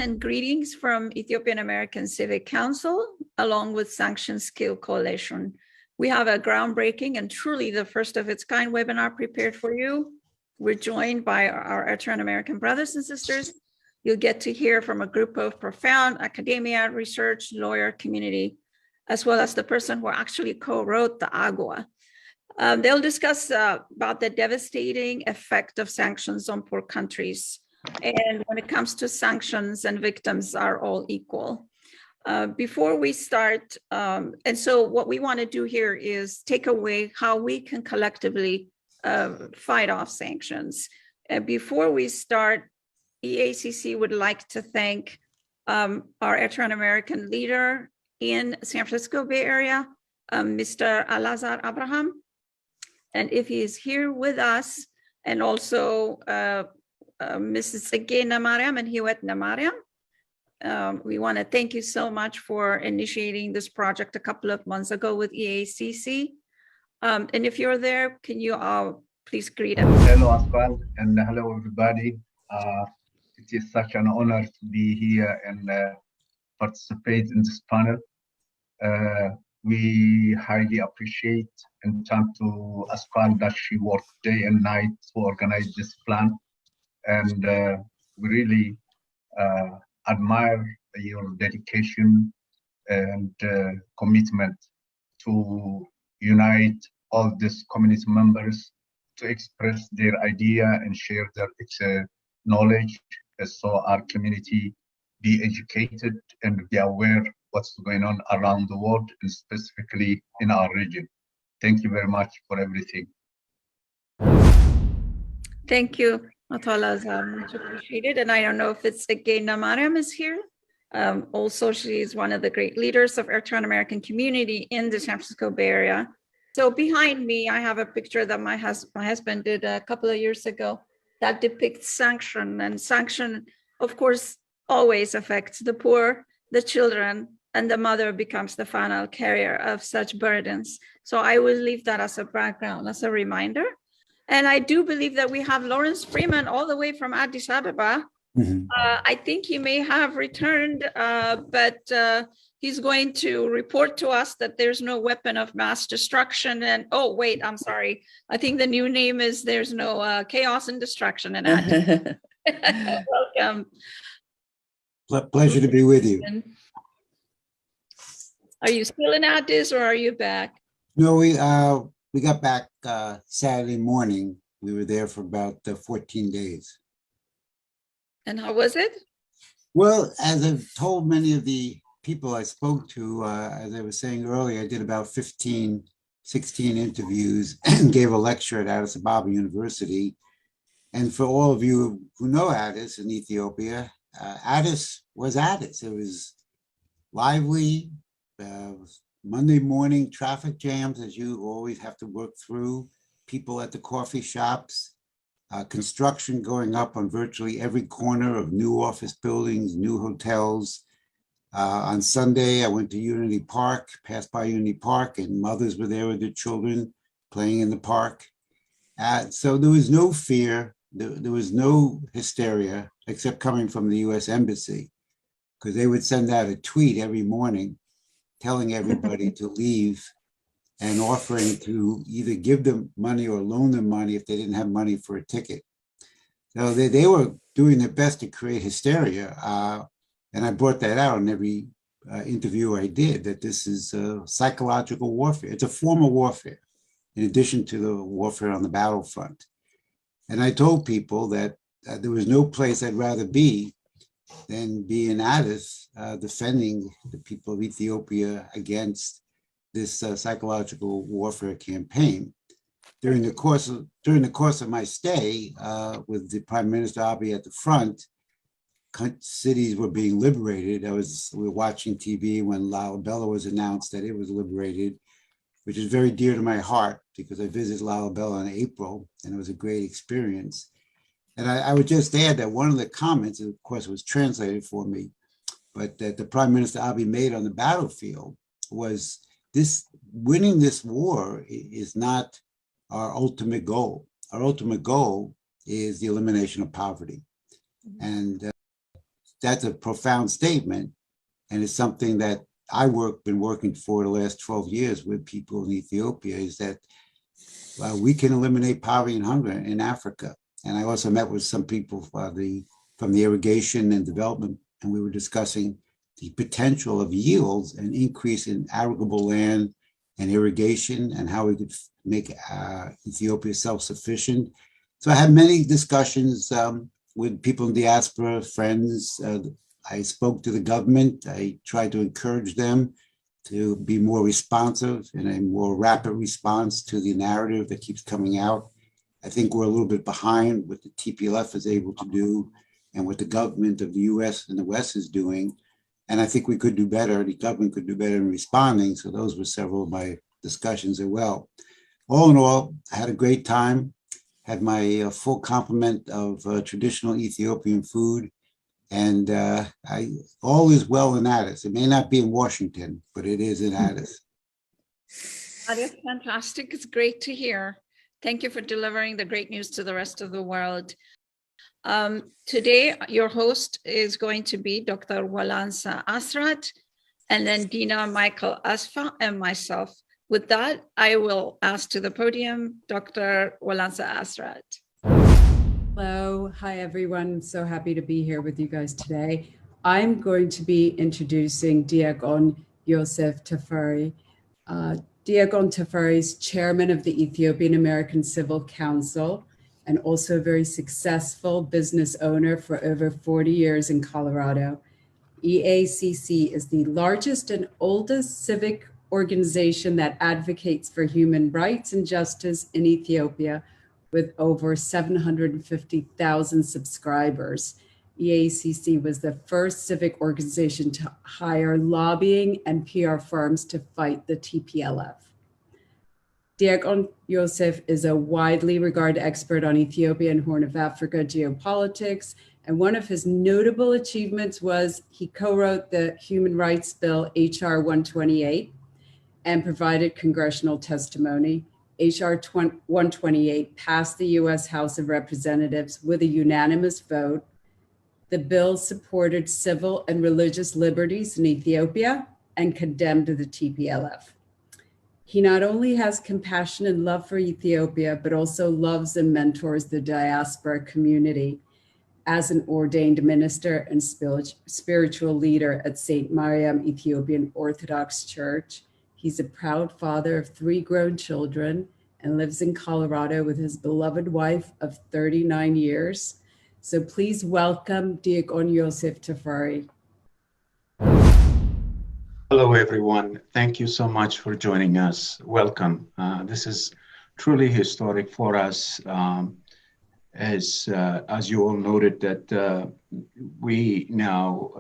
and greetings from Ethiopian American Civic Council, along with Sanctions Kill Coalition. We have a groundbreaking and truly the first of its kind webinar prepared for you. We're joined by our Eritrean American brothers and sisters. You'll get to hear from a group of profound academia, research, lawyer community, as well as the person who actually co-wrote the AGWA. They'll discuss about the devastating effect of sanctions on poor countries. And when it comes to sanctions and victims are all equal. Before we start, and so what we want to do here is take away how we can collectively fight off sanctions. Before we start, EACC would like to thank our Eritrean American leader in San Francisco Bay Area, Mr. Alazar Abraham. And if he is here with us, and also Mrs. Agena Mariam and Hiwet Namariam, we want to thank you so much for initiating this project a couple of months ago with EACC. And if you're there, can you all please greet us? Hello, Asfal, and hello, everybody. It is such an honor to be here and participate in this panel. We highly appreciate and thank to Asfal that she worked day and night to organize this plan. And we really admire your dedication and commitment to unite all these community members to express their idea and share their knowledge, so our community be educated and be aware what's going on around the world and specifically in our region. Thank you very much for everything. Thank you, Atala, much appreciated. And I don't know if it's Agena Mariam is here. Also, she is one of the great leaders of Eritrean American community in the San Francisco Bay Area. So behind me, I have a picture that my husband did a couple of years ago that depicts sanction. And sanction, of course, always affects the poor, the children, and the mother becomes the final carrier of such burdens. So I will leave that as a background, as a reminder. And I do believe that we have Lawrence Freeman all the way from Addis Ababa. Mm-hmm. I think he may have returned, but he's going to report to us that there's no weapon of mass destruction. And oh, wait, I'm sorry. I think the new name is there's no chaos and destruction in Addis. Welcome. Pleasure to be with you. Are you still in Addis or are you back? No, we got back Saturday morning. We were there for about 14 days. And how was it? Well, as I've told many of the people I spoke to, as I was saying earlier, I did about 16 interviews and gave a lecture at Addis Ababa University. And for all of you who know Addis in Ethiopia, Addis was Addis. It was lively. Monday morning traffic jams, as you always have to work through, people at the coffee shops, construction going up on virtually every corner of new office buildings, new hotels. On Sunday, I went to Unity Park, passed by Unity Park, and mothers were there with their children playing in the park. So there was no fear, there was no hysteria, except coming from the US Embassy, because they would send out a tweet every morning telling everybody to leave and offering to either give them money or loan them money if they didn't have money for a ticket. So they were doing their best to create hysteria. And I brought that out in every interview I did, that this is psychological warfare. It's a form of warfare, in addition to the warfare on the battlefront. And I told people that there was no place I'd rather be than be in Addis defending the people of Ethiopia against this psychological warfare campaign. During the course of my stay with the Prime Minister Abiy at the front, cities were being liberated. We were watching TV when Lalibela was announced that it was liberated, which is very dear to my heart because I visited Lalibela in April and it was a great experience. And I would just add that one of the comments, of course, was translated for me, but that the Prime Minister Abiy made on the battlefield was winning this war is not our ultimate goal. Our ultimate goal is the elimination of poverty. And that's a profound statement. And it's something that been working for the last 12 years with people in Ethiopia, is that we can eliminate poverty and hunger in Africa. And I also met with some people from the irrigation and development, and we were discussing the potential of yields and increase in arable land and irrigation and how we could make Ethiopia self-sufficient. So I had many discussions with people in diaspora, friends. I spoke to the government. I tried to encourage them to be more responsive and a more rapid response to the narrative that keeps coming out. I think we're a little bit behind what the TPLF is able to do and what the government of the US and the West is doing. And I think we could do better. The government could do better in responding. So those were several of my discussions as well. All in all, I had a great time, had my full complement of traditional Ethiopian food. And all is well in Addis. It may not be in Washington, but it is in Addis. That is fantastic. It's great to hear. Thank you for delivering the great news to the rest of the world. Today, your host is going to be Dr. Walansa Asrat, and then Dina Michael Asfa, and myself. With that, I will ask to the podium, Dr. Walansa Asrat. Hello, hi everyone. So happy to be here with you guys today. I'm going to be introducing Diagon Yosef Tafari. Diagon Tafari is chairman of the Ethiopian American Civil Council and also a very successful business owner for over 40 years in Colorado. EACC is the largest and oldest civic organization that advocates for human rights and justice in Ethiopia, with over 750,000 subscribers. EACC was the first civic organization to hire lobbying and PR firms to fight the TPLF. Diagon Yosef is a widely regarded expert on Ethiopia and Horn of Africa geopolitics, and one of his notable achievements was he co-wrote the Human Rights Bill, HR 128, and provided congressional testimony. HR 128 passed the US House of Representatives with a unanimous vote. The bill supported civil and religious liberties in Ethiopia and condemned the TPLF. He not only has compassion and love for Ethiopia, but also loves and mentors the diaspora community. As an ordained minister and spiritual leader at St. Mariam Ethiopian Orthodox Church, he's a proud father of 3 grown children and lives in Colorado with his beloved wife of 39 years. So please welcome Diagon Yosef Tafari. Hello, everyone. Thank you so much for joining us. Welcome. This is truly historic for us. As you all noted, that we now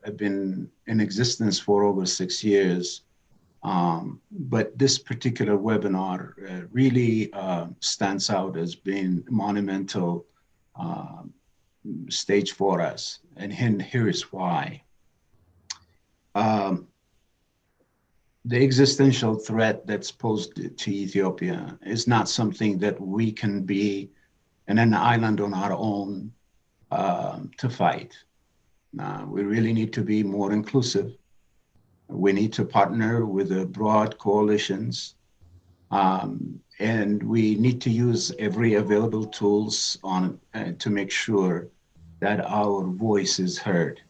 have been in existence for over 6 years. But this particular webinar really stands out as being a monumental stage for us. And here is why. The existential threat that's posed to Ethiopia is not something that we can be in an island on our own to fight. We really need to be more inclusive. We need to partner with the broad coalitions, and we need to use every available tools to make sure that our voice is heard.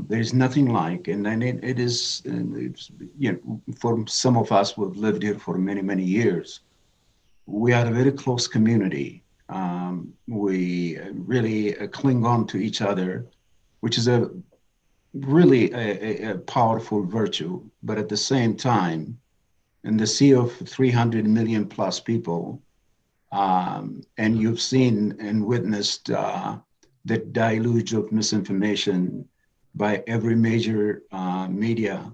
There's nothing like, and then it's, you know, for some of us who have lived here for many, many years, we are a very close community. We really cling on to each other, which is really a powerful virtue. But at the same time, in the sea of 300 million plus people, and you've seen and witnessed the deluge of misinformation by every major media,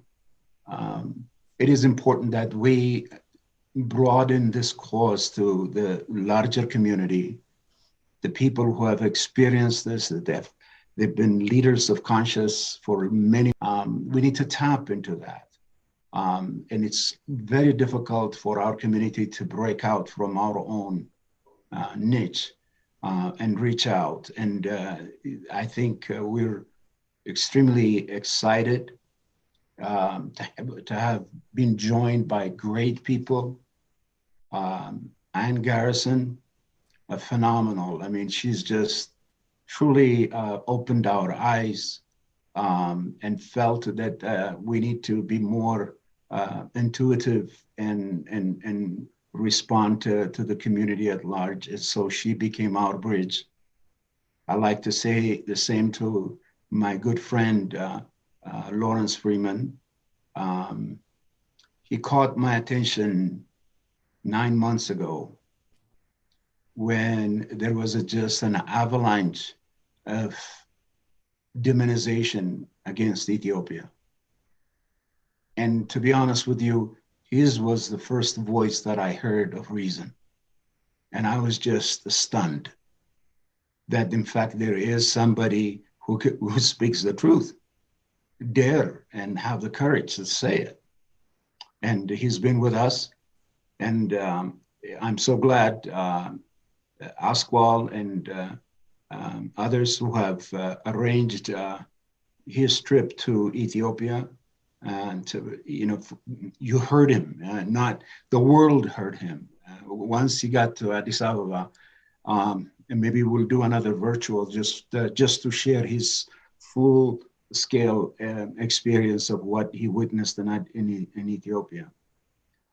it is important that we broaden this cause to the larger community, the people who have experienced this, that they've been leaders of conscience for many. We need to tap into that. And it's very difficult for our community to break out from our own niche. and reach out. And I think we're extremely excited to have been joined by great people. And Garrison, phenomenal. I mean, she's just truly opened our eyes and felt that we need to be more intuitive and respond to the community at large. And so she became our bridge. I like to say the same to my good friend, Lawrence Freeman. He caught my attention 9 months ago when there was just an avalanche of demonization against Ethiopia. And to be honest with you, his was the first voice that I heard of reason. And I was just stunned that in fact there is somebody who speaks the truth, dare and have the courage to say it. And he's been with us. And I'm so glad Asqual and others who have arranged his trip to Ethiopia. And you heard him, not the world heard him. Once he got to Addis Ababa, and maybe we'll do another virtual just to share his full scale experience of what he witnessed in Ethiopia.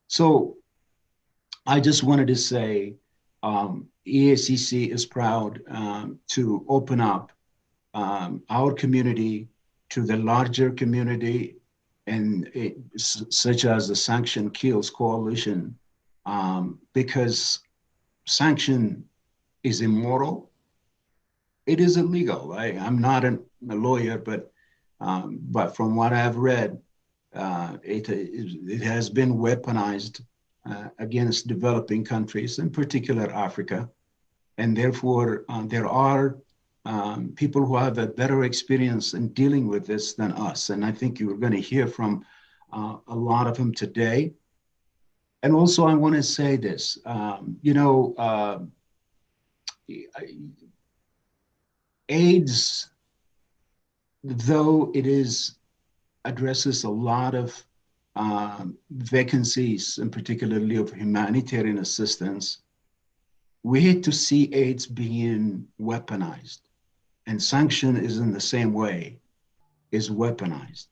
So I just wanted to say EACC is proud to open up our community to the larger community, and such as the Sanctions Kill coalition, because sanction is immoral. It is illegal. I'm not a lawyer, but from what I've read, it has been weaponized against developing countries, in particular Africa, and therefore there are people who have a better experience in dealing with this than us. And I think you're going to hear from a lot of them today. And also I want to say this, AIDS, though it addresses a lot of vacancies, and particularly of humanitarian assistance, we hate to see AIDS being weaponized. And sanction is in the same way, is weaponized.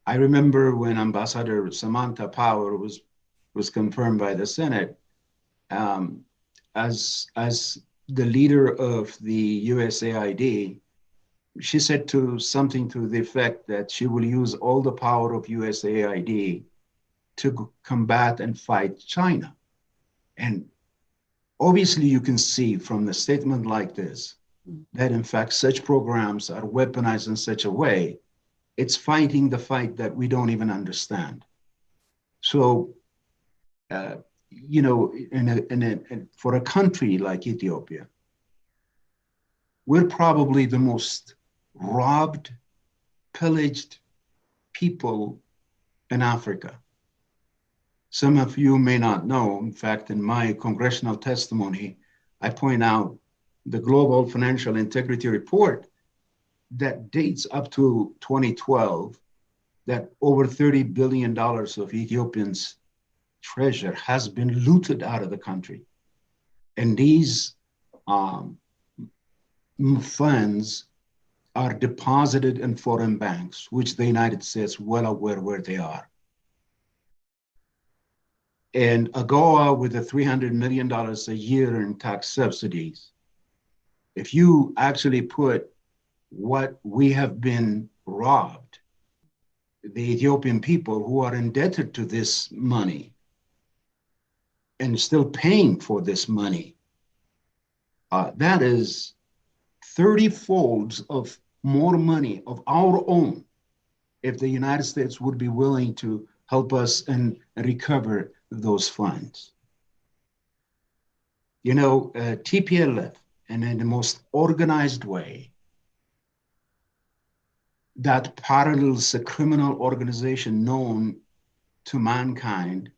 I remember when Ambassador Samantha Power was confirmed by the Senate as the leader of the USAID, she said something to the effect that she will use all the power of USAID to combat and fight China. And obviously you can see from the statement like this, that in fact such programs are weaponized in such a way, it's fighting the fight that we don't even understand. So, for a country like Ethiopia, we're probably the most robbed, pillaged people in Africa. Some of you may not know, in fact, in my congressional testimony, I point out the Global Financial Integrity Report that dates up to 2012, that over $30 billion of Ethiopians' treasure has been looted out of the country. And these funds are deposited in foreign banks, which the United States well aware where they are. And AGOA with the $300 million a year in tax subsidies, if you actually put what we have been robbed, the Ethiopian people who are indebted to this money and still paying for this money, that is 30 folds of more money of our own if the United States would be willing to help us and recover those funds. TPLF, and in the most organized way, that parallels a criminal organization known to mankind,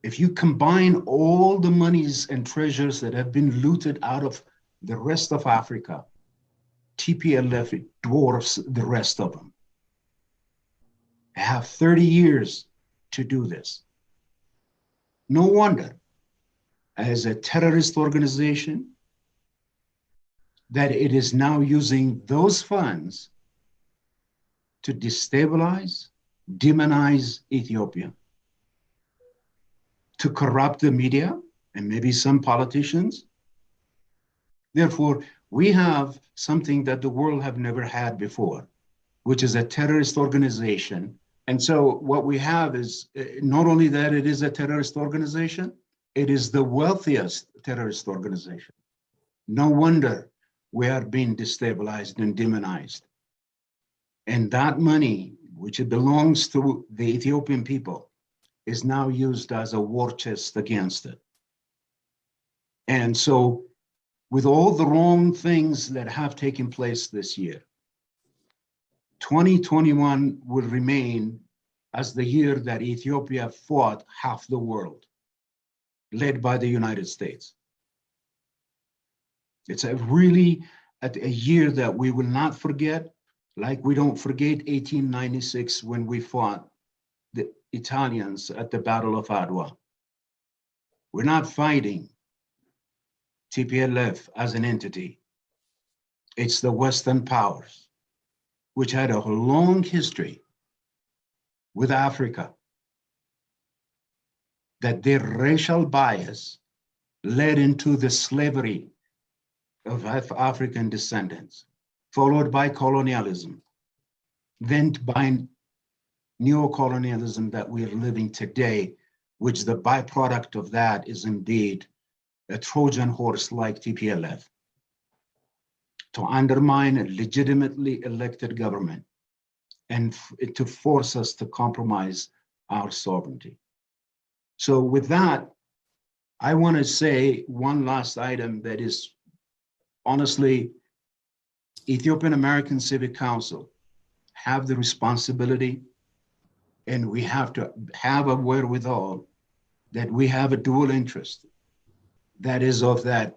If you combine all the monies and treasures that have been looted out of the rest of Africa, TPLF dwarfs the rest of them. They have 30 years to do this. No wonder, as a terrorist organization, that it is now using those funds to destabilize, demonize Ethiopia, to corrupt the media and maybe some politicians. Therefore, we have something that the world have never had before, which is a terrorist organization. And so what we have is not only that it is a terrorist organization, it is the wealthiest terrorist organization. No wonder we are being destabilized and demonized. And that money, which belongs to the Ethiopian people, is now used as a war chest against it. And so with all the wrong things that have taken place this year, 2021 will remain as the year that Ethiopia fought half the world, led by the United States. It's a year that we will not forget, like we don't forget 1896 when we fought the Italians at the Battle of Adwa. We're not fighting TPLF as an entity. It's the Western powers, which had a long history with Africa, that their racial bias led into the slavery of African descendants, followed by colonialism, then by neocolonialism that we are living today, which the byproduct of that is indeed a Trojan horse like TPLF to undermine a legitimately elected government and to force us to compromise our sovereignty. So with that, I want to say one last item that is honestly, Ethiopian American Civic Council have the responsibility, and we have to have a wherewithal that we have a dual interest. That is of that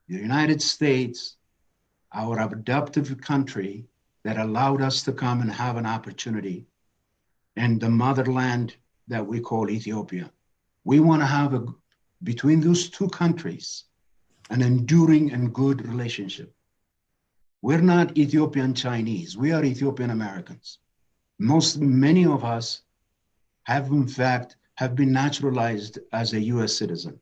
the United States, our adoptive country that allowed us to come and have an opportunity, and the motherland that we call Ethiopia. We want to have between those two countries, an enduring and good relationship. We're not Ethiopian Chinese, we are Ethiopian Americans. Many of us have in fact been naturalized as a US citizen.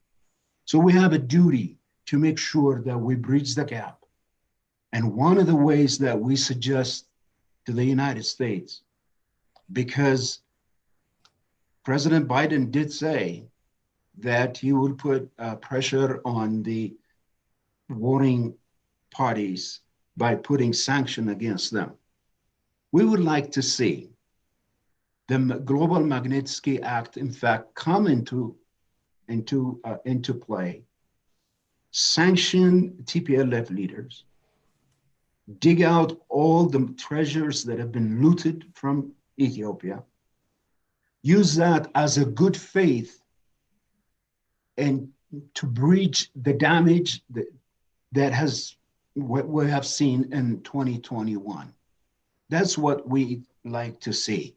So we have a duty to make sure that we bridge the gap. And one of the ways that we suggest to the United States, because President Biden did say that he would put pressure on the warring parties by putting sanction against them. We would like to see the Global Magnitsky Act, in fact, come into play, sanction TPLF leaders, dig out all the treasures that have been looted from Ethiopia, use that as a good faith and to bridge the damage that has what we have seen in 2021. That's what we like to see.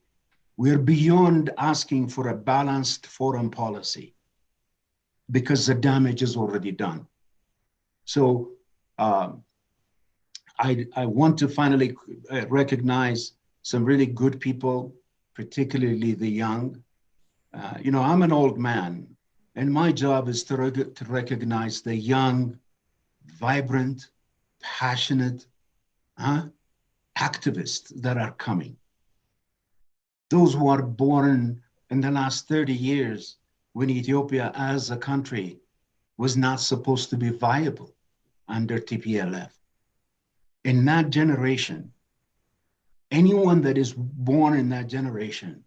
We're beyond asking for a balanced foreign policy because the damage is already done. So I want to finally recognize some really good people, particularly the young. I'm an old man, and my job is to recognize the young, vibrant, passionate activists that are coming. Those who are born in the last 30 years when Ethiopia as a country was not supposed to be viable under TPLF. In that generation, anyone that is born in that generation,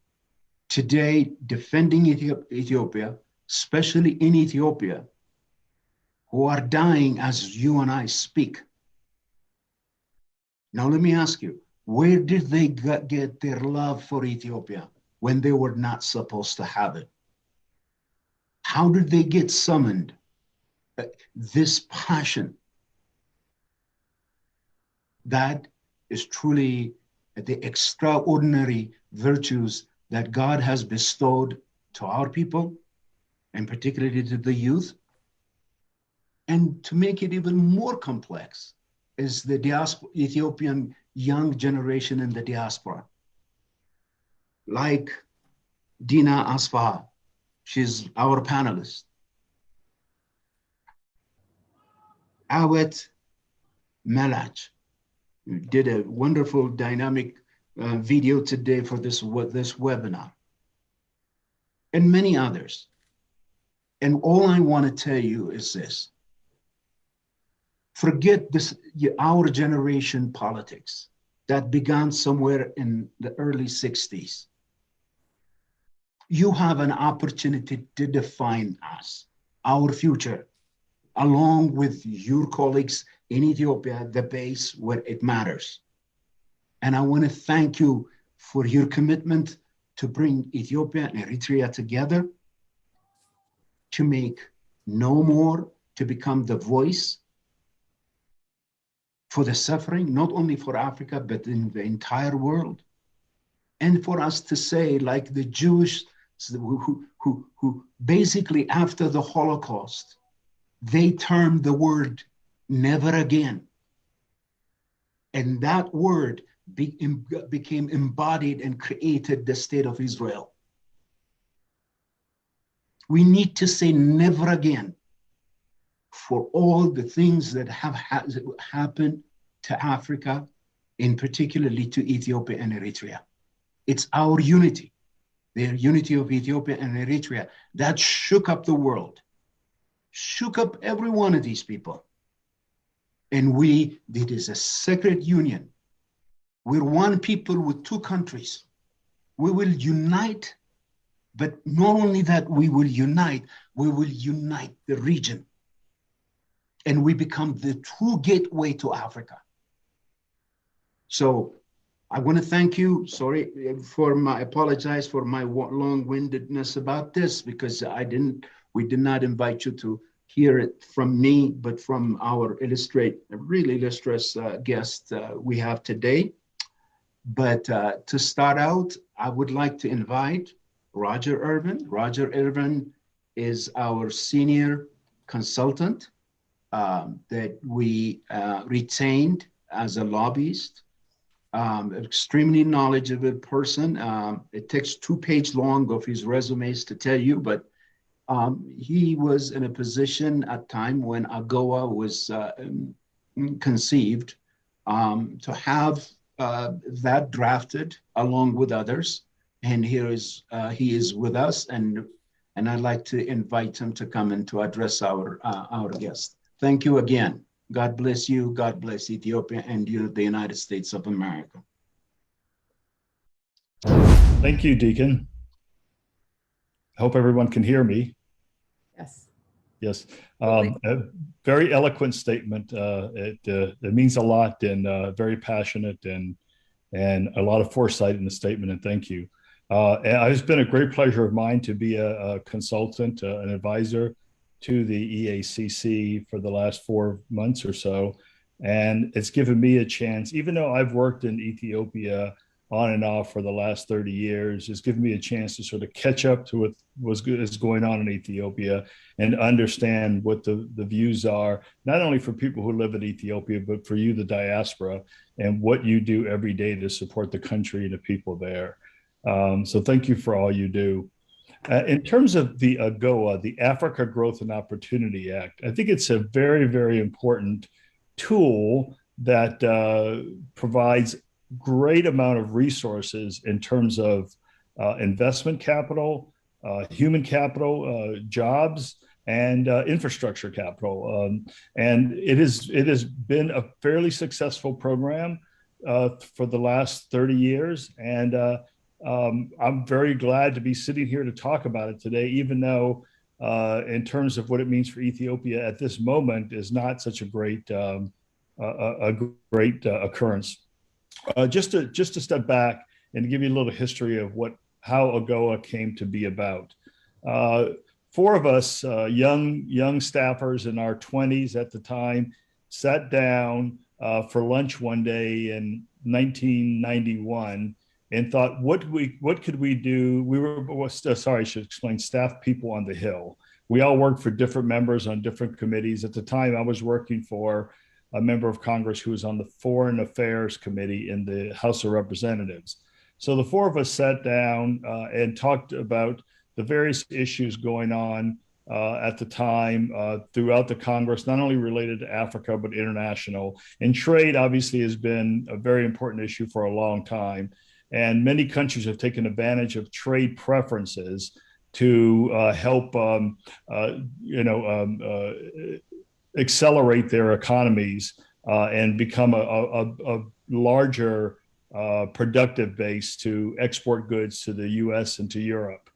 today defending Ethiopia, especially in Ethiopia, who are dying as you and I speak. Now let me ask you, where did they get their love for Ethiopia when they were not supposed to have it? How did they get summoned? This passion, that is truly the extraordinary virtues that God has bestowed to our people, and particularly to the youth. And to make it even more complex is the Ethiopian young generation in the diaspora, like Dina Asfaw. She's our panelist. Awet Melach did a wonderful dynamic video today for this webinar, and many others. And all I want to tell you is this: forget this, our generation politics that began somewhere in the early 60s. You have an opportunity to define us, our future, along with your colleagues in Ethiopia, the base where it matters. And I want to thank you for your commitment to bring Ethiopia and Eritrea together, to make no more, to become the voice for the suffering, not only for Africa, but in the entire world. And for us to say, like the Jewish who basically after the Holocaust, they termed the word never again. And that word became embodied and created the state of Israel. We need to say never again for all the things that have happened to Africa, and particularly to Ethiopia and Eritrea. It's our unity, the unity of Ethiopia and Eritrea, that shook up the world, shook up every one of these people. And it is a sacred union. We're one people with two countries. We will unite, but not only that we will unite the region. And we become the true gateway to Africa. So I want to thank you. Apologize for my long-windedness about this, because we did not invite you to hear it from me, but from our really illustrious guest we have today. But to start out, I would like to invite Roger Irvin. Roger Irvin is our senior consultant that we retained as a lobbyist. Extremely knowledgeable person. It takes 2-page long of his resumes to tell you, but he was in a position at time when AGOA was conceived to have that drafted along with others. And he is with us, and I'd like to invite him to come in to address our guest. Thank you again. God bless you. God bless Ethiopia and the United States of America. Thank you, Deacon. I hope everyone can hear me. Yes. Yes. A very eloquent statement. It means a lot, and very passionate, and a lot of foresight in the statement, and thank you. It's been a great pleasure of mine to be a consultant, an advisor to the EACC for the last 4 months or so. And it's given me a chance, even though I've worked in Ethiopia on and off for the last 30 years, it's given me a chance to sort of catch up to what is going on in Ethiopia and understand what the views are, not only for people who live in Ethiopia, but for you, the diaspora, and what you do every day to support the country and the people there. So thank you for all you do. In terms of the AGOA, the Africa Growth and Opportunity Act, I think it's a very, very important tool that provides great amount of resources in terms of investment capital, human capital, jobs, and infrastructure capital. And it has been a fairly successful program for the last 30 years. And I'm very glad to be sitting here to talk about it today, even though in terms of what it means for Ethiopia at this moment is not such a great occurrence. Just to step back and give you a little history of how AGOA came to be about. four of us, young staffers in our 20s at the time, sat down for lunch one day in 1991 and thought, what could we do? We were, sorry, I should explain, staff people on the Hill. We all worked for different members on different committees. At the time, I was working for a member of Congress who was on the Foreign Affairs Committee in the House of Representatives. So the four of us sat down and talked about the various issues going on at the time throughout the Congress, not only related to Africa, but international. And trade obviously has been a very important issue for a long time. And many countries have taken advantage of trade preferences to help, accelerate their economies and become a larger productive base to export goods to the US and to Europe.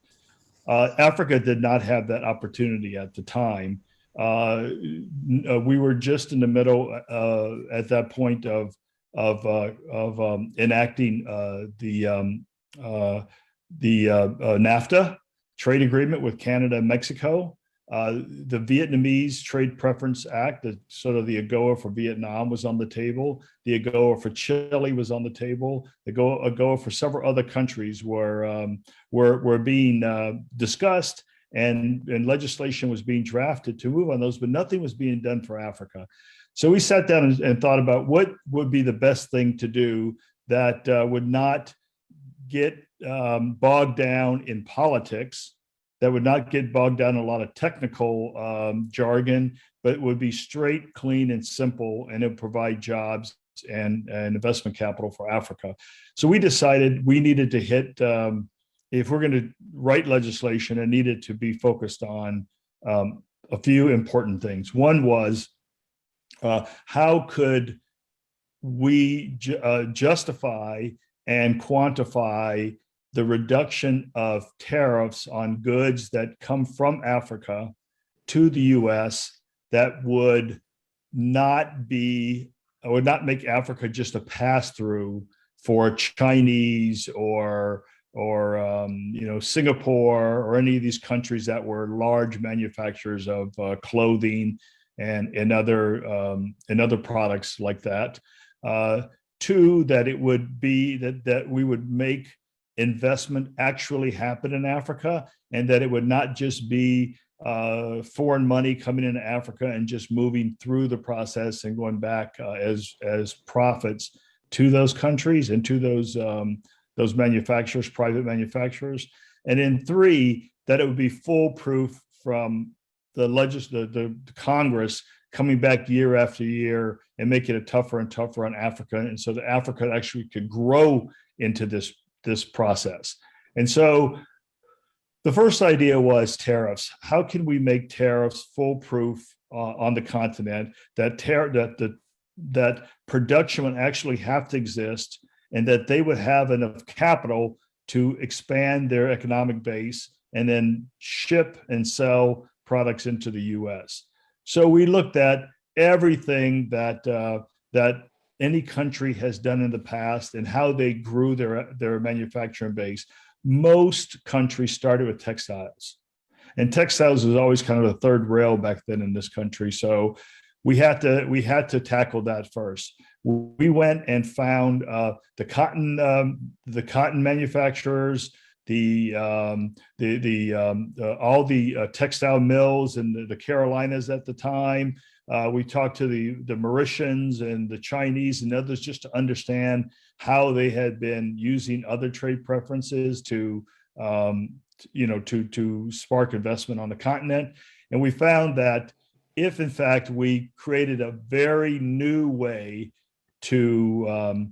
Africa did not have that opportunity at the time. We were just in the middle at that point of enacting the NAFTA trade agreement with Canada and Mexico. The Vietnamese Trade Preference Act, the sort of the AGOA for Vietnam, was on the table. The AGOA for Chile was on the table. The AGOA for several other countries were being discussed, and legislation was being drafted to move on those, but nothing was being done for Africa. So we sat down and thought about what would be the best thing to do that would not get bogged down in politics, that would not get bogged down in a lot of technical jargon, but would be straight, clean, and simple, and it would provide jobs and investment capital for Africa. So we decided we needed to hit, if we're going to write legislation, it needed to be focused on a few important things. One was, how could we justify and quantify the reduction of tariffs on goods that come from Africa to the US that would not make Africa just a pass-through for Chinese or Singapore or any of these countries that were large manufacturers of clothing and other products like that. Two, that it would be that we would make investment actually happen in Africa, and that it would not just be foreign money coming into Africa and just moving through the process and going back as profits to those countries and to those manufacturers, private manufacturers. And then three, that it would be foolproof from the Congress coming back year after year and making it tougher and tougher on Africa, and so that Africa actually could grow into this process. And so the first idea was tariffs. How can we make tariffs foolproof on the continent, that production would actually have to exist, and that they would have enough capital to expand their economic base and then ship and sell products into the US. So we looked at everything that any country has done in the past and how they grew their manufacturing base. Most countries started with textiles, and textiles was always kind of the third rail back then in this country. So we had to tackle that first. We went and found the cotton manufacturers, all the textile mills in the Carolinas at the time. We talked to the Mauritians and the Chinese and others just to understand how they had been using other trade preferences to spark investment on the continent. And we found that if in fact we created a very new way to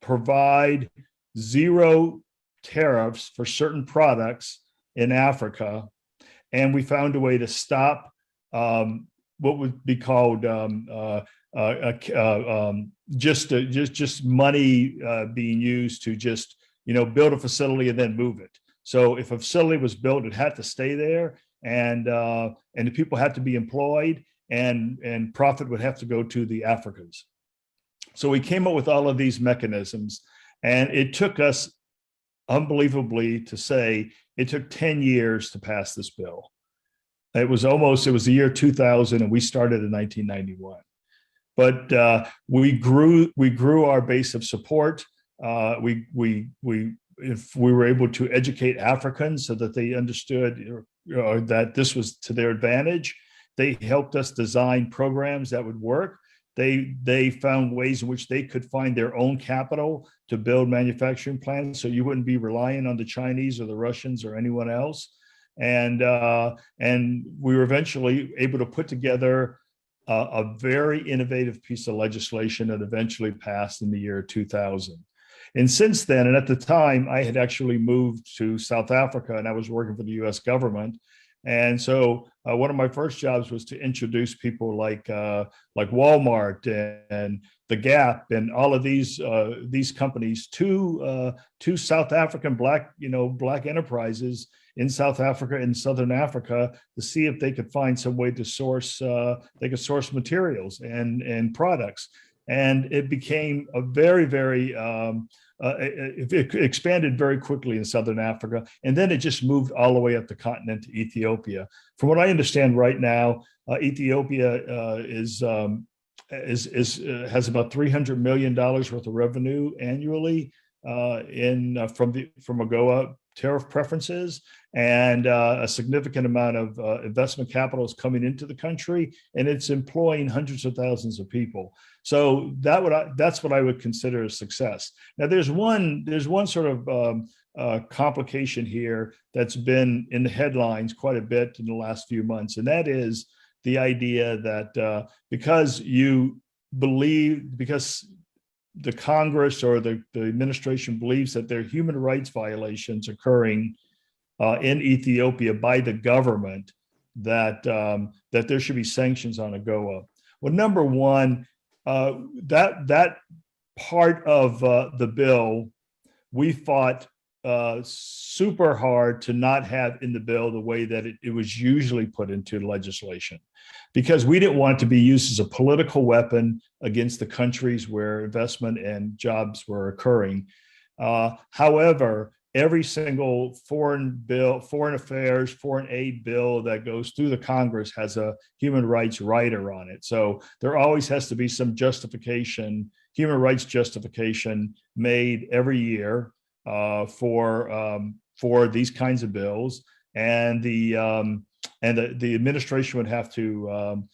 provide zero tariffs for certain products in Africa, and we found a way to stop what would be called just money being used to just build a facility and then move it. So if a facility was built, it had to stay there, and the people had to be employed, and profit would have to go to the Africans. So we came up with all of these mechanisms, and it took us unbelievably to say, it took 10 years to pass this bill. It was the year 2000, and we started in 1991. But we grew our base of support. We were able to educate Africans so that they understood that this was to their advantage. They helped us design programs that would work. They found ways in which they could find their own capital to build manufacturing plants, so you wouldn't be relying on the Chinese or the Russians or anyone else. And we were eventually able to put together a very innovative piece of legislation that eventually passed in the year 2000. And since then, and at the time, I had actually moved to South Africa, and I was working for the U.S. government. And so one of my first jobs was to introduce people like Walmart and the Gap and all of these companies to South African Black enterprises in South Africa and Southern Africa to see if they could find some way to source materials and products. And it became a very, very it expanded very quickly in Southern Africa, and then it just moved all the way up the continent to Ethiopia. From what I understand right now, Ethiopia has about $300 million worth of revenue annually from AGOA tariff preferences, and a significant amount of investment capital is coming into the country, and it's employing hundreds of thousands of people. So that's what I would consider a success. Now, there's one sort of complication here that's been in the headlines quite a bit in the last few months, and that is the idea that because the Congress or the administration believes that there are human rights violations occurring in Ethiopia by the government, that there should be sanctions on AGOA. Well, number one, that part of the bill we fought super hard to not have in the bill the way that it was usually put into legislation, because we didn't want it to be used as a political weapon against the countries where investment and jobs were occurring. However, every single foreign affairs, foreign aid bill that goes through the Congress has a human rights rider on it. So there always has to be some justification, human rights justification made every year for these kinds of bills, and the administration would have to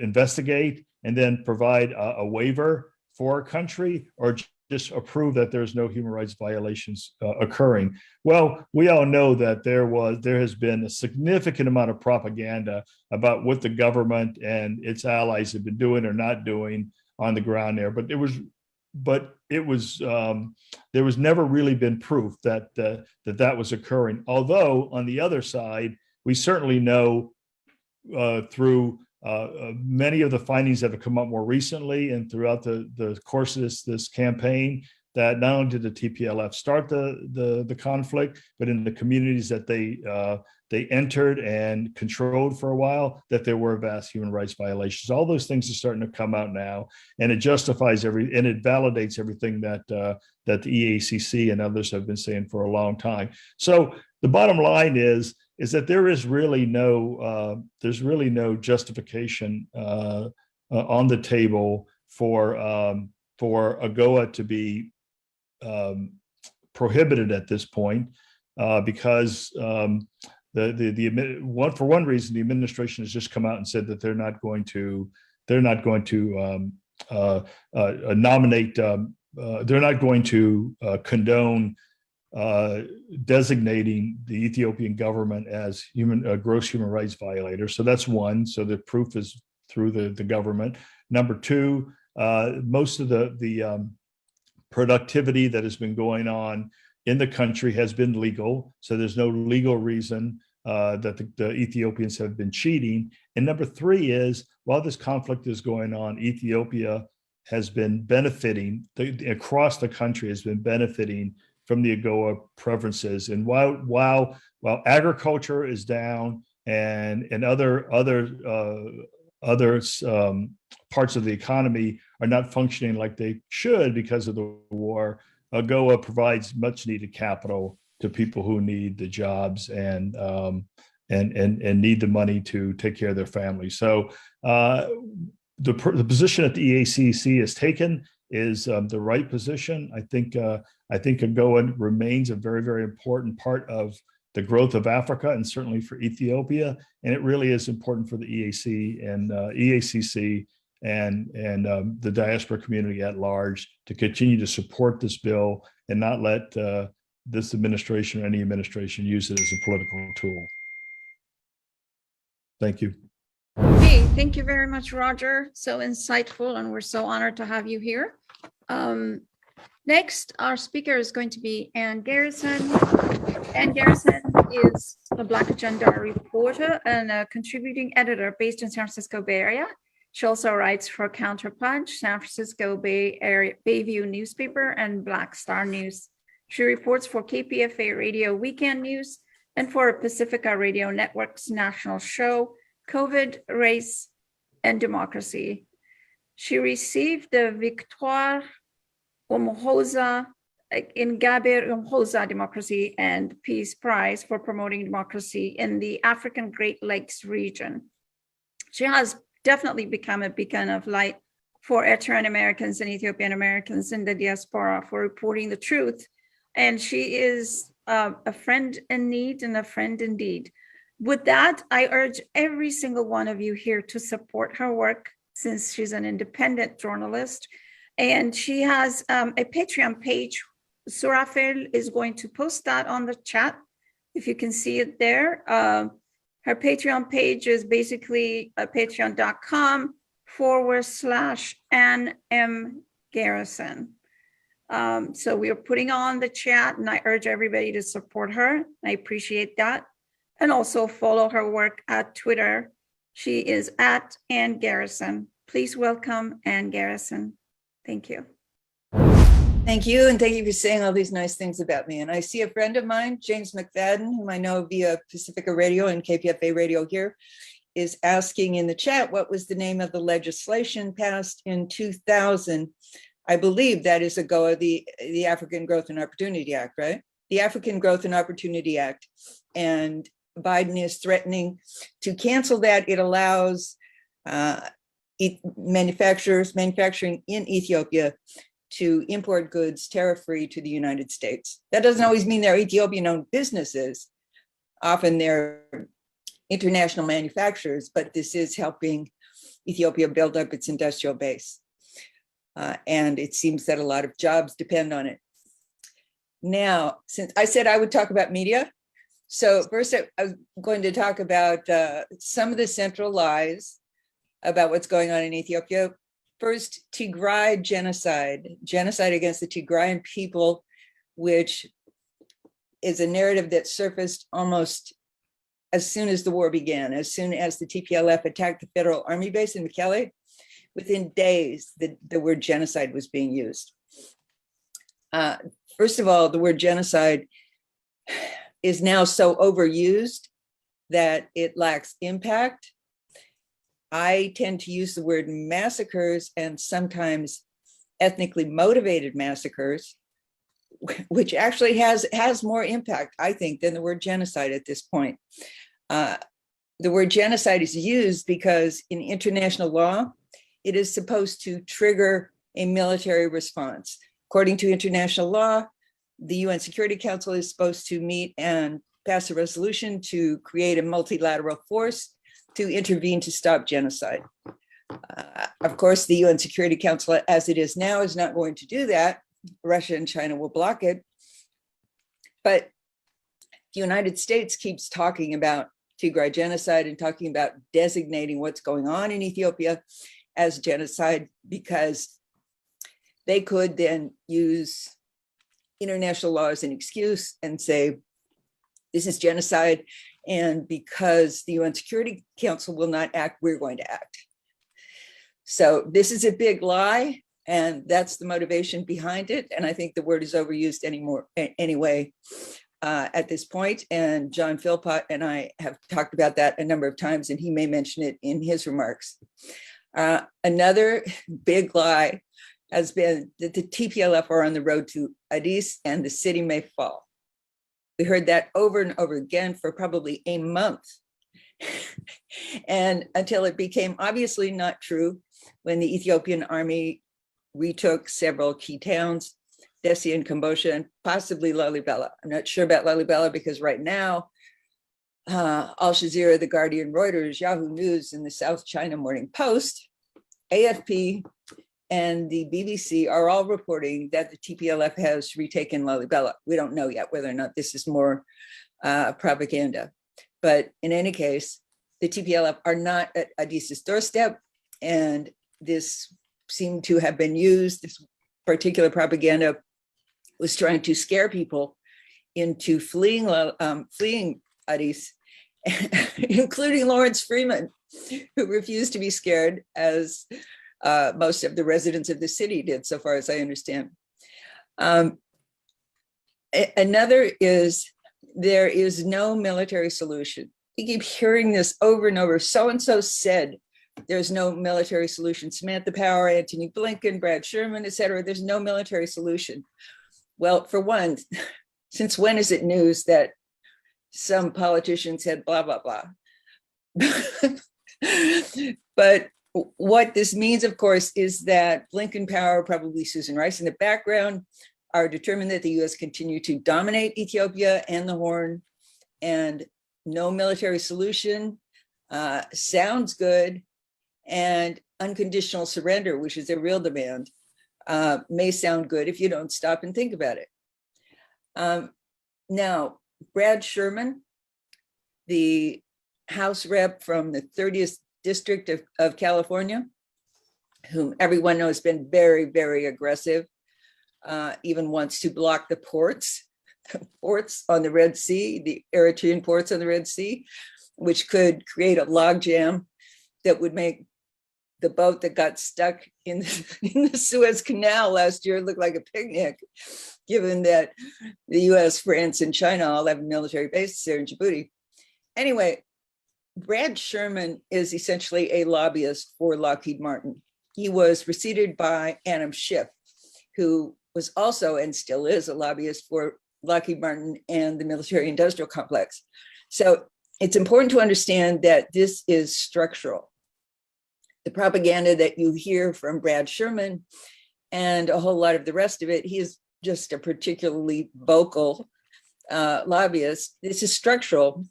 investigate and then provide a waiver for a country, or just approve that there's no human rights violations occurring. Well, we all know that there has been a significant amount of propaganda about what the government and its allies have been doing or not doing on the ground there, but there was never really been proof that that was occurring. Although on the other side, we certainly know through many of the findings that have come up more recently and throughout the course of this campaign, that not only did the TPLF start the conflict, but in the communities that they entered and controlled for a while, that there were vast human rights violations. All those things are starting to come out now, and it justifies and it validates everything that the EACC and others have been saying for a long time. So the bottom line is that there is really no justification on the table for AGOA to be prohibited at this point, because for one reason, the administration has just come out and said that they're not going to condone designating the Ethiopian government as gross human rights violators. So that's one. So the proof is through the government. Number two, most of the productivity that has been going on in the country has been legal. So there's no legal reason that the Ethiopians have been cheating. And number three is, while this conflict is going on, Ethiopia has been benefiting, across the country has been benefiting from the AGOA preferences. And while agriculture is down and other parts of the economy are not functioning like they should because of the war, AGOA provides much needed capital to people who need the jobs and need the money to take care of their families. So the position that the EACC has taken is the right position. I think AGOA remains a very, very important part of the growth of Africa and certainly for Ethiopia. And it really is important for the EAC and EACC and the diaspora community at large to continue to support this bill and not let this administration or any administration use it as a political tool. Thank you. Okay, thank you very much, Roger. So insightful, and we're so honored to have you here. Next, our speaker is going to be Ann Garrison. Ann Garrison is a Black Agenda reporter and a contributing editor based in San Francisco Bay Area. She also writes for Counterpunch, San Francisco Bay Area Bayview newspaper, and Black Star News. She reports for KPFA Radio Weekend News and for Pacifica Radio Network's national show, COVID, Race, and Democracy. She received the Victoire Umuhoza in Gaber Umuhoza Democracy and Peace Prize for promoting democracy in the African Great Lakes region. She has definitely become a beacon of light for Eritrean Americans and Ethiopian Americans in the diaspora for reporting the truth. And she is a friend in need and a friend indeed. With that, I urge every single one of you here to support her work since she's an independent journalist. And she has a Patreon page. Surafel is going to post that on the chat, if you can see it there. Her Patreon page is basically patreon.com/Ann M. Garrison. So we are putting on the chat, and I urge everybody to support her. I appreciate that. And also follow her work at Twitter. She is at Ann Garrison. Please welcome Ann Garrison. Thank you. Thank you, and thank you for saying all these nice things about me. And I see a friend of mine, James McFadden, whom I know via Pacifica Radio and KPFA Radio here, is asking in the chat what was the name of the legislation passed in 2000. I believe that is AGOA, the African Growth and Opportunity Act, right? The African Growth and Opportunity Act. And Biden is threatening to cancel that. It allows manufacturing in Ethiopia to import goods tariff-free to the United States. That doesn't always mean they're Ethiopian-owned businesses. Often they're international manufacturers, but this is helping Ethiopia build up its industrial base. And it seems that a lot of jobs depend on it. Now, since I said I would talk about media, so first I was going to talk about some of the central lies about what's going on in Ethiopia. First, Tigray genocide against the Tigrayan people, which is a narrative that surfaced almost as soon as the war began, as soon as the TPLF attacked the federal army base in Mekelle. Within days, the word genocide was being used. First of all, the word genocide is now so overused that it lacks impact. I tend to use the word massacres and sometimes ethnically motivated massacres, which actually has more impact, I think, than the word genocide at this point. The word genocide is used because in international law, it is supposed to trigger a military response. According to international law, the UN Security Council is supposed to meet and pass a resolution to create a multilateral force to intervene to stop genocide. Of course, the UN Security Council, as it is now, is not going to do that. Russia and China will block it. But the United States keeps talking about Tigray genocide and talking about designating what's going on in Ethiopia as genocide because they could then use international law as an excuse and say, this is genocide. And because the UN Security Council will not act, we're going to act. So this is a big lie, and that's the motivation behind it. And I think the word is overused anyway at this point. And John Philpott and I have talked about that a number of times, and he may mention it in his remarks. Another big lie has been that the TPLF are on the road to Addis and the city may fall. We heard that over and over again for probably a month. And until it became obviously not true when the Ethiopian army retook several key towns, Dessie and Kambosha, and possibly Lalibela. I'm not sure about Lalibela because right now, Al Jazeera, The Guardian, Reuters, Yahoo News, and the South China Morning Post, AFP, and the BBC are all reporting that the TPLF has retaken Lalibela. We don't know yet whether or not this is more propaganda. But in any case, the TPLF are not at Addis's doorstep, and this seemed to have been used. This particular propaganda was trying to scare people into fleeing Addis, including Lawrence Freeman, who refused to be scared, as most of the residents of the city did, so far as I understand. Another is there is no military solution. You keep hearing this over and over. So-and-so said there's no military solution. Samantha Power, Antony Blinken, Brad Sherman, et cetera. There's no military solution. Well, for one, since when is it news that some politician said blah, blah, blah? But what this means, of course, is that Blinken Power, probably Susan Rice in the background, are determined that the US continue to dominate Ethiopia and the Horn, and no military solution sounds good, and unconditional surrender, which is a real demand, may sound good if you don't stop and think about it. Now, Brad Sherman, the House rep from the 30th District of California, whom everyone knows has been very, very aggressive, even wants to block the ports on the Red Sea, the Eritrean ports on the Red Sea, which could create a logjam that would make the boat that got stuck in the Suez Canal last year look like a picnic, given that the US, France, and China all have military bases there in Djibouti. Anyway, Brad Sherman is essentially a lobbyist for Lockheed Martin. He was preceded by Adam Schiff, who was also and still is a lobbyist for Lockheed Martin and the military industrial complex. So it's important to understand that this is structural. The propaganda that you hear from Brad Sherman and a whole lot of the rest of it, he is just a particularly vocal lobbyist. This is structural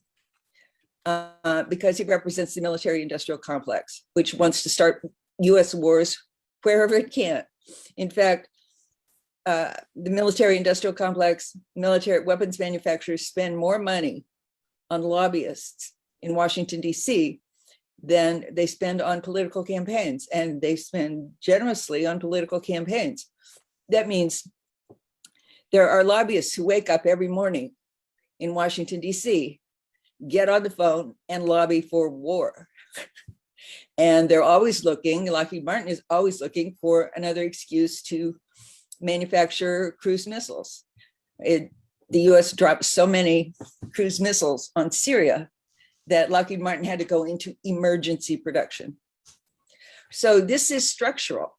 because he represents the military industrial complex, which wants to start US wars wherever it can. In fact, the military industrial complex, military weapons manufacturers spend more money on lobbyists in Washington, DC than they spend on political campaigns, and they spend generously on political campaigns. That means there are lobbyists who wake up every morning in Washington, DC, get on the phone and lobby for war. And they're always looking, Lockheed Martin is always looking for another excuse to manufacture cruise missiles. The US dropped so many cruise missiles on Syria that Lockheed Martin had to go into emergency production. So this is structural.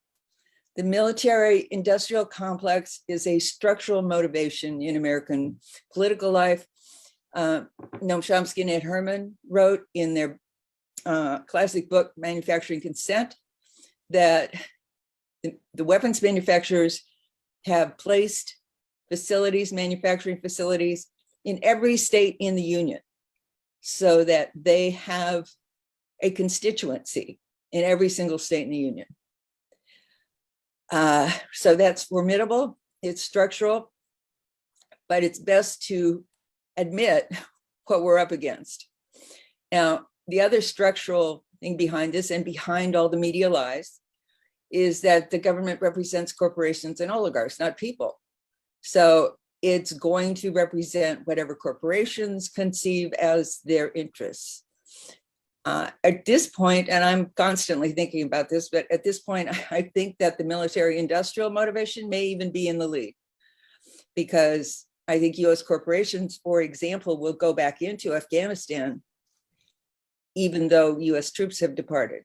The military industrial complex is a structural motivation in American political life. Noam Chomsky and Ed Herman wrote in their classic book, Manufacturing Consent, that the weapons manufacturers have placed facilities, manufacturing facilities in every state in the union so that they have a constituency in every single state in the union. So that's formidable, it's structural, but it's best to admit what we're up against. Now, the other structural thing behind this and behind all the media lies is that the government represents corporations and oligarchs, not people. So it's going to represent whatever corporations conceive as their interests. At this point, and I'm constantly thinking about this, but at this point, I think that the military industrial motivation may even be in the lead, because I think US corporations, for example, will go back into Afghanistan, even though US troops have departed.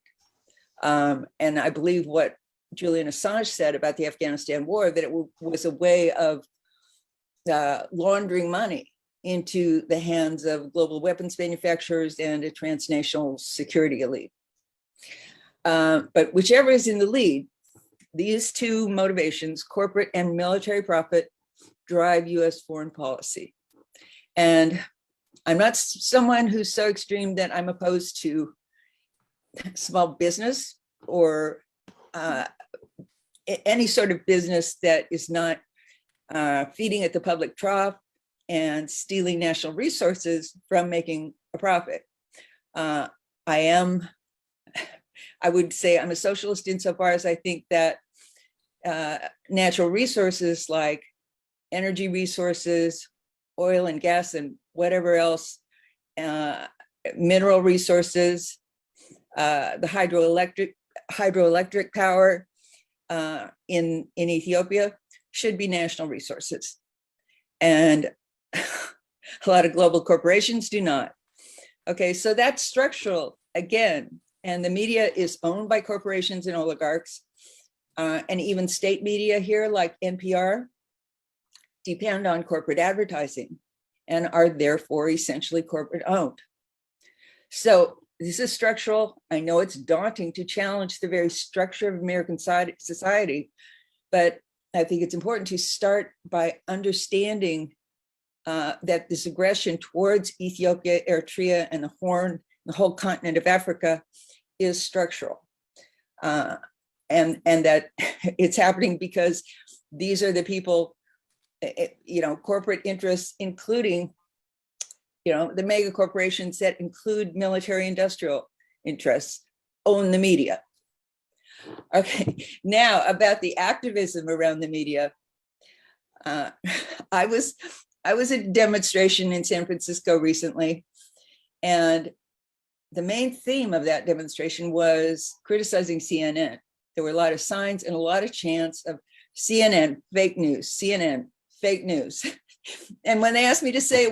And I believe what Julian Assange said about the Afghanistan war, that it was a way of laundering money into the hands of global weapons manufacturers and a transnational security elite. But whichever is in the lead, these two motivations, corporate and military profit, drive US foreign policy. And I'm not someone who's so extreme that I'm opposed to small business or any sort of business that is not feeding at the public trough and stealing national resources from making a profit. I would say I'm a socialist insofar as I think that natural resources like energy resources, oil and gas and whatever else, mineral resources, the hydroelectric power in Ethiopia should be national resources. And a lot of global corporations do not. Okay, so that's structural again. And the media is owned by corporations and oligarchs. And even state media here, like NPR, depend on corporate advertising and are therefore essentially corporate owned. So this is structural. I know it's daunting to challenge the very structure of American society, but I think it's important to start by understanding that this aggression towards Ethiopia, Eritrea, and the Horn, the whole continent of Africa, is structural. And that it's happening because these are the people, corporate interests, including, the mega corporations that include military industrial interests, own the media. Okay, now about the activism around the media. I was at a demonstration in San Francisco recently, and the main theme of that demonstration was criticizing CNN. There were a lot of signs and a lot of chants of CNN, fake news, CNN, fake news. And when they asked me to say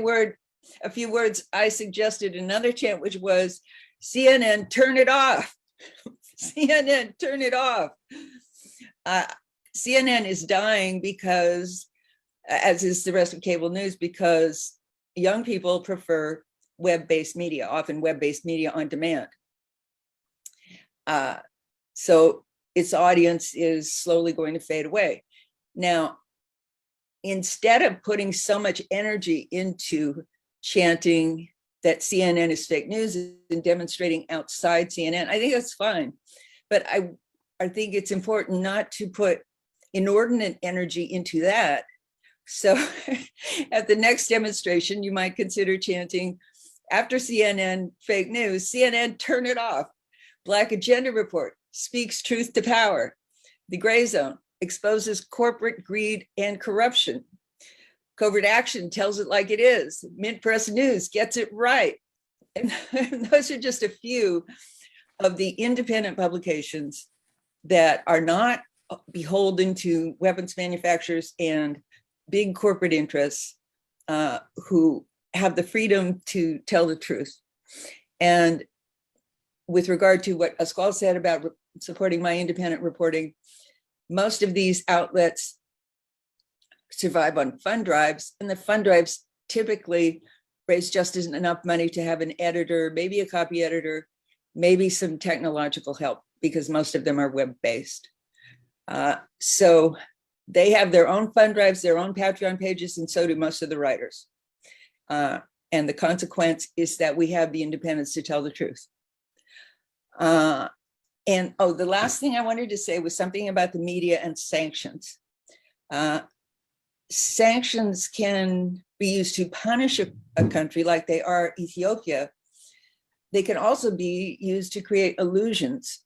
a few words, I suggested another chant, which was CNN, turn it off. CNN, turn it off. CNN is dying because, as is the rest of cable news, because young people prefer web-based media, often web-based media on demand. So its audience is slowly going to fade away. Now, instead of putting so much energy into chanting that CNN is fake news and demonstrating outside CNN, I think that's fine. But I think it's important not to put inordinate energy into that. So at the next demonstration, you might consider chanting, after CNN fake news, CNN turn it off. Black Agenda Report speaks truth to power. The Gray Zone exposes corporate greed and corruption. Covert Action tells it like it is. Mint Press News gets it right. And those are just a few of the independent publications that are not beholden to weapons manufacturers and big corporate interests who have the freedom to tell the truth. And with regard to what Pasquale said about supporting my independent reporting, most of these outlets survive on fund drives, and the fund drives typically raise just enough money to have an editor, maybe a copy editor, maybe some technological help, because most of them are web-based. So they have their own fund drives, their own Patreon pages, and so do most of the writers. And the consequence is that we have the independence to tell the truth. The last thing I wanted to say was something about the media and sanctions. Sanctions can be used to punish a country like they are Ethiopia. They can also be used to create illusions.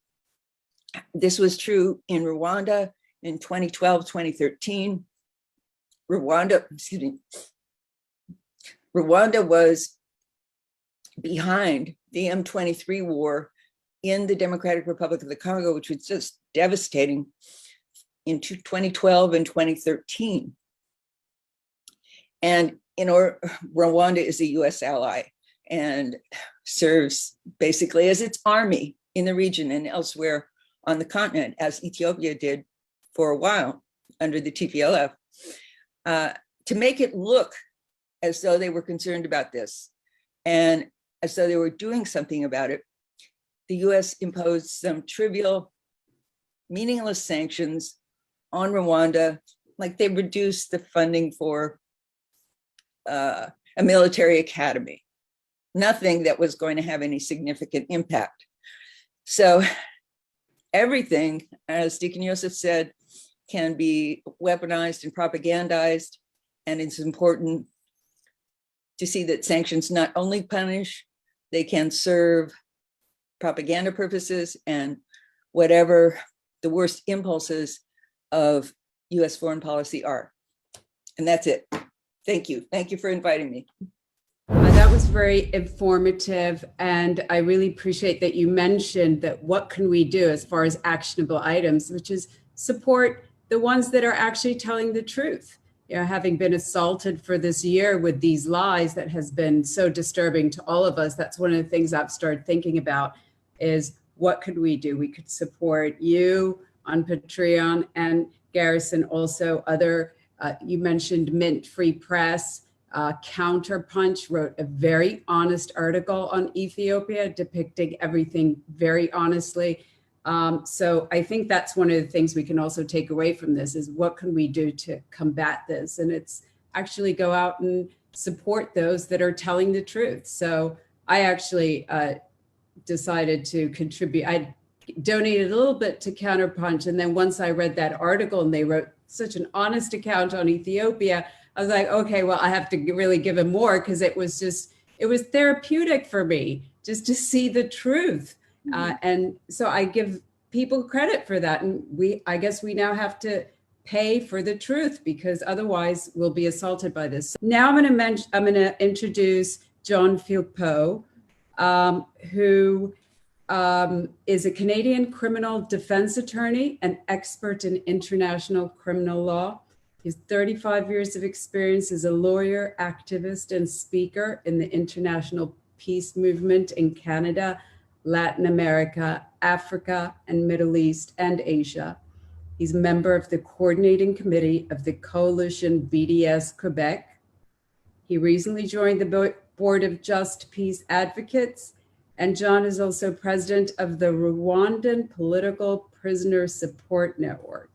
This was true in Rwanda in 2012, 2013. Rwanda was behind the M23 war in the Democratic Republic of the Congo, which was just devastating in 2012 and 2013. And Rwanda is a US ally and serves basically as its army in the region and elsewhere on the continent, as Ethiopia did for a while under the TPLF, to make it look as though they were concerned about this and as though they were doing something about it. The US imposed some trivial, meaningless sanctions on Rwanda, like they reduced the funding for a military academy, nothing that was going to have any significant impact. So everything, as Deacon Yosef said, can be weaponized and propagandized. And it's important to see that sanctions not only punish, they can serve propaganda purposes and whatever the worst impulses of US foreign policy are. And that's it. Thank you. Thank you for inviting me. That was very informative. And I really appreciate that you mentioned that what can we do as far as actionable items, which is support the ones that are actually telling the truth. You know, having been assaulted for this year with these lies that has been so disturbing to all of us, that's one of the things I've started thinking about is what could we do? We could support you on Patreon and Garrison, also other, you mentioned Mint Free Press, Counterpunch wrote a very honest article on Ethiopia depicting everything very honestly. So I think that's one of the things we can also take away from this is what can we do to combat this? And it's actually go out and support those that are telling the truth. So I actually decided to contribute. I donated a little bit to Counterpunch. And then once I read that article and they wrote such an honest account on Ethiopia, I was like, okay, well, I have to really give him more because it was therapeutic for me just to see the truth. And so I give people credit for that. And I guess we now have to pay for the truth because otherwise we'll be assaulted by this. Now I'm going to introduce John Field Poe, who is a Canadian criminal defense attorney and expert in international criminal law. He has 35 years of experience as a lawyer, activist, and speaker in the international peace movement in Canada, Latin America, Africa, and Middle East, and Asia. He's a member of the coordinating committee of the coalition BDS Quebec. He recently joined the board of Just Peace Advocates, and John is also president of the Rwandan Political Prisoner Support Network.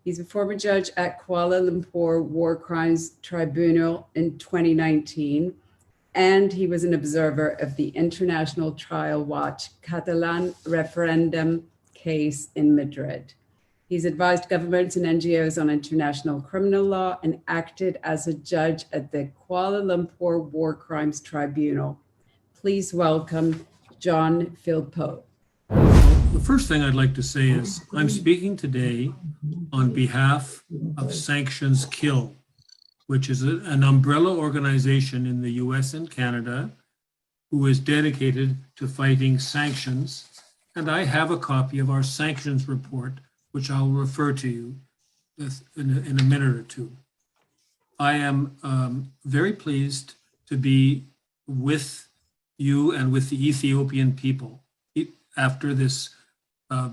He's a former judge at Kuala Lumpur War Crimes Tribunal in 2019, and he was an observer of the International Trial Watch Catalan referendum case in Madrid. He's advised governments and NGOs on international criminal law and acted as a judge at the Kuala Lumpur War Crimes Tribunal. Please welcome John Field Poe. The first thing I'd like to say is I'm speaking today on behalf of Sanctions Kill, which is an umbrella organization in the US and Canada who is dedicated to fighting sanctions. And I have a copy of our sanctions report, which I'll refer to you in a minute or two. I am very pleased to be with you and with the Ethiopian people after this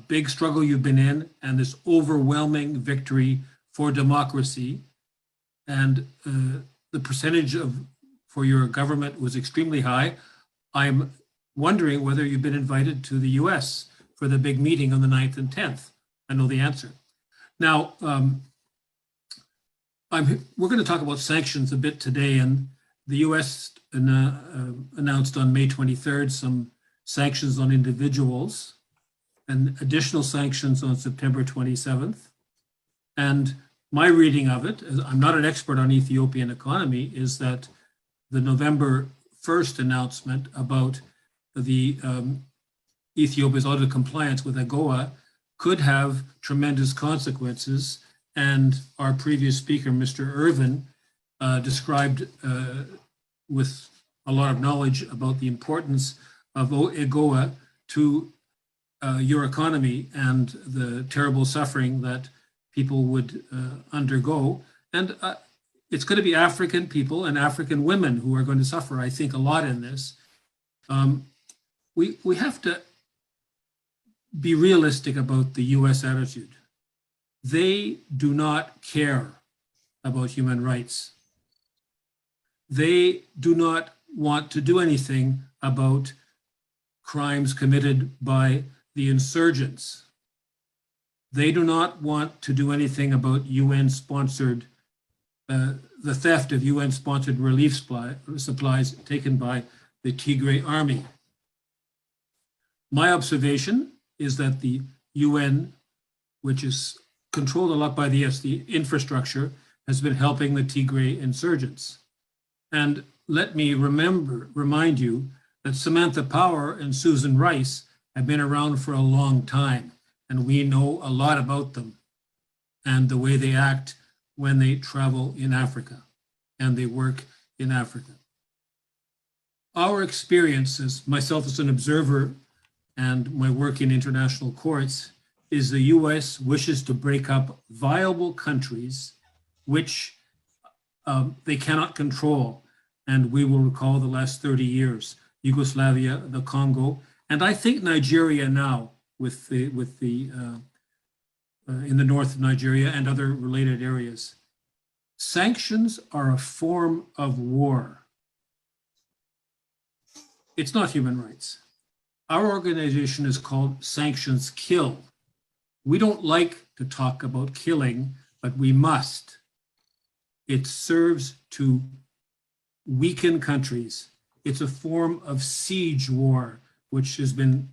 big struggle you've been in and this overwhelming victory for democracy. And the percentage for your government was extremely high. I'm wondering whether you've been invited to the US for the big meeting on the 9th and 10th. I know the answer. Now, we're going to talk about sanctions a bit today, and the US announced on May 23rd some sanctions on individuals and additional sanctions on September 27th. And my reading of it, as I'm not an expert on Ethiopian economy, is that the November 1st announcement about the Ethiopia's audit compliance with AGOA could have tremendous consequences. And our previous speaker, Mr. Irvin, described with a lot of knowledge about the importance of AGOA to your economy and the terrible suffering that people would undergo. And it's going to be African people and African women who are going to suffer, I think, a lot in this. We have to be realistic about the US attitude. They do not care about human rights. They do not want to do anything about crimes committed by the insurgents. They do not want to do anything about UN-sponsored, the theft of UN-sponsored relief supplies taken by the Tigray army. My observation is that the UN, which is controlled a lot by the US, the infrastructure, has been helping the Tigray insurgents. And let me remind you that Samantha Power and Susan Rice have been around for a long time, and we know a lot about them and the way they act when they travel in Africa and they work in Africa. Our experiences, myself as an observer and my work in international courts, is the US wishes to break up viable countries which they cannot control. And we will recall the last 30 years, Yugoslavia, the Congo, and I think Nigeria now in the north of Nigeria and other related areas. Sanctions are a form of war. It's not human rights. Our organization is called Sanctions Kill. We don't like to talk about killing, but we must. It serves to weaken countries. It's a form of siege war, which has been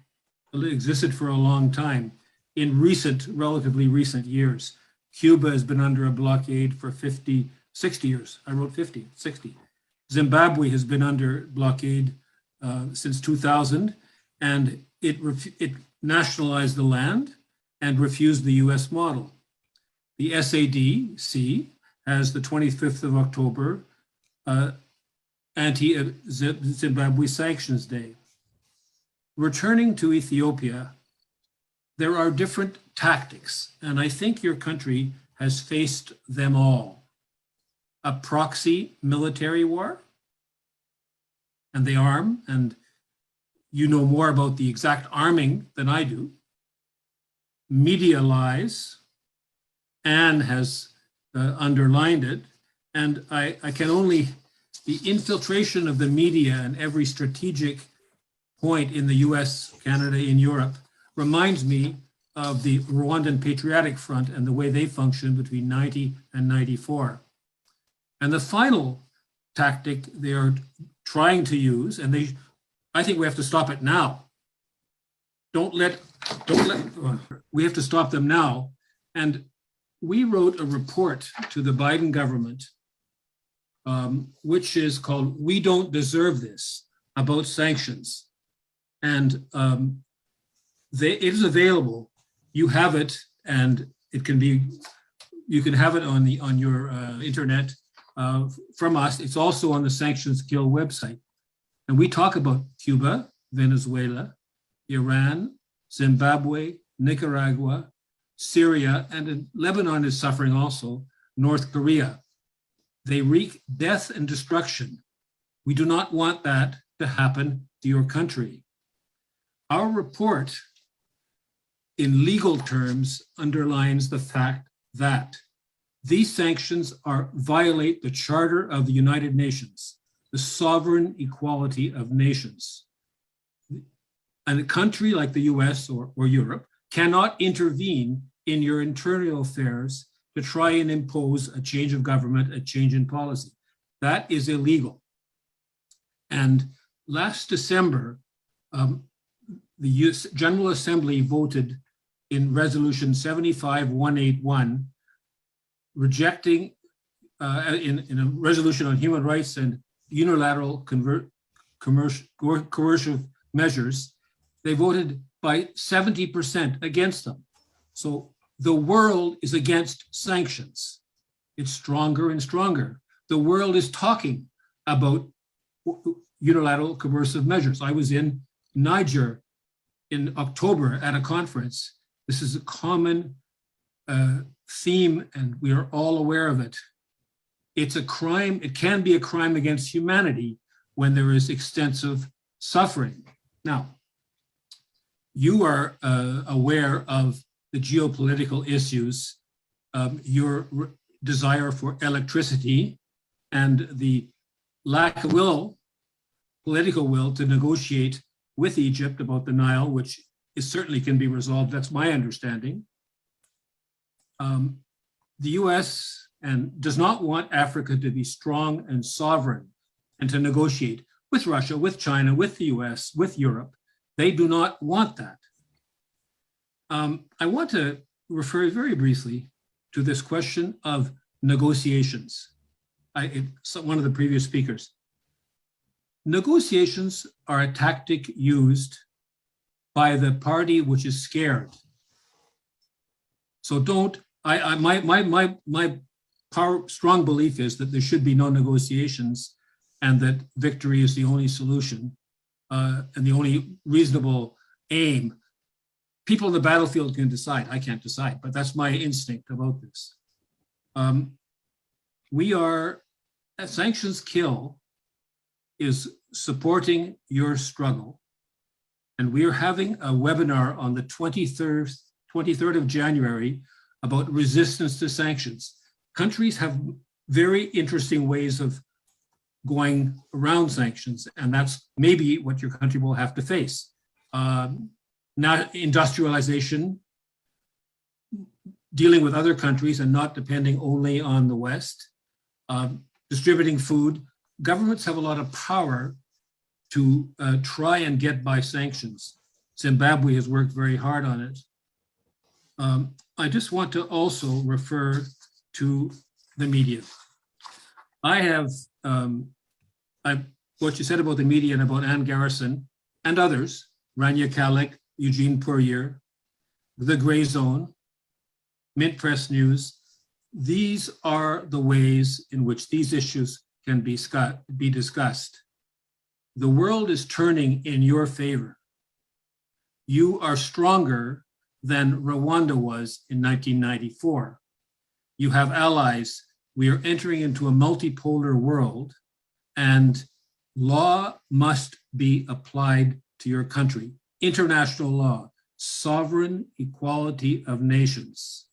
existed for a long time. In relatively recent years, Cuba has been under a blockade for 50, 60 years. I wrote 50, 60. Zimbabwe has been under blockade since 2000, and it nationalized the land and refused the US model. The SADC has the 25th of October anti-Zimbabwe Sanctions Day. Returning to Ethiopia, there are different tactics, and I think your country has faced them all. A proxy military war, and they arm, and you know more about the exact arming than I do. Media lies, Anne has underlined it, and I can only, the infiltration of the media and every strategic point in the US, Canada, in Europe, reminds me of the Rwandan Patriotic Front and the way they functioned between 90 and 94. And the final tactic they are trying to use, and I think we have to stop it now. We have to stop them now. And we wrote a report to the Biden government, which is called "We Don't Deserve This," about sanctions. And it is available. You have it, and it can be. You can have it on your internet from us. It's also on the Sanctions Kill website, and we talk about Cuba, Venezuela, Iran, Zimbabwe, Nicaragua, Syria, and Lebanon is suffering also. North Korea. They wreak death and destruction. We do not want that to happen to your country. Our report, in legal terms, underlines the fact that these sanctions violate the Charter of the United Nations, the sovereign equality of nations. And a country like the US or Europe cannot intervene in your internal affairs to try and impose a change of government, a change in policy. That is illegal. And last December, the US General Assembly voted in Resolution 75-181, rejecting, in a resolution on human rights and unilateral coercive measures, they voted by 70% against them. So the world is against sanctions. It's stronger and stronger. The world is talking about unilateral coercive measures. I was in Niger in October at a conference. This is a common theme, and we are all aware of it. It's a crime. It can be a crime against humanity when there is extensive suffering. Now, you are aware of the geopolitical issues, your desire for electricity, and the lack of political will to negotiate with Egypt about the Nile, which certainly can be resolved. That's my understanding. The US does not want Africa to be strong and sovereign and to negotiate with Russia, with China, with the US, with Europe. They do not want that. I want to refer very briefly to this question of negotiations. One of the previous speakers. Negotiations are a tactic used by the party which is scared. So my strong belief is that there should be no negotiations and that victory is the only solution and the only reasonable aim. People in the battlefield can decide. I can't decide, but that's my instinct about this. Sanctions Kill is supporting your struggle. And we are having a webinar on the 23rd of January about resistance to sanctions. Countries have very interesting ways of going around sanctions, and that's maybe what your country will have to face. Not industrialization, dealing with other countries and not depending only on the West, distributing food. Governments have a lot of power to try and get by sanctions. Zimbabwe has worked very hard on it. I just want to also refer to the media. What you said about the media and about Anne Garrison and others, Rania Kalik, Eugene Poirier, The Gray Zone, Mint Press News, these are the ways in which these issues can be discussed. The world is turning in your favor. You are stronger than Rwanda was in 1994. You have allies. We are entering into a multipolar world, and law must be applied to your country. International law, sovereign equality of nations.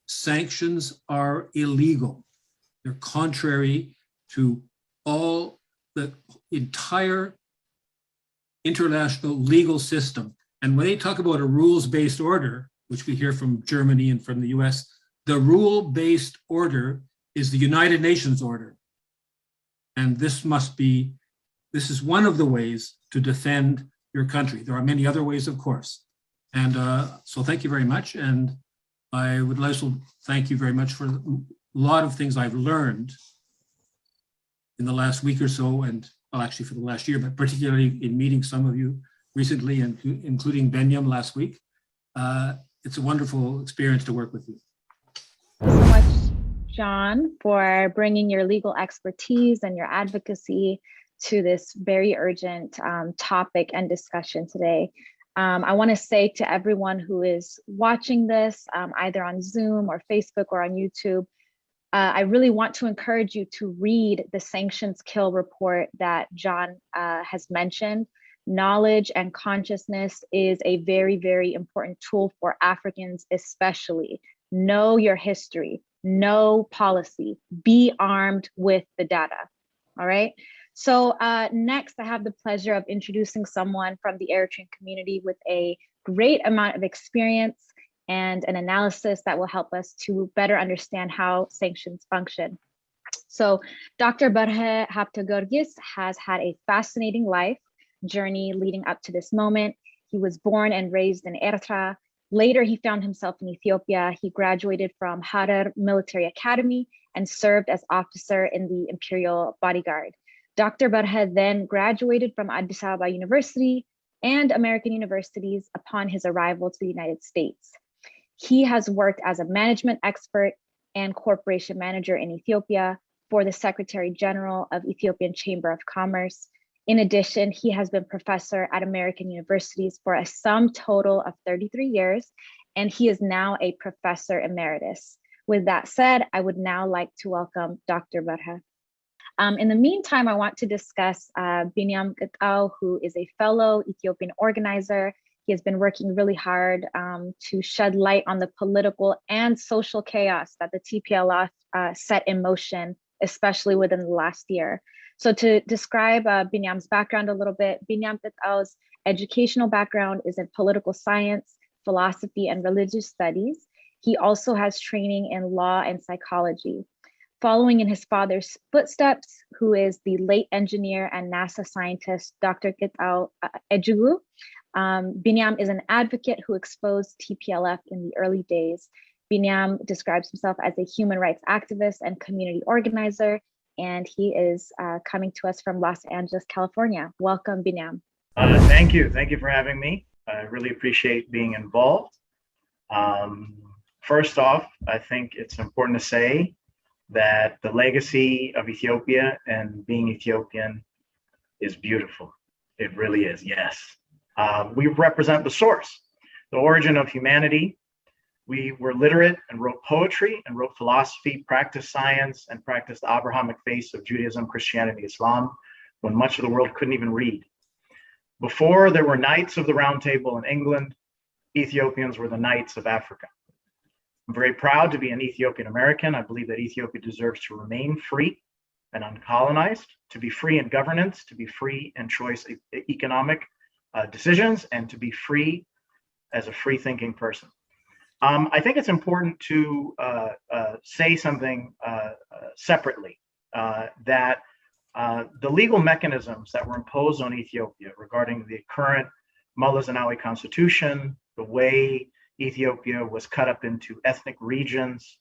Sanctions are illegal. They're contrary to all the entire international legal system. And when they talk about a rules-based order, which we hear from Germany and from the US, the rule-based order is the United Nations order. And this is one of the ways to defend your country. There are many other ways, of course. And so thank you very much. And I would also thank you very much for a lot of things I've learned in the last week or so, and well, actually for the last year, but particularly in meeting some of you recently, and including Binyam last week. It's a wonderful experience to work with you. Thank you so much, John, for bringing your legal expertise and your advocacy to this very urgent topic and discussion today. I want to say to everyone who is watching this, either on Zoom or Facebook or on YouTube, I really want to encourage you to read the Sanctions Kill report that John has mentioned. Knowledge and consciousness is a very, very important tool for Africans, especially. Know your history, know policy, be armed with the data, all right? So next, I have the pleasure of introducing someone from the Eritrean community with a great amount of experience and an analysis that will help us to better understand how sanctions function. So Dr. Barhe Haptagorgis has had a fascinating life journey leading up to this moment. He was born and raised in Eritrea. Later, he found himself in Ethiopia. He graduated from Harar Military Academy and served as officer in the Imperial Bodyguard. Dr. Barhe then graduated from Addis Ababa University and American universities upon his arrival to the United States. He has worked as a management expert and corporation manager in Ethiopia for the Secretary General of Ethiopian Chamber of Commerce. In addition, he has been professor at American universities for a sum total of 33 years, and he is now a professor emeritus. With that said, I would now like to welcome Dr. Barhe. In the meantime, I want to discuss Binyam, who is a fellow Ethiopian organizer. He has been working really hard to shed light on the political and social chaos that the TPLF set in motion, especially within the last year. So to describe Binyam's background a little bit, Binyam Tetao's educational background is in political science, philosophy, and religious studies. He also has training in law and psychology. Following in his father's footsteps, who is the late engineer and NASA scientist, Dr. Getao Ejugu, Binyam is an advocate who exposed TPLF in the early days. Binyam describes himself as a human rights activist and community organizer, and he is coming to us from Los Angeles, California. Welcome, Binyam. Thank you. Thank you for having me. I really appreciate being involved. First off, I think it's important to say that the legacy of Ethiopia and being Ethiopian is beautiful. It really is, yes. We represent the source, the origin of humanity. We were literate and wrote poetry and wrote philosophy, practiced science, and practiced the Abrahamic faiths of Judaism, Christianity, Islam, when much of the world couldn't even read. Before there were knights of the Round Table in England, Ethiopians were the knights of Africa. I'm very proud to be an Ethiopian American. I believe that Ethiopia deserves to remain free and uncolonized, to be free in governance, to be free in choice economic decisions, and to be free as a free thinking person. I think it's important to say something separately, that the legal mechanisms that were imposed on Ethiopia regarding the current Mullah Zenawi constitution, the way Ethiopia was cut up into ethnic regions,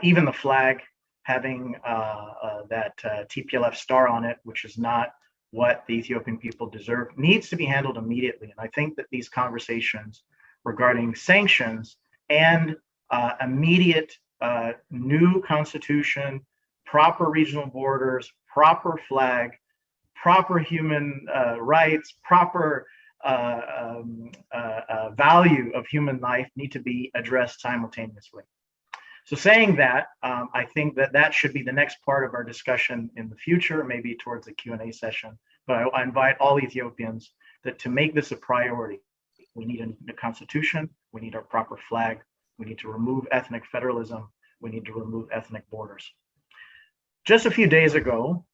even the flag having that TPLF star on it, which is not what the Ethiopian people deserve, needs to be handled immediately. And I think that these conversations regarding sanctions and immediate new constitution, proper regional borders, proper flag, proper human rights, proper value of human life need to be addressed simultaneously. So saying that, I think that that should be the next part of our discussion in the future, maybe towards the Q&A session. But I invite all Ethiopians that to make this a priority. We need a constitution, we need our proper flag, we need to remove ethnic federalism, we need to remove ethnic borders. Just a few days ago,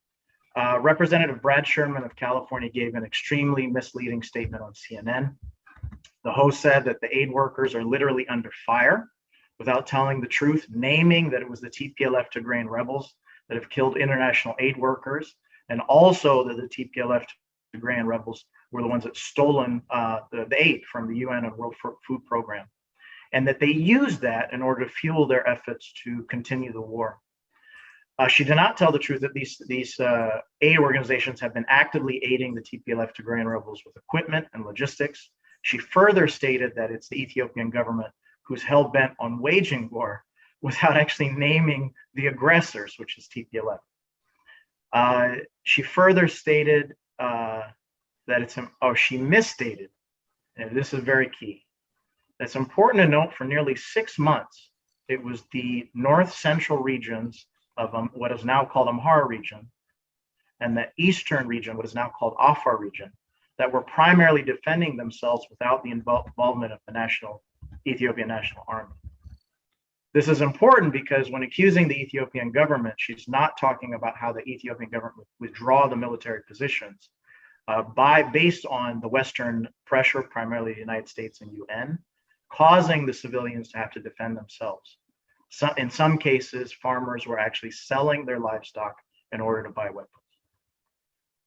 Representative Brad Sherman of California gave an extremely misleading statement on CNN. The host said that the aid workers are literally under fire without telling the truth, naming that it was the TPLF Tigrayan rebels that have killed international aid workers, and also that the TPLF Tigrayan rebels were the ones that stolen the aid from the UN and World Food Program, and that they used that in order to fuel their efforts to continue the war. She did not tell the truth that these aid organizations have been actively aiding the TPLF Tigrayan rebels with equipment and logistics. She further stated that it's the Ethiopian government who's hell-bent on waging war without actually naming the aggressors, which is TPLF. She further stated that she misstated, and this is very key. It's important to note for nearly 6 months, it was the north central regions of what is now called Amhara region, and the eastern region, what is now called Afar region, that were primarily defending themselves without the involvement of the Ethiopian National Army. This is important because when accusing the Ethiopian government, she's not talking about how the Ethiopian government would withdraw the military positions based on the Western pressure, primarily the United States and UN, causing the civilians to have to defend themselves. In some cases, farmers were actually selling their livestock in order to buy weapons.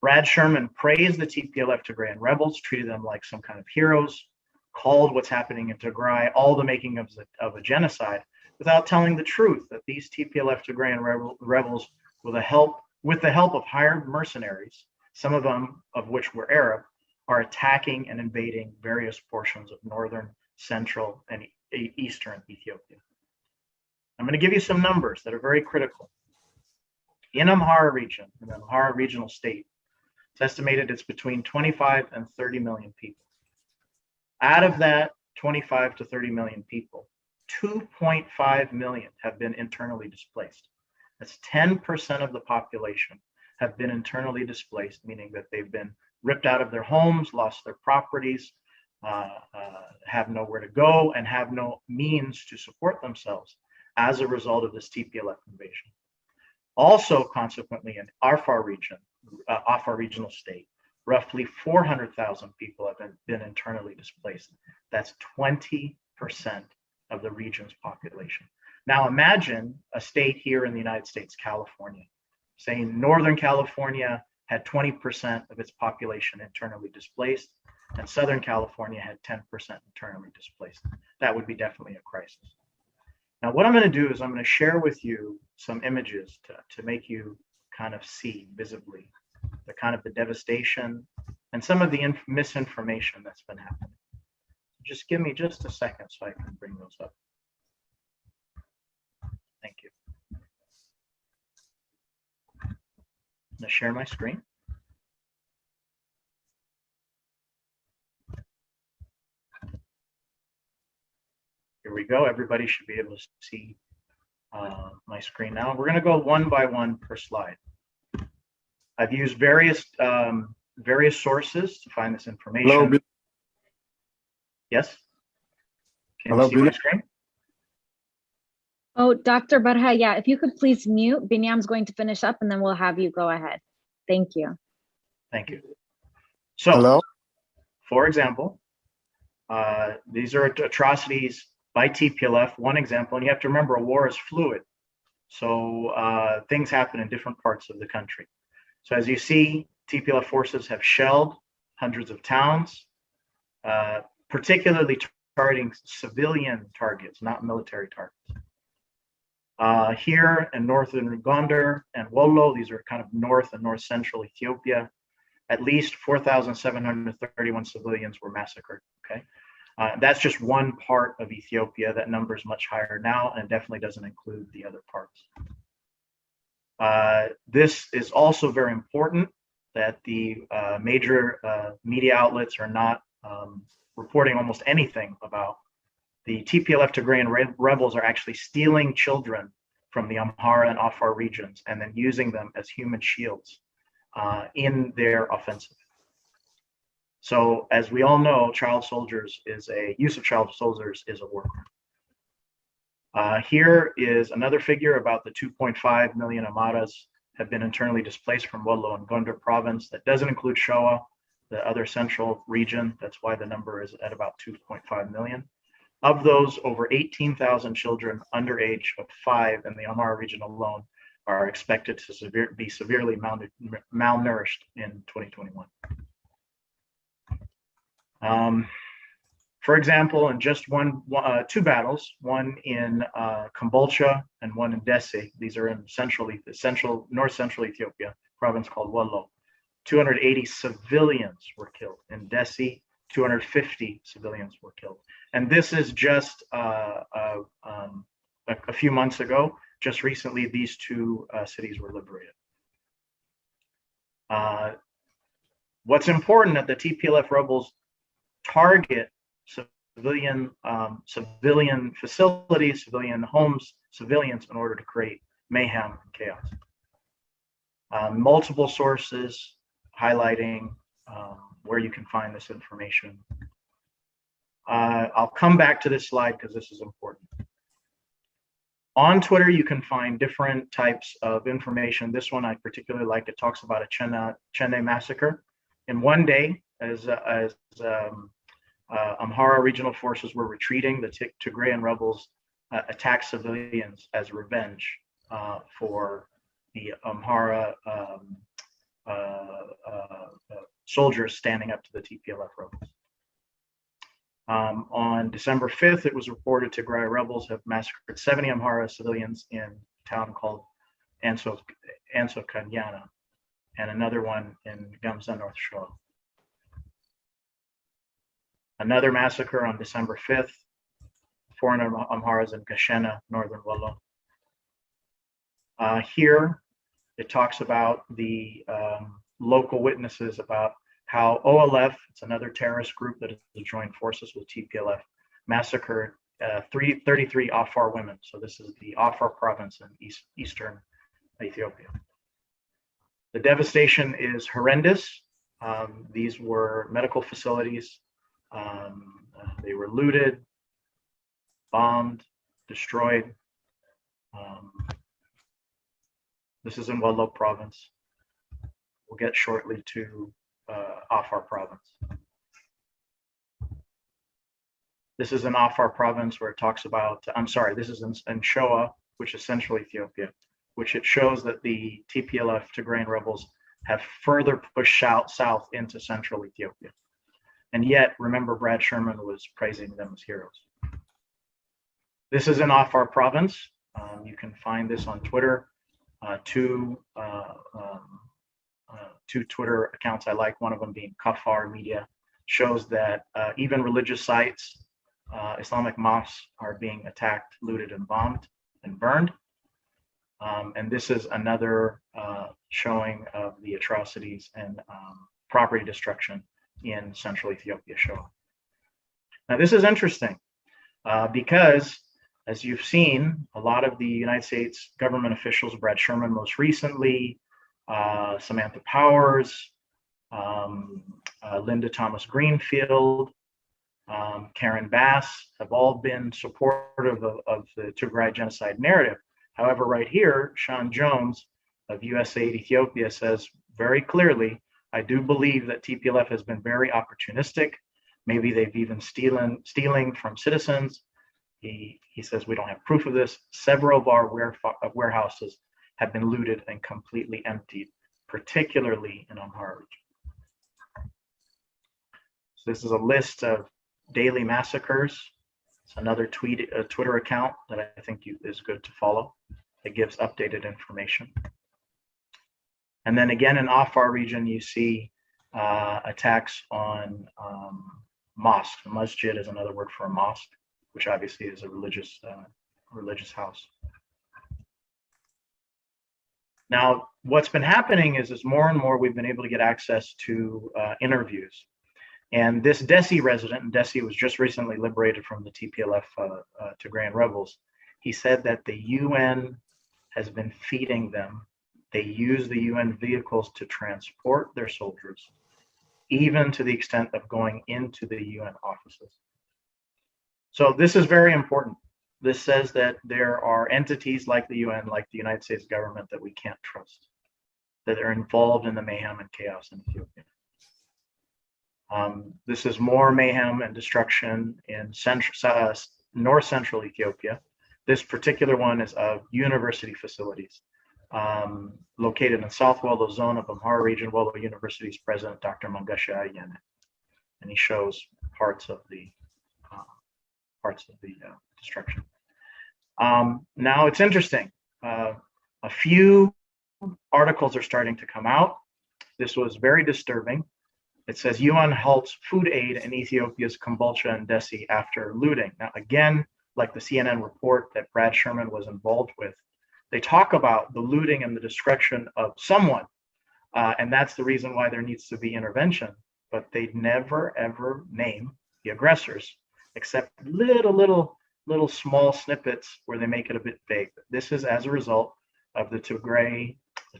Brad Sherman praised the TPLF Tigrayan rebels, treated them like some kind of heroes, called what's happening in Tigray all the making of a genocide, without telling the truth that these TPLF Tigrayan rebels, with the help of hired mercenaries, some of them of which were Arab, are attacking and invading various portions of northern, central, and eastern Ethiopia. I'm going to give you some numbers that are very critical. In Amhara region, in the Amhara regional state, it's estimated it's between 25 and 30 million people. Out of that 25 to 30 million people, 2.5 million have been internally displaced. That's 10% of the population have been internally displaced, meaning that they've been ripped out of their homes, lost their properties, have nowhere to go and have no means to support themselves as a result of this TPLF invasion. Also, consequently, in Afar region, Afar regional state, roughly 400,000 people have been internally displaced. That's 20% of the region's population. Now imagine a state here in the United States, California, saying Northern California had 20% of its population internally displaced, and Southern California had 10% internally displaced. That would be definitely a crisis. Now, what I'm going to do is I'm going to share with you some images to make you kind of see visibly the kind of the devastation and some of the misinformation that's been happening. Just give me just a second so I can bring those up. Thank you. I'm going to share my screen. Here we go. Everybody should be able to see my screen now. We're going to go one by one per slide. I've used various sources to find this information. Hello. Yes. Can Hello, you see my screen? Oh, Dr. Barha, yeah, if you could please mute. Binyam's going to finish up and then we'll have you go ahead. Thank you. Thank you. So, Hello. for example, these are atrocities by TPLF, one example, and you have to remember a war is fluid. So things happen in different parts of the country. So as you see, TPLF forces have shelled hundreds of towns, particularly targeting civilian targets, not military targets. Here in northern Gondar and Wollo, these are kind of north and north central Ethiopia, at least 4,731 civilians were massacred, okay? That's just one part of Ethiopia. That number is much higher now and definitely doesn't include the other parts. This is also very important that the major media outlets are not reporting almost anything about the TPLF Tigrayan rebels are actually stealing children from the Amhara and Afar regions and then using them as human shields in their offensive. So as we all know, use of child soldiers is a war crime. Here is another figure about the 2.5 million Amaras have been internally displaced from Wollo and Gondar province. That doesn't include Shoa, the other central region. That's why the number is at about 2.5 million. Of those, over 18,000 children under age of 5 in the Amhara region alone are expected to be severely malnourished in 2021. For example, in just two battles, one in Kombolcha and one in Desi, these are in north central Ethiopia, province called Wollo, 280 civilians were killed. In Desi, 250 civilians were killed. And this is just a few months ago. Just recently, these two cities were liberated. What's important that the TPLF rebels target civilian facilities, civilian homes, civilians in order to create mayhem and chaos. Multiple sources highlighting where you can find this information. I'll come back to this slide because this is important. On Twitter, you can find different types of information. This one I particularly like. It talks about a Chennai Massacre. In one day, as Amhara regional forces were retreating, the Tigrayan rebels attacked civilians as revenge for the Amhara soldiers standing up to the TPLF rebels. On December 5th, it was reported Tigray rebels have massacred 70 Amhara civilians in a town called Ansokanyana, and another one in Gamza, North Shore. Another massacre on December 5th, 400 Amharas in Gashena, northern Wollo. Here, it talks about the local witnesses about how OLF, it's another terrorist group that has joined forces with TPLF, massacred 33 Afar women. So this is the Afar province in eastern Ethiopia. The devastation is horrendous. These were medical facilities They were looted, bombed, destroyed. This is in Wallo province. We'll get shortly to Afar province. This is in Afar province where it talks about, I'm sorry, this is in Shoa, which is central Ethiopia, which it shows that the TPLF Tigrayan rebels have further pushed south into central Ethiopia. And yet, remember, Brad Sherman was praising them as heroes. This is in Afar province. You can find this on Twitter. Two Twitter accounts I like, one of them being Kafar Media, shows that even religious sites, Islamic mosques are being attacked, looted, and bombed and burned. And this is another showing of the atrocities and property destruction in central Ethiopia, Shoa. Now, this is interesting because, as you've seen, a lot of the United States government officials, Brad Sherman most recently, Samantha Powers, Linda Thomas Greenfield, Karen Bass, have all been supportive of the Tigray genocide narrative. However, right here, Sean Jones of USAID Ethiopia says very clearly, I do believe that TPLF has been very opportunistic. Maybe they've even stealing from citizens. He says we don't have proof of this. Several of our warehouses have been looted and completely emptied, particularly in Amhara region. So this is a list of daily massacres. It's another Twitter account that I think is good to follow. It gives updated information. And then again in Afar region, you see attacks on mosques. A masjid is another word for a mosque, which obviously is a religious house. Now, what's been happening is more and more we've been able to get access to interviews. And this Dessie resident, and Dessie was just recently liberated from the TPLF Tigrayan rebels, he said that the UN has been feeding them. They use the UN vehicles to transport their soldiers, even to the extent of going into the UN offices. So this is very important. This says that there are entities like the UN, like the United States government, that we can't trust, that are involved in the mayhem and chaos in Ethiopia. This is more mayhem and destruction in north central Ethiopia. This particular one is of university facilities located in South Wallo zone of Amhara region. Wallo University's president, Dr. Mangasha Ayene, and he shows parts of the destruction. Now it's interesting. A few articles are starting to come out. This was very disturbing. It says UN halts food aid in Ethiopia's Kombolcha and Dessie after looting. Now, again, like the CNN report that Brad Sherman was involved with, they talk about the looting and the destruction of someone. And that's the reason why there needs to be intervention. But they never, ever name the aggressors, except little small snippets where they make it a bit vague. This is as a result of the TPLF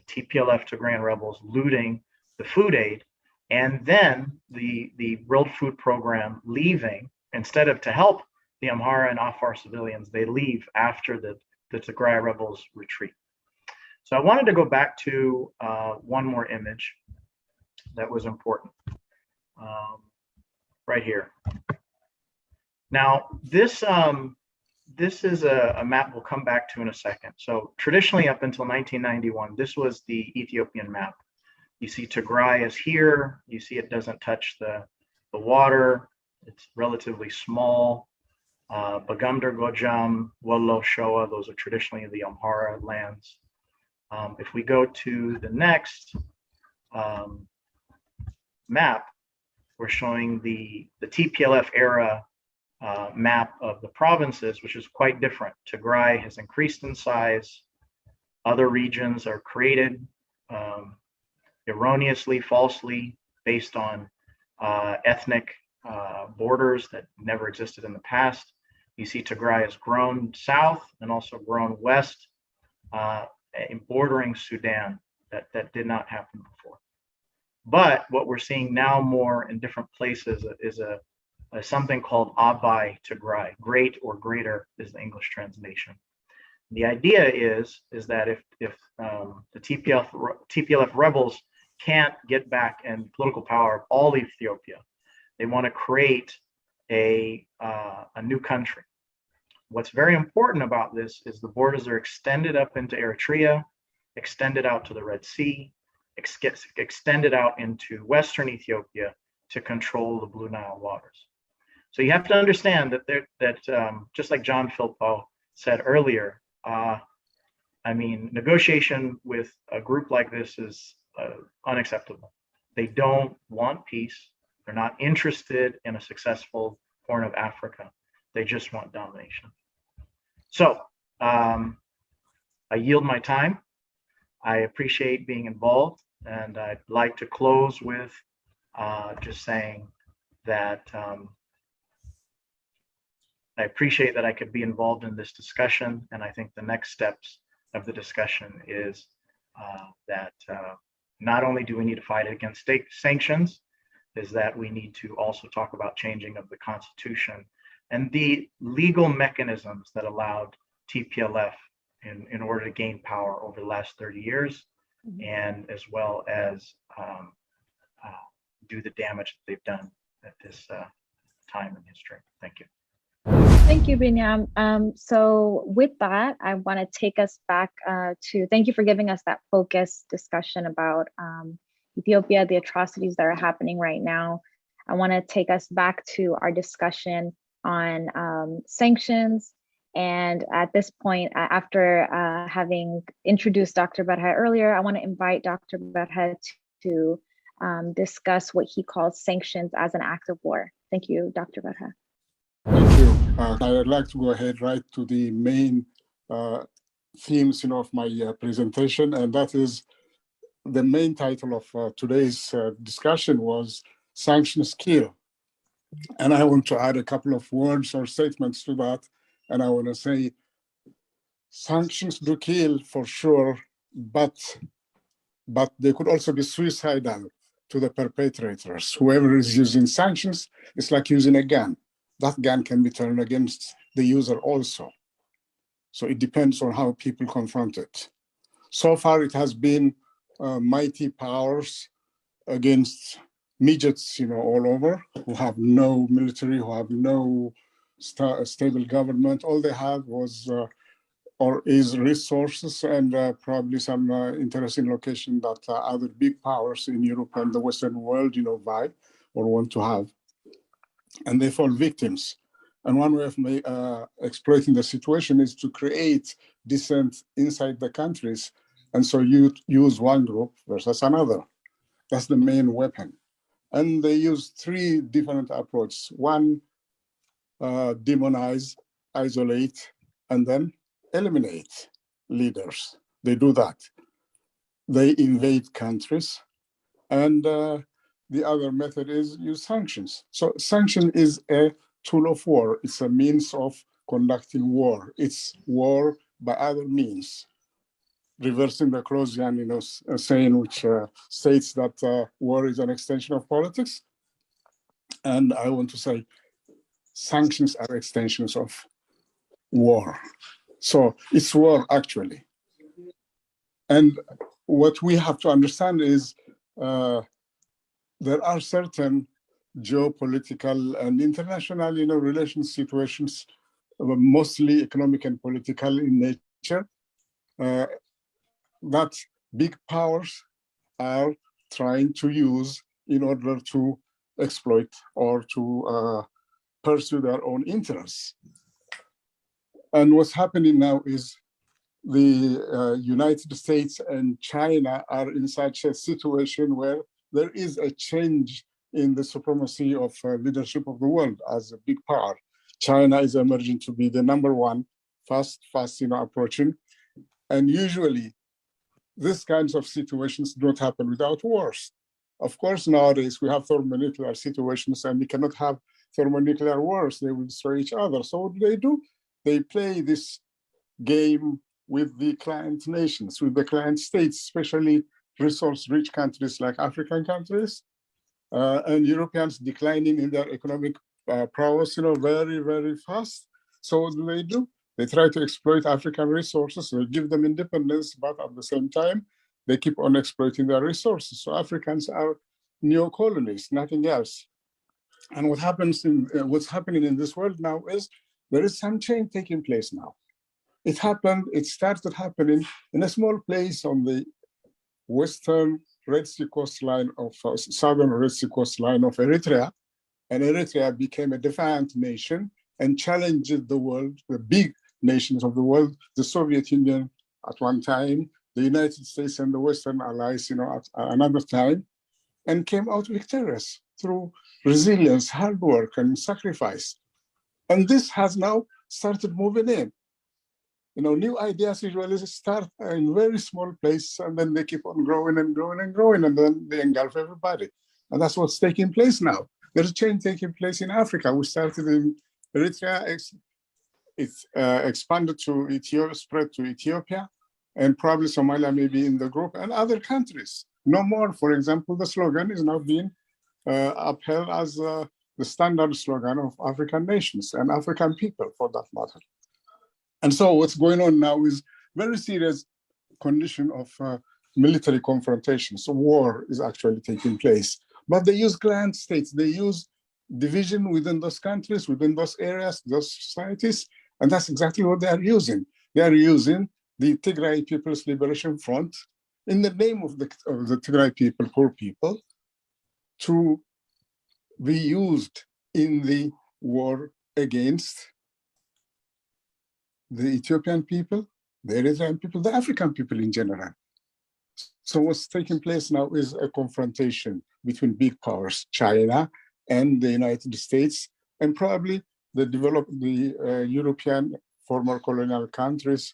Tigrayan rebels looting the food aid, and then the World Food Program leaving, instead of to help the Amhara and Afar civilians, they leave after the Tigray rebels retreat. So I wanted to go back to one more image that was important, right here. Now, this is a map we'll come back to in a second. So traditionally, up until 1991, this was the Ethiopian map. You see Tigray is here. You see it doesn't touch the water. It's relatively small. Bagumdar, Gojam, Wallo, Shoa, those are traditionally the Amhara lands. If we go to the next map, we're showing the TPLF era map of the provinces, which is quite different. Tigray has increased in size. Other regions are created erroneously, falsely, based on ethnic borders that never existed in the past. You see Tigray has grown south and also grown west, bordering Sudan. That did not happen before. But what we're seeing now more in different places is a something called Abai Tigray. Great or greater is the English translation. The idea is that if the TPLF rebels can't get back in political power of all Ethiopia, they want to create a new country. What's very important about this is the borders are extended up into Eritrea, extended out to the Red Sea, extended out into Western Ethiopia to control the Blue Nile waters. So you have to understand that just like Field Poe said earlier, I mean, negotiation with a group like this is unacceptable. They don't want peace. They're not interested in a successful Horn of Africa. They just want domination. So I yield my time. I appreciate being involved, and I'd like to close with just saying that I appreciate that I could be involved in this discussion, and I think the next steps of the discussion is that not only do we need to fight against state sanctions, is that we need to also talk about changing of the Constitution and the legal mechanisms that allowed TPLF in order to gain power over the last 30 years, and as well as do the damage that they've done at this time in history. Thank you. Thank you, Binyam. So with that, I want to take us back to, thank you for giving us that focused discussion about Ethiopia, the atrocities that are happening right now. I want to take us back to our discussion on sanctions. And at this point, after having introduced Dr. Barha earlier, I want to invite Dr. Barha to discuss what he calls sanctions as an act of war. Thank you, Dr. Barha. Thank you. I'd like to go ahead right to the main themes of my presentation, and that is the main title of today's discussion was Sanctions Kill. And I want to add a couple of words or statements to that. And I want to say sanctions do kill for sure, but they could also be suicidal to the perpetrators. Whoever is using sanctions, it's like using a gun. That gun can be turned against the user also. So it depends on how people confront it. So far, it has been mighty powers against midgets, all over, who have no military, who have no stable government. All they have was or is resources and probably some interesting location that other big powers in Europe and the Western world, vie or want to have. And they fall victims. And one way of exploiting the situation is to create dissent inside the countries. And so you use one group versus another. That's the main weapon. And they use three different approaches. One, demonize, isolate, and then eliminate leaders. They do that. They invade countries. And the other method is use sanctions. So sanction is a tool of war. It's a means of conducting war. It's war by other means. Reversing the Clausian, saying which states that war is an extension of politics. And I want to say sanctions are extensions of war. So it's war actually. And what we have to understand is there are certain geopolitical and international, relations situations, mostly economic and political in nature, that big powers are trying to use in order to exploit or to pursue their own interests. And what's happening now is the United States and China are in such a situation where there is a change in the supremacy of leadership of the world as a big power. China is emerging to be the number one, fast, approaching. And usually, these kinds of situations don't happen without wars. Of course, nowadays we have thermonuclear situations and we cannot have thermonuclear wars. They will destroy each other. So what do? They play this game with the client nations, with the client states, especially resource-rich countries like African countries, and Europeans declining in their economic prowess, very, very fast. So what do? They try to exploit African resources. They give them independence, but at the same time, they keep on exploiting their resources. So Africans are neo-colonies, nothing else. And what's happening in this world now is there is some change taking place now. It started happening in a small place on the western Red Sea coastline of southern Red Sea coastline of Eritrea. And Eritrea became a defiant nation and challenged the world, the big nations of the world, the Soviet Union at one time, the United States and the Western allies, at another time, and came out victorious through resilience, hard work, and sacrifice. And this has now started moving in. New ideas usually start in very small places, and then they keep on growing and growing and growing, and then they engulf everybody. And that's what's taking place now. There's a change taking place in Africa. We started in Eritrea, it's expanded to Ethiopia, spread to Ethiopia, and probably Somalia may be in the group, and other countries. No more, for example, the slogan is now being upheld as the standard slogan of African nations and African people, for that matter. And so what's going on now is very serious condition of military confrontation. So war is actually taking place. But they use client states, they use division within those countries, within those areas, those societies, and that's exactly what they are using. They are using the Tigray People's Liberation Front in the name of the Tigray people, poor people, to be used in the war against the Ethiopian people, the Eritrean people, the African people in general. So what's taking place now is a confrontation between big powers, China and the United States, and probably the European former colonial countries,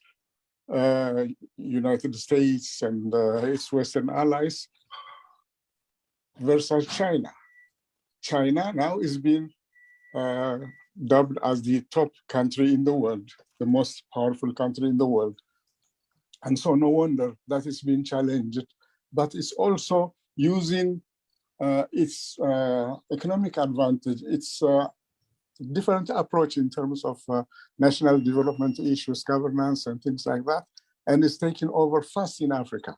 United States and its Western allies, versus China. China now is being dubbed as the top country in the world, the most powerful country in the world. And so no wonder that it's being challenged, but it's also using its economic advantage, its different approach in terms of national development issues, governance, and things like that, and it's taking over fast in Africa.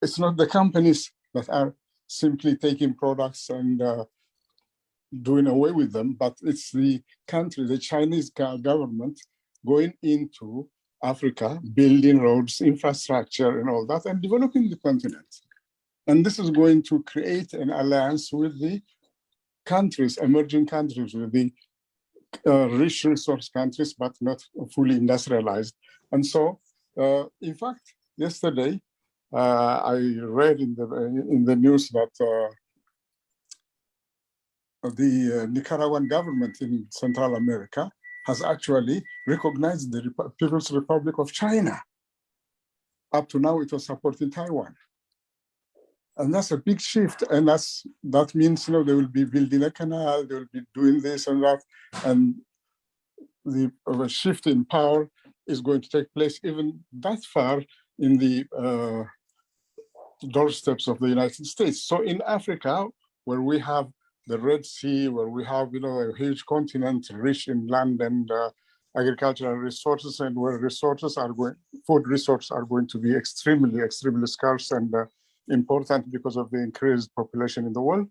It's not the companies that are simply taking products and doing away with them, but it's the country, the Chinese government going into Africa, building roads, infrastructure, and all that, and developing the continent. And this is going to create an alliance with the countries, emerging countries, with the rich resource countries, but not fully industrialized. And so, in fact, yesterday, I read in the news that the Nicaraguan government in Central America has actually recognized the People's Republic of China. Up to now, it was supporting Taiwan. And that's a big shift. And that means, they will be building a canal, they will be doing this and that. And the shift in power is going to take place even that far in the doorsteps of the United States. So in Africa, where we have the Red Sea, where we have, a huge continent rich in land and agricultural resources, and where food resources are going to be extremely, extremely scarce and important because of the increased population in the world,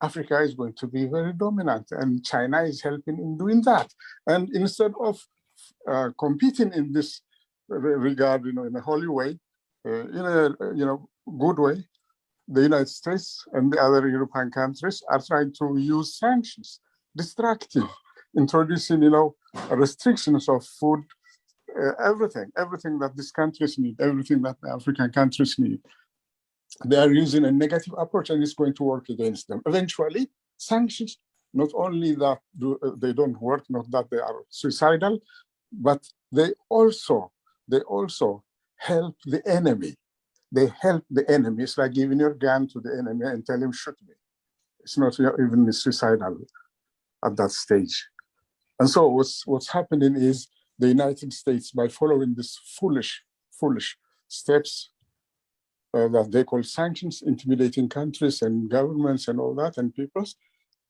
Africa is going to be very dominant, and China is helping in doing that. And instead of competing in this regard, in a holy way, in a good way, the United States and the other European countries are trying to use sanctions, destructive, introducing, restrictions of food, everything that these countries need, everything that the African countries need. They are using a negative approach, and it's going to work against them. Eventually, sanctions, not only that they don't work, not that they are suicidal, but they also help the enemy. They help the enemy. It's like giving your gun to the enemy and tell him, shoot me. It's not even suicidal at that stage. And so what's happening is the United States, by following these foolish steps that they call sanctions, intimidating countries and governments and all that, and peoples,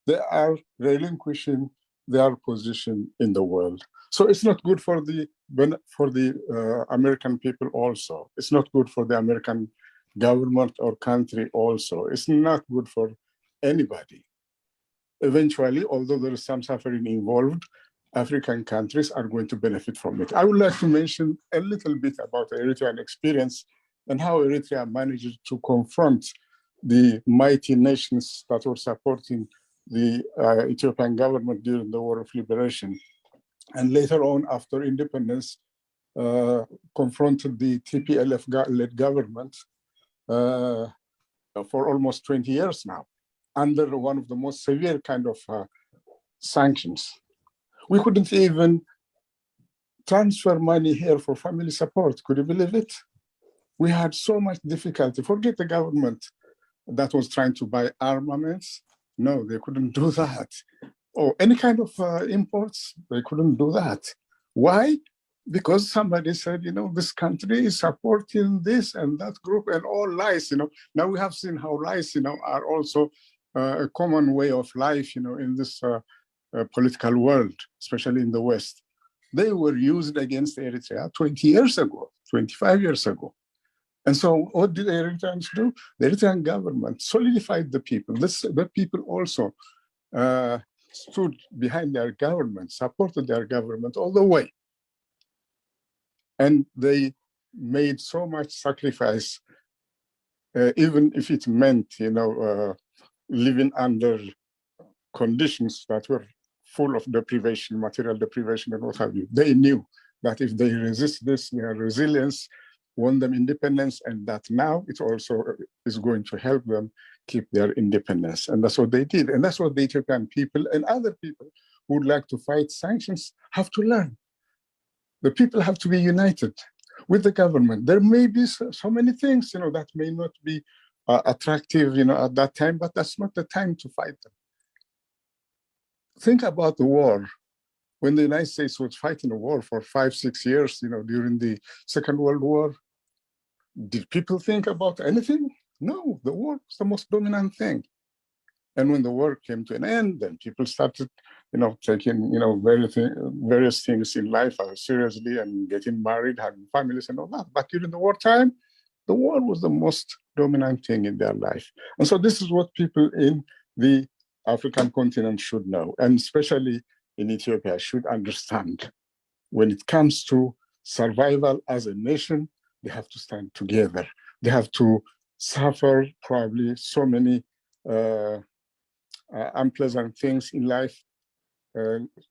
they are relinquishing their position in the world. So it's not good for the American people also. It's not good for the American government or country also. It's not good for anybody. Eventually, although there is some suffering involved, African countries are going to benefit from it. I would like to mention a little bit about the Eritrean experience and how Eritrea managed to confront the mighty nations that were supporting the Ethiopian government during the War of Liberation. And later on, after independence, confronted the TPLF-led government for almost 20 years now, under one of the most severe kind of sanctions. We couldn't even transfer money here for family support. Could you believe it? We had so much difficulty. Forget the government that was trying to buy armaments. No, they couldn't do that. Or any kind of imports, they couldn't do that. Why? Because somebody said, this country is supporting this and that group, and all lies, Now we have seen how lies, are also a common way of life, in this political world, especially in the West. They were used against Eritrea 20 years ago, 25 years ago. And so what did the Eritreans do? The Eritrean government solidified the people. The people also stood behind their government, supported their government all the way. And they made so much sacrifice, even if it meant, living under conditions that were full of deprivation, material deprivation, and what have you. They knew that if they resist this, their resilience won them independence, and that now it also is going to help them keep their independence. And that's what they did. And that's what the Ethiopian people and other people who would like to fight sanctions have to learn. The people have to be united with the government. There may be so many things, that may not be attractive, at that time, but that's not the time to fight them. Think about the war. When the United States was fighting a war for 5-6 years, during the Second World War, did people think about anything? No, the war was the most dominant thing. And when the war came to an end, then people started, taking, various things in life seriously and getting married, having families and all that. But during the wartime, the war was the most dominant thing in their life. And so this is what people in the African continent should know, and especially in Ethiopia should understand. When it comes to survival as a nation, they have to stand together. They have to suffer probably so many unpleasant things in life,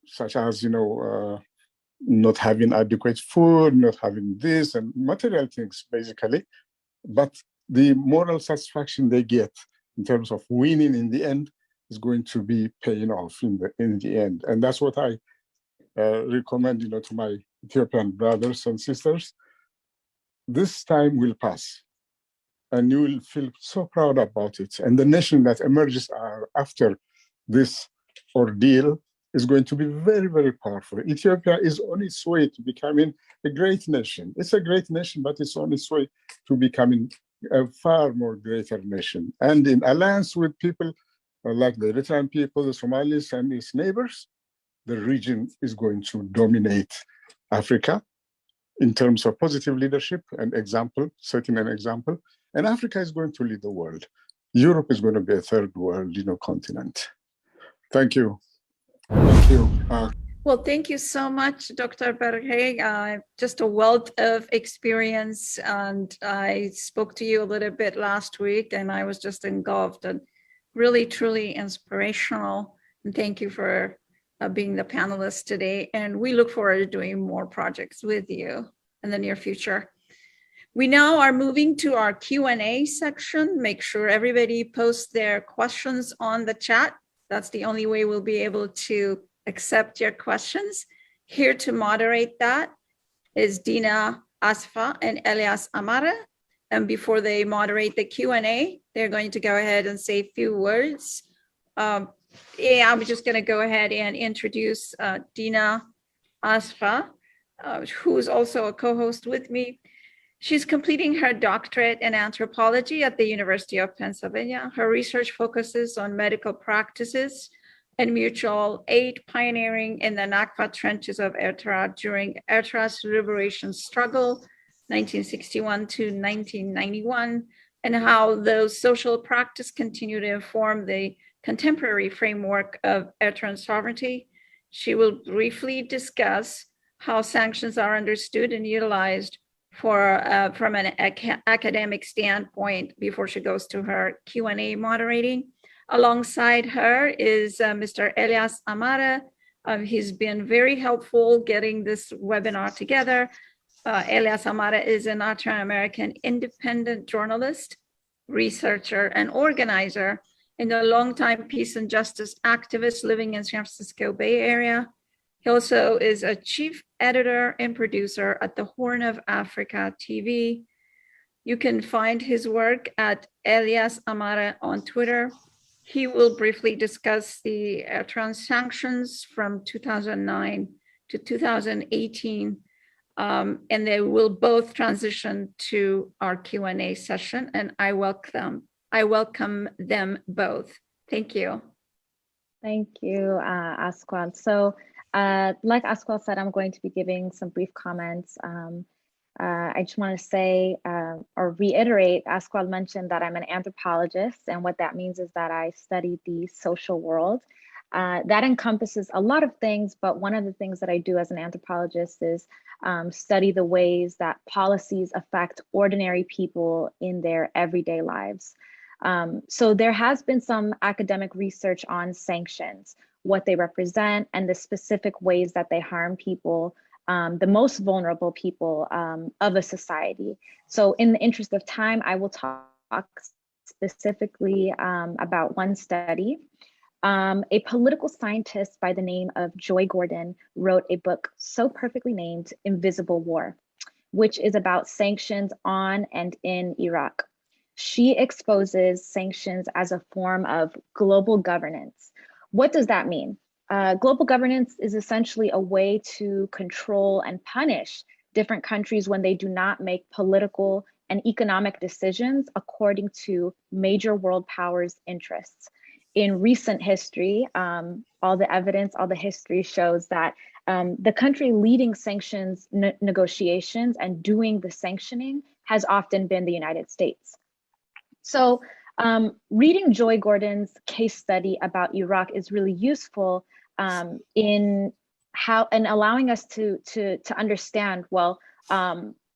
such as, not having adequate food, not having this, and material things, basically. But the moral satisfaction they get in terms of winning in the end is going to be paying off in the end. And that's what I recommend, to my Ethiopian brothers and sisters. This time will pass, and you will feel so proud about it. And the nation that emerges after this ordeal is going to be very, very powerful. Ethiopia is on its way to becoming a great nation. It's a great nation, but it's on its way to becoming a far more greater nation. And in alliance with people like the Eritrean people, the Somalis, and its neighbors, the region is going to dominate Africa in terms of positive leadership and example, setting an example. And Africa is going to lead the world. Europe is going to be a third world, continent. Thank you. Thank you. Well, thank you so much, Dr. Berhe. Just a wealth of experience. And I spoke to you a little bit last week, and I was just engulfed and really, truly inspirational. And thank you for being the panelist today. And we look forward to doing more projects with you in the near future. We now are moving to our Q&A section. Make sure everybody posts their questions on the chat. That's the only way we'll be able to accept your questions. Here to moderate that is Dina Asfa and Elias Amara. And before they moderate the Q&A, they're going to go ahead and say a few words. I'm just going to go ahead and introduce Dina Asfa, who's also a co-host with me. She's completing her doctorate in anthropology at the University of Pennsylvania. Her research focuses on medical practices and mutual aid pioneering in the Nakba trenches of Eritrea during Eritrea's liberation struggle, 1961 to 1991, and how those social practices continue to inform the contemporary framework of Eritrean sovereignty. She will briefly discuss how sanctions are understood and utilized from an academic standpoint before she goes to her Q&A moderating. Alongside her is Mr. Elias Amara. He's been very helpful getting this webinar together. Elias Amara is an Eritrean American independent journalist, researcher, and organizer, and a longtime peace and justice activist living in San Francisco Bay Area. He also is a chief editor and producer at the Horn of Africa TV. You can find his work at Elias Amara on Twitter. He will briefly discuss the Eritrean sanctions from 2009 to 2018, and they will both transition to our Q&A session, and I welcome them both. Thank you. Thank you, Asqual. So like Asqual said, I'm going to be giving some brief comments. I just want to say or reiterate, Asqual mentioned that I'm an anthropologist, and what that means is that I study the social world. That encompasses a lot of things, but one of the things that I do as an anthropologist is study the ways that policies affect ordinary people in their everyday lives. So there has been some academic research on sanctions, what they represent, and the specific ways that they harm people, the most vulnerable people of a society. So in the interest of time, I will talk specifically about one study. A political scientist by the name of Joy Gordon wrote a book so perfectly named Invisible War, which is about sanctions on and in Iraq. She exposes sanctions as a form of global governance. What does that mean? Global governance is essentially a way to control and punish different countries when they do not make political and economic decisions according to major world powers' interests. In recent history, all the evidence, all the history shows that the country leading sanctions negotiations and doing the sanctioning has often been the United States. So reading Joy Gordon's case study about Iraq is really useful in how and allowing us to understand, well,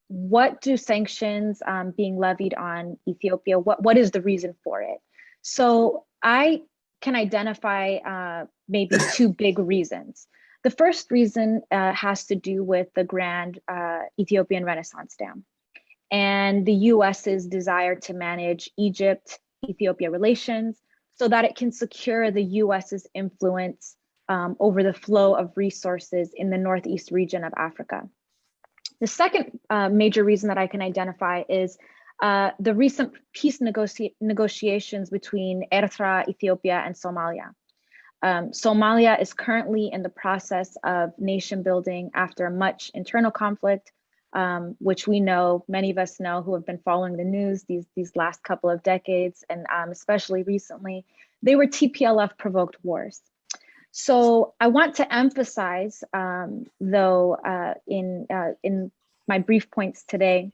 what do sanctions being levied on Ethiopia, what is the reason for it? So I can identify maybe two big reasons. The first reason has to do with the Grand Ethiopian Renaissance Dam and the US's desire to manage Egypt-Ethiopia relations so that it can secure the US's influence over the flow of resources in the Northeast region of Africa. The second major reason that I can identify is the recent peace negotiations between Eritrea, Ethiopia, and Somalia. Somalia is currently in the process of nation building after much internal conflict, which we know, many of us know who have been following the news these last couple of decades, and especially recently, they were TPLF provoked wars. So I want to emphasize, though, in my brief points today,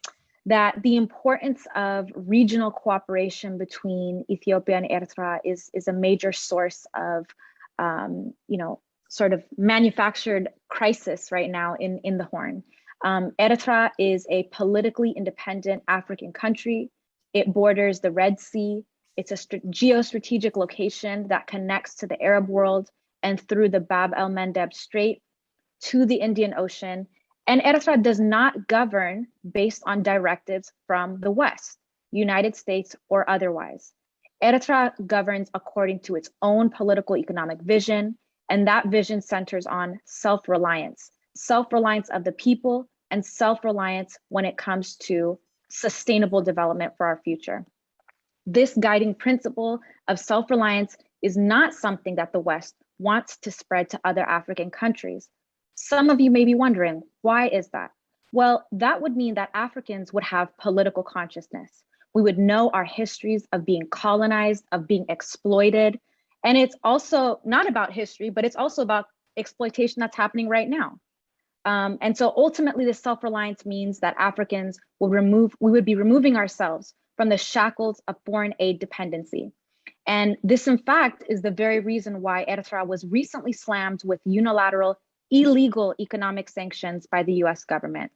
that the importance of regional cooperation between Ethiopia and Eritrea is a major source of, sort of manufactured crisis right now in the Horn. Eritrea is a politically independent African country. It borders the Red Sea. It's a geostrategic location that connects to the Arab world and through the Bab el-Mandeb Strait to the Indian Ocean. And Eritrea does not govern based on directives from the West, United States or otherwise. Eritrea governs according to its own political economic vision, and that vision centers on self-reliance of the people and self-reliance when it comes to sustainable development for our future. This guiding principle of self-reliance is not something that the West wants to spread to other African countries. Some of you may be wondering, why is that? Well, that would mean that Africans would have political consciousness. We would know our histories of being colonized, of being exploited, And it's also not about history, but it's also about exploitation that's happening right now. And so ultimately, this self-reliance means that Africans we would be removing ourselves from the shackles of foreign aid dependency. And this, in fact, is the very reason why Eritrea was recently slammed with unilateral, illegal economic sanctions by the US government.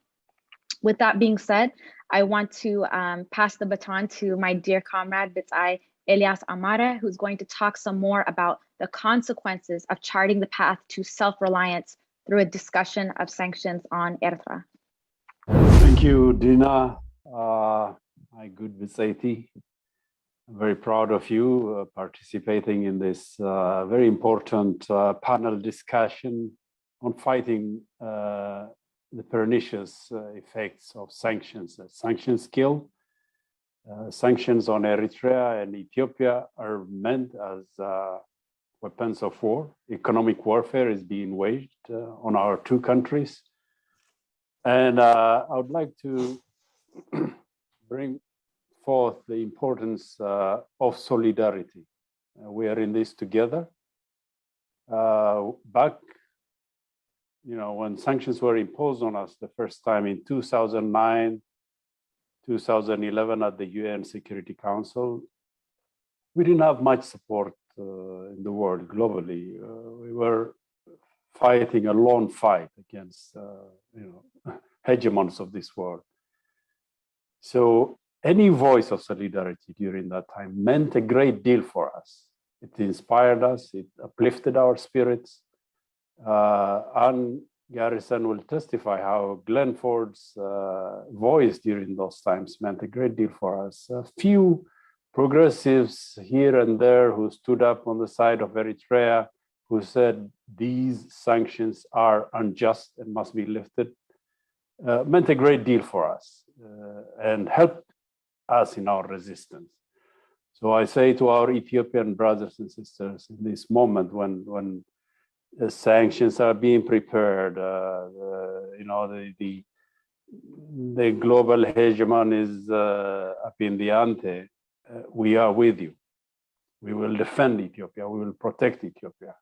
With that being said, I want to pass the baton to my dear comrade, Bitzai Elias Amare, who's going to talk some more about the consequences of charting the path to self-reliance through a discussion of sanctions on Eritrea. Thank you, Dina. My good Bitzai. I'm very proud of you participating in this very important panel discussion on fighting the pernicious effects of sanctions. Sanctions kill. Sanctions on Eritrea and Ethiopia are meant as weapons of war. Economic warfare is being waged on our two countries. And I would like to bring forth the importance of solidarity. We are in this together. Back, when sanctions were imposed on us the first time in 2009, 2011 at the UN Security Council, we didn't have much support in the world globally. We were fighting a lone fight against, hegemons of this world. So any voice of solidarity during that time meant a great deal for us. It inspired us, it uplifted our spirits. And Garrison will testify how Glenn Ford's voice during those times meant a great deal for us. A few progressives here and there who stood up on the side of Eritrea, who said these sanctions are unjust and must be lifted, meant a great deal for us and helped us in our resistance. So I say to our Ethiopian brothers and sisters in this moment when the sanctions are being prepared, the global hegemon is up in the ante, we are with you. We will defend Ethiopia. We will protect Ethiopia.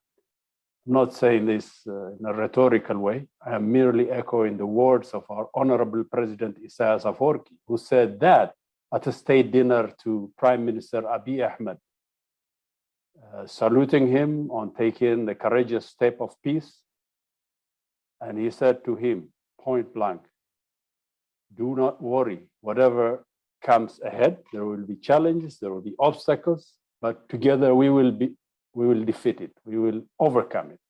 I'm not saying this in a rhetorical way. I am merely echoing the words of our Honorable President Isaias Afwerki, who said that at a state dinner to Prime Minister Abiy Ahmed, saluting him on taking the courageous step of peace. And he said to him, point blank, do not worry, whatever comes ahead, there will be challenges, there will be obstacles, but together we will defeat it, we will overcome it.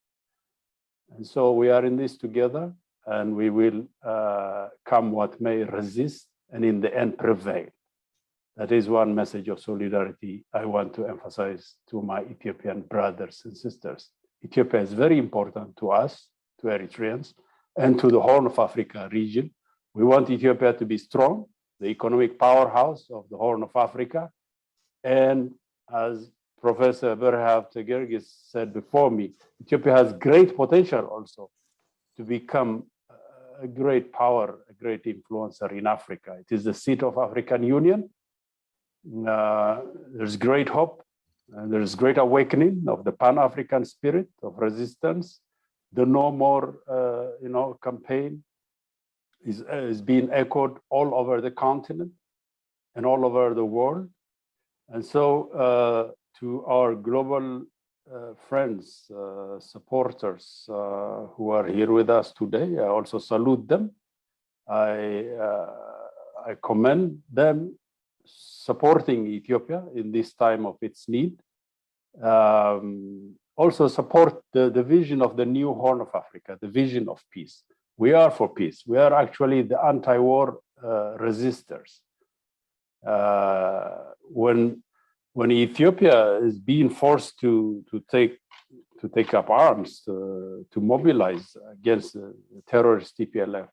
And so we are in this together, and we will come what may, resist, and in the end prevail. That is one message of solidarity I want to emphasize to my Ethiopian brothers and sisters. Ethiopia is very important to us, to Eritreans, and to the Horn of Africa region. We want Ethiopia to be strong, the economic powerhouse of the Horn of Africa. And as Professor Berhav Tegergis said before me, Ethiopia has great potential also to become a great power, a great influencer in Africa. It is the seat of African Union. There's great hope, there's great awakening of the Pan-African spirit of resistance. The No More, campaign is being echoed all over the continent and all over the world. And so to our global friends, supporters who are here with us today, I also salute them. I commend them supporting Ethiopia in this time of its need. Also support the vision of the new Horn of Africa, the vision of peace. We are for peace. We are actually the anti-war resistors. When Ethiopia is being forced to take up arms, to mobilize against the terrorist TPLF,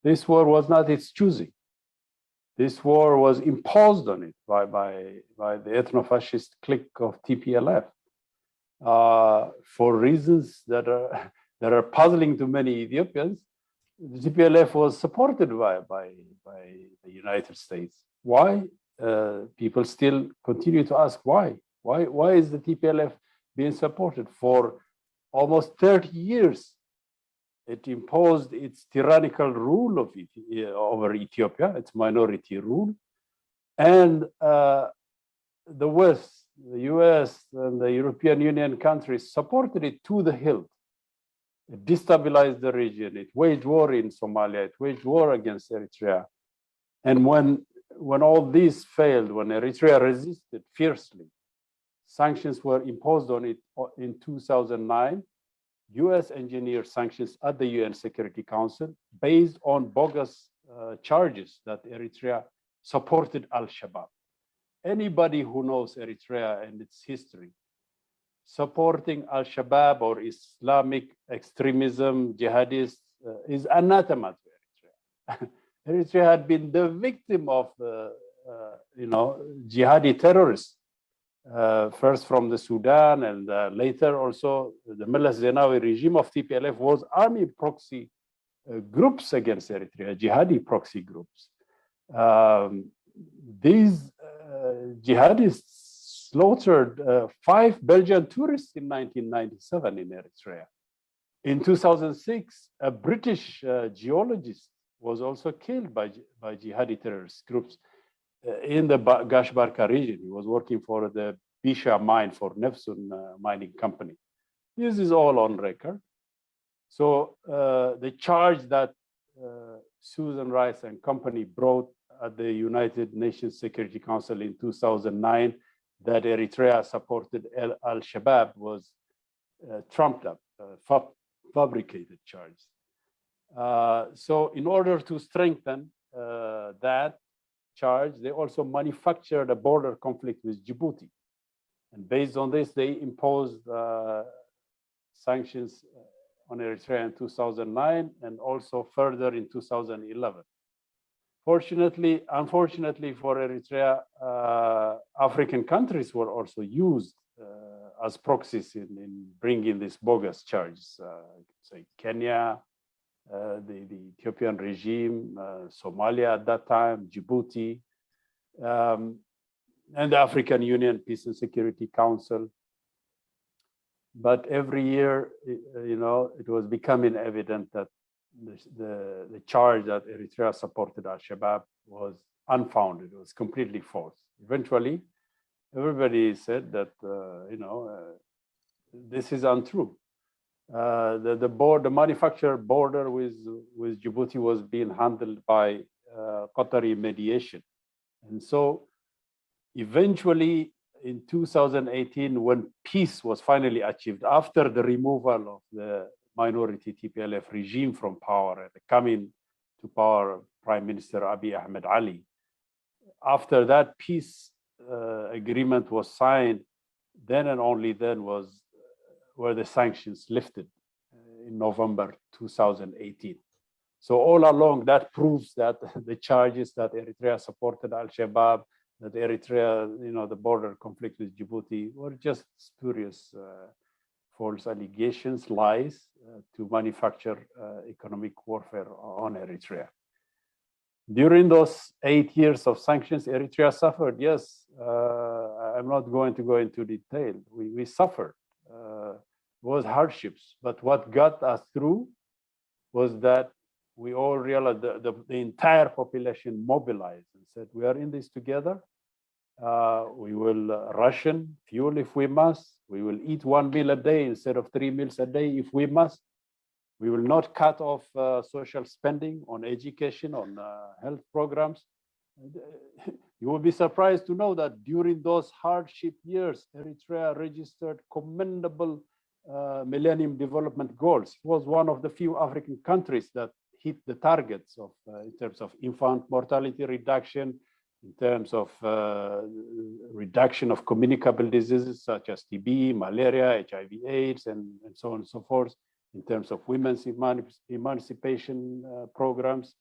this war was not its choosing. This war was imposed on it by the ethno-fascist clique of TPLF for reasons that are puzzling to many Ethiopians. The TPLF was supported by the United States. Why? People still continue to ask why. Why is the TPLF been supported for almost 30 years. It imposed its tyrannical rule over Ethiopia, its minority rule. And the West, the US, and the European Union countries supported it to the hilt. It destabilized the region. It waged war in Somalia. It waged war against Eritrea. And when all this failed, when Eritrea resisted fiercely, sanctions were imposed on it in 2009. US engineered sanctions at the UN Security Council based on bogus charges that Eritrea supported Al-Shabaab. Anybody who knows Eritrea and its history, supporting Al-Shabaab or Islamic extremism, jihadists, is anathema to Eritrea. Eritrea had been the victim of, jihadi terrorists, first from the Sudan, and later also the Meles Zenawi regime of TPLF was army proxy groups against Eritrea, jihadi proxy groups. These jihadists slaughtered 5 Belgian tourists in 1997 in Eritrea. In 2006, a British geologist was also killed by jihadi terrorist groups in the Gashbarka region. He was working for the Bisha mine for Nefsun mining company. This is all on record. So the charge that Susan Rice and company brought at the United Nations Security Council in 2009 that Eritrea supported Al-Shabaab was trumped up, fabricated charge. So in order to strengthen that charge, they also manufactured a border conflict with Djibouti. And based on this, they imposed sanctions on Eritrea in 2009 and also further in 2011. Unfortunately for Eritrea, African countries were also used as proxies in bringing these bogus charges. Say Kenya, the Ethiopian regime, Somalia at that time, Djibouti, and the African Union Peace and Security Council. But every year, it was becoming evident that the charge that Eritrea supported Al-Shabaab was unfounded. It was completely false. Eventually, everybody said that, this is untrue. The manufactured border with Djibouti was being handled by Qatari mediation. And so eventually in 2018, when peace was finally achieved, after the removal of the minority TPLF regime from power and coming to power of Prime Minister Abiy Ahmed Ali, after that peace agreement was signed, then and only then were the sanctions lifted in November 2018. So all along, that proves that the charges that Eritrea supported Al-Shabaab, that Eritrea, the border conflict with Djibouti, were just spurious false allegations, lies to manufacture economic warfare on Eritrea. During those 8 years of sanctions, Eritrea suffered. Yes, I'm not going to go into detail. We suffered. Was hardships, but what got us through was that we all realized the entire population mobilized and said, we are in this together. We will ration fuel if we must. We will eat 1 meal a day instead of 3 meals a day if we must. We will not cut off social spending on education, on health programs. You will be surprised to know that during those hardship years, Eritrea registered commendable Millennium Development Goals. It was one of the few African countries that hit the targets of in terms of infant mortality reduction, in terms of reduction of communicable diseases such as TB, malaria, HIV/AIDS, and so on and so forth, in terms of women's emancipation programs.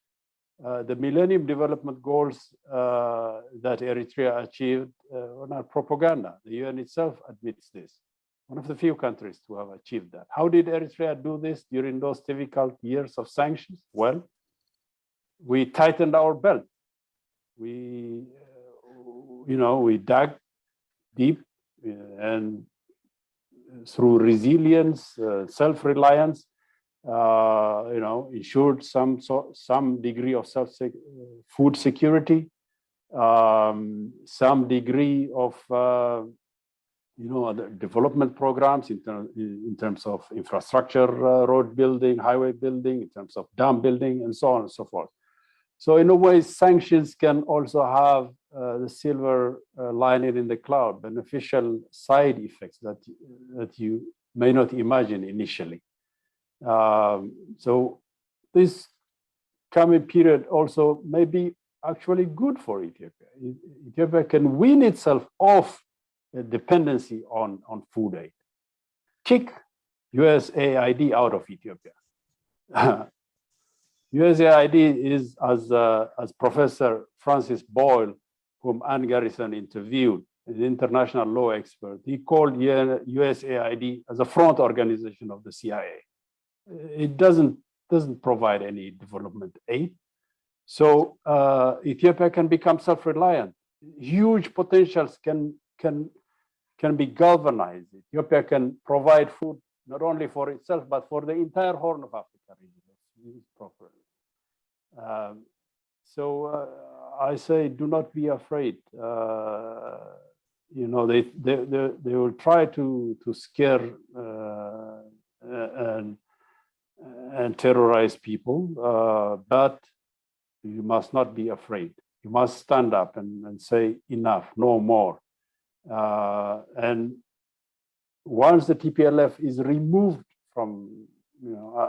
The Millennium Development Goals that Eritrea achieved were not propaganda. The UN itself admits this. One of the few countries to have achieved that. How did Eritrea do this during those difficult years of sanctions? Well, we tightened our belt. We dug deep and through resilience, self-reliance, ensured some degree of food security, some degree of the development programs in terms of infrastructure, road building, highway building, in terms of dam building, and so on and so forth. So in a way, sanctions can also have the silver lining in the cloud, beneficial side effects that you may not imagine initially. So this coming period also may be actually good for Ethiopia. Ethiopia can wean itself off the dependency on food aid. Kick USAID out of Ethiopia. USAID is, as Professor Francis Boyle, whom Anne Garrison interviewed, an international law expert, he called USAID as a front organization of the CIA. It doesn't provide any development aid. So Ethiopia can become self-reliant. Huge potentials can be galvanized. Ethiopia can provide food not only for itself, but for the entire Horn of Africa region, properly. So I say, do not be afraid. They will try to scare and terrorize people, but you must not be afraid. You must stand up and say enough, no more. And once the TPLF is removed from,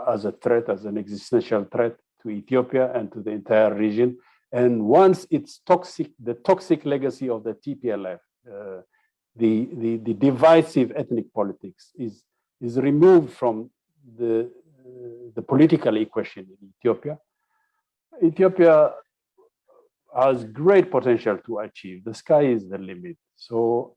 as a threat, as an existential threat to Ethiopia and to the entire region, and once it's the toxic legacy of the TPLF, the divisive ethnic politics is removed from the political equation in Ethiopia, Ethiopia has great potential to achieve. The sky is the limit. So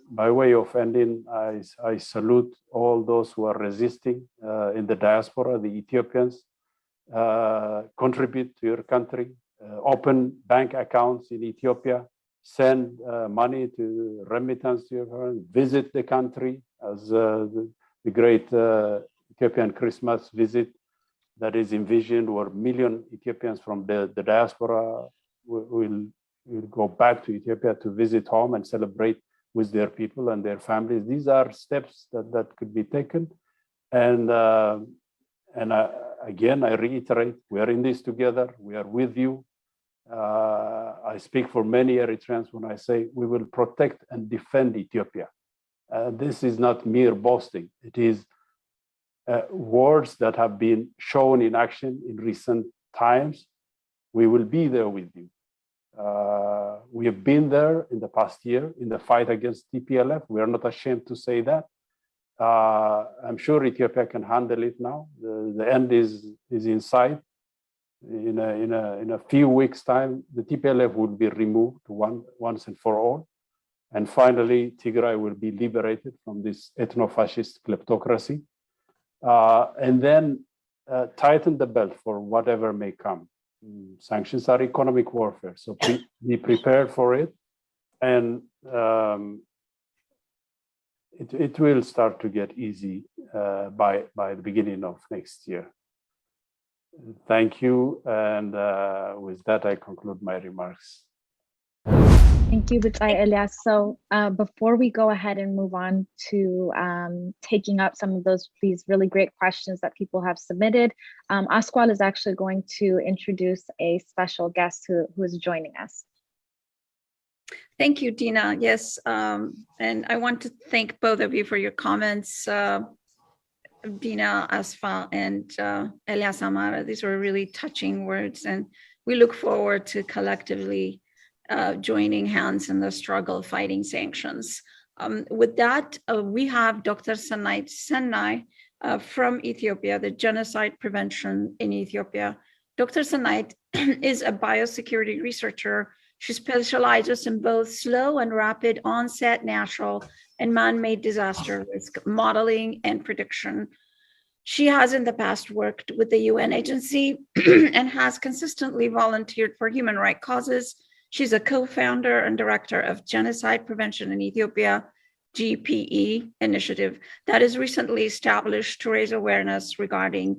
by way of ending, I salute all those who are resisting in the diaspora, the Ethiopians. Contribute to your country, open bank accounts in Ethiopia, send money to remittance to your country, visit the country as the great Ethiopian Christmas visit that is envisioned, where 1 million Ethiopians from the diaspora will go back to Ethiopia to visit home and celebrate with their people and their families. These are steps that could be taken. And again, I reiterate, we are in this together. We are with you. I speak for many Eritreans when I say we will protect and defend Ethiopia. This is not mere boasting. It is words that have been shown in action in recent times. We will be there with you. We have been there in the past year in the fight against TPLF. We are not ashamed to say that. I'm sure Ethiopia can handle it now. The end is in sight. In a few weeks' time, the TPLF will be removed once and for all. And finally, Tigray will be liberated from this ethno-fascist kleptocracy. And then tighten the belt for whatever may come. Sanctions are economic warfare, so be prepared for it. And it will start to get easy by the beginning of next year. Thank you. And with that, I conclude my remarks. Thank you, Bitai Elias. So before we go ahead and move on to taking up some of these really great questions that people have submitted, Asqual is actually going to introduce a special guest who is joining us. Thank you, Dina. Yes, and I want to thank both of you for your comments, Dina, Asfa, and Elias Amara. These were really touching words, and we look forward to collectively joining hands in the struggle fighting sanctions. With that, we have Dr. Chennai from Ethiopia, the Genocide Prevention in Ethiopia. Dr. Chennai is a biosecurity researcher. She specializes in both slow and rapid onset natural and man-made disaster risk modeling and prediction. She has in the past worked with the UN agency and has consistently volunteered for human rights causes. She's a co-founder and director of Genocide Prevention in Ethiopia. GPE initiative that is recently established to raise awareness regarding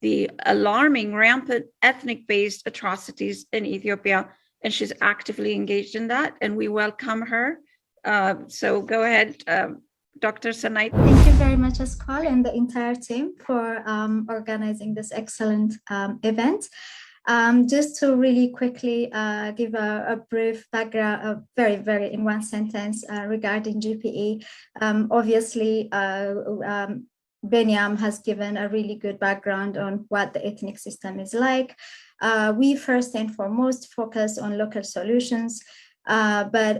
the alarming, rampant ethnic-based atrocities in Ethiopia. And she's actively engaged in that, and we welcome her. So go ahead, Dr. Sanait. Thank you very much, Asqual, and the entire team for organizing this excellent event. Just to really quickly give a brief background, very in one sentence regarding GPE. Obviously, Binyam has given a really good background on what the ethnic system is like. We first and foremost focus on local solutions, but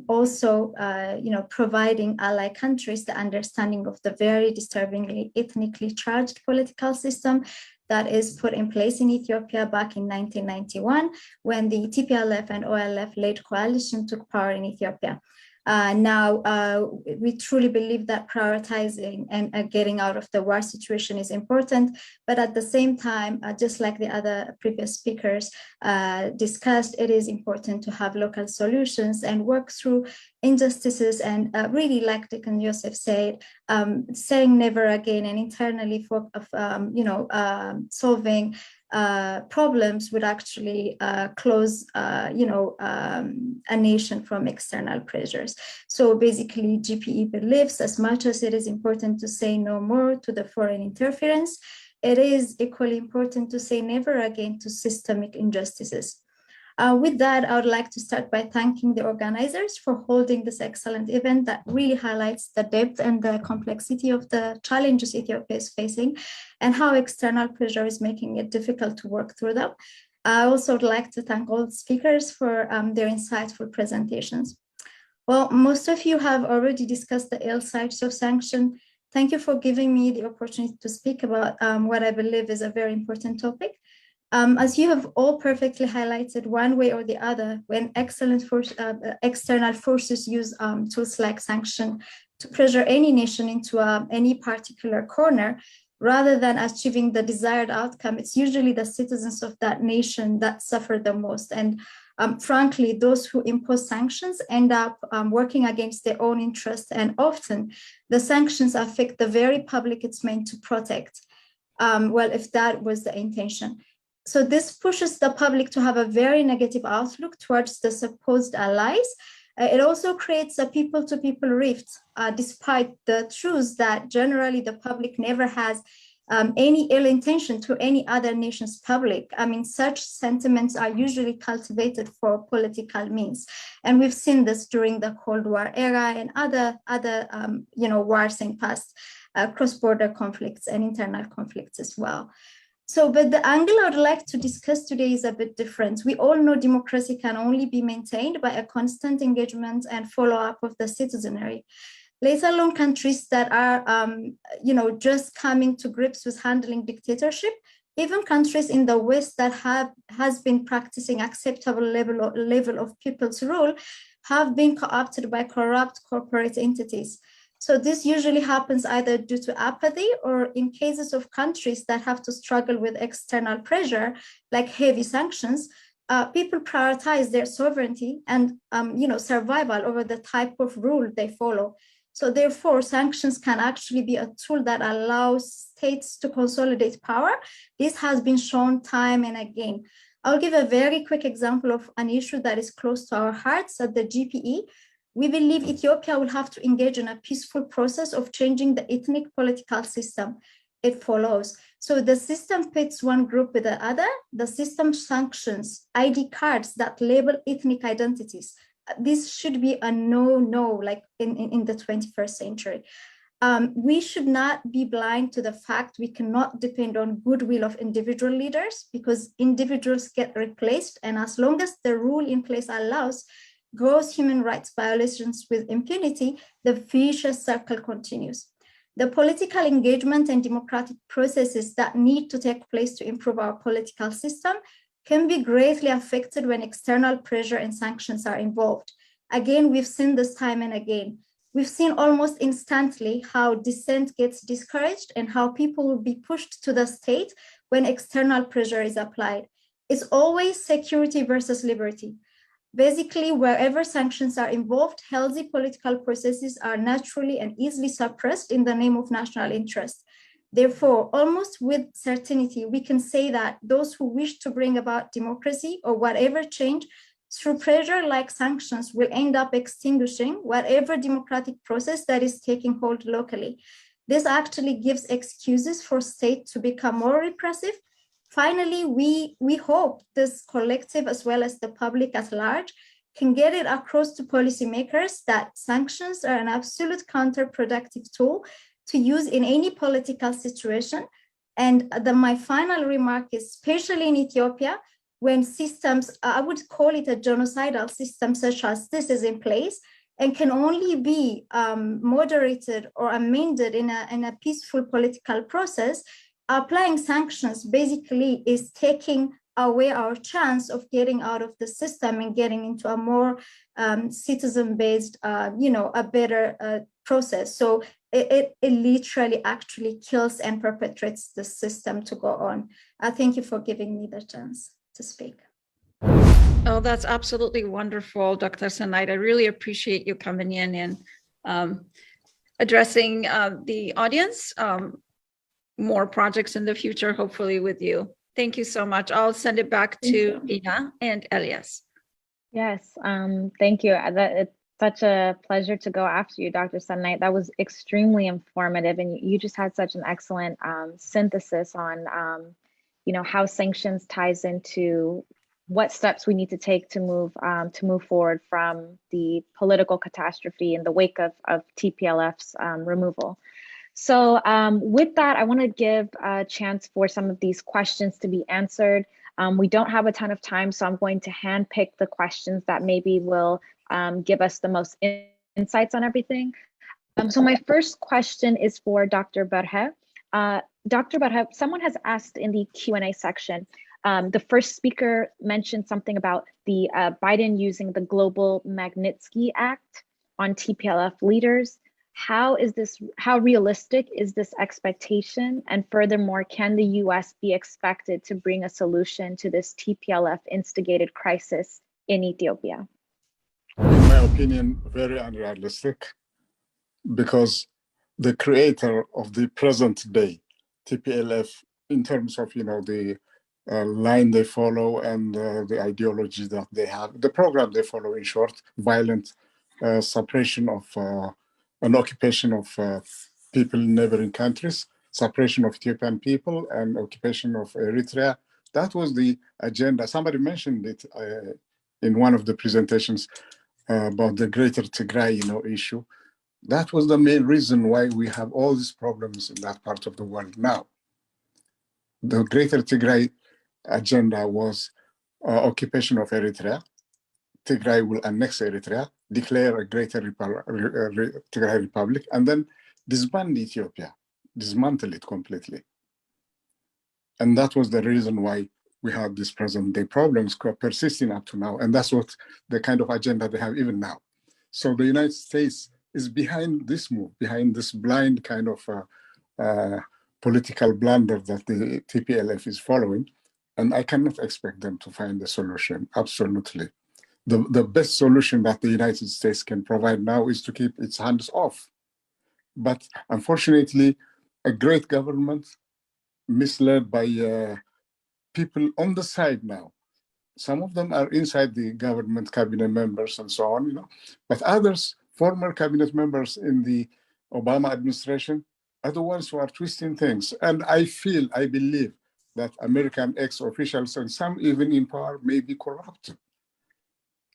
also, providing ally countries the understanding of the very disturbingly ethnically charged political system that is put in place in Ethiopia back in 1991, when the TPLF and OLF-led coalition took power in Ethiopia. Now, we truly believe that prioritizing and getting out of the war situation is important, but at the same time, just like the other previous speakers discussed, it is important to have local solutions and work through injustices and really, like Deacon Joseph said, saying never again and internally solving problems would actually close, a nation from external pressures. So basically, GPE believes as much as it is important to say no more to the foreign interference, it is equally important to say never again to systemic injustices. With that, I would like to start by thanking the organizers for holding this excellent event that really highlights the depth and the complexity of the challenges Ethiopia is facing and how external pressure is making it difficult to work through them. I also would like to thank all the speakers for their insightful presentations. Well, most of you have already discussed the ill sides of sanction. Thank you for giving me the opportunity to speak about what I believe is a very important topic. As you have all perfectly highlighted, one way or the other, when external forces use tools like sanction to pressure any nation into any particular corner, rather than achieving the desired outcome, it's usually the citizens of that nation that suffer the most. And frankly, those who impose sanctions end up working against their own interests, and often the sanctions affect the very public it's meant to protect. Well, if that was the intention. So this pushes the public to have a very negative outlook towards the supposed allies. It also creates a people-to-people rift, despite the truth that generally the public never has any ill intention to any other nation's public. I mean, such sentiments are usually cultivated for political means. And we've seen this during the Cold War era and other wars in past, cross-border conflicts and internal conflicts as well. So, but the angle I would like to discuss today is a bit different. We all know democracy can only be maintained by a constant engagement and follow-up of the citizenry, let alone countries that are, just coming to grips with handling dictatorship. Even countries in the West that has been practicing acceptable level of people's rule have been co-opted by corrupt corporate entities. So this usually happens either due to apathy or in cases of countries that have to struggle with external pressure, like heavy sanctions, people prioritize their sovereignty and survival over the type of rule they follow. So therefore, sanctions can actually be a tool that allows states to consolidate power. This has been shown time and again. I'll give a very quick example of an issue that is close to our hearts at the GPE. We believe Ethiopia will have to engage in a peaceful process of changing the ethnic political system it follows. So the system pits one group with the other. The system sanctions ID cards that label ethnic identities. This should be a no-no, like in the 21st century. We should not be blind to the fact we cannot depend on goodwill of individual leaders, because individuals get replaced. And as long as the rule in place allows gross human rights violations with impunity, the vicious circle continues. The political engagement and democratic processes that need to take place to improve our political system can be greatly affected when external pressure and sanctions are involved. Again, we've seen this time and again. We've seen almost instantly how dissent gets discouraged and how people will be pushed to the state when external pressure is applied. It's always security versus liberty. Basically, wherever sanctions are involved, healthy political processes are naturally and easily suppressed in the name of national interest. Therefore, almost with certainty, we can say that those who wish to bring about democracy or whatever change through pressure like sanctions will end up extinguishing whatever democratic process that is taking hold locally. This actually gives excuses for state to become more repressive. Finally, we hope this collective as well as the public at large can get it across to policymakers that sanctions are an absolute counterproductive tool to use in any political situation. And my final remark is, especially in Ethiopia, when systems, I would call it a genocidal system such as this is in place and can only be moderated or amended in a peaceful political process, applying sanctions basically is taking away our chance of getting out of the system and getting into a more citizen-based, a better process. So it literally actually kills and perpetuates the system to go on. Thank you for giving me the chance to speak. Oh, that's absolutely wonderful, Dr. Sanaid. I really appreciate you coming in and addressing the audience. More projects in the future, hopefully with you. Thank you so much. I'll send it back to Ina and Elias. Yes, thank you. It's such a pleasure to go after you, Dr. Sanaid. That was extremely informative, and you just had such an excellent synthesis on, how sanctions ties into what steps we need to take to move forward from the political catastrophe in the wake of TPLF's removal. So with that, I want to give a chance for some of these questions to be answered. We don't have a ton of time, so I'm going to handpick the questions that maybe will give us the most insights on everything. So my first question is for Dr. Barhe. Dr. Barhe, someone has asked in the Q&A section, the first speaker mentioned something about the Biden using the Global Magnitsky Act on TPLF leaders. How realistic is this expectation? And furthermore, can the US be expected to bring a solution to this TPLF instigated crisis in Ethiopia? In my opinion, very unrealistic, because the creator of the present day TPLF, in terms of the line they follow and the ideology that they have, the program they follow, in short, violent suppression of an occupation of people in neighboring countries, suppression of Ethiopian people, and occupation of Eritrea. That was the agenda. Somebody mentioned it in one of the presentations about the Greater Tigray, issue. That was the main reason why we have all these problems in that part of the world now. The Greater Tigray agenda was occupation of Eritrea. Tigray will annex Eritrea, declare a greater Tigray Republic, and then disband Ethiopia, dismantle it completely. And that was the reason why we have these present day problems persisting up to now. And that's what the kind of agenda they have even now. So the United States is behind this move, behind this blind kind of political blunder that the TPLF is following. And I cannot expect them to find a solution, absolutely. The best solution that the United States can provide now is to keep its hands off. But unfortunately, a great government misled by people on the side now. Some of them are inside the government cabinet members and so on, but others, former cabinet members in the Obama administration, are the ones who are twisting things. And I believe that American ex-officials and some even in power may be corrupt.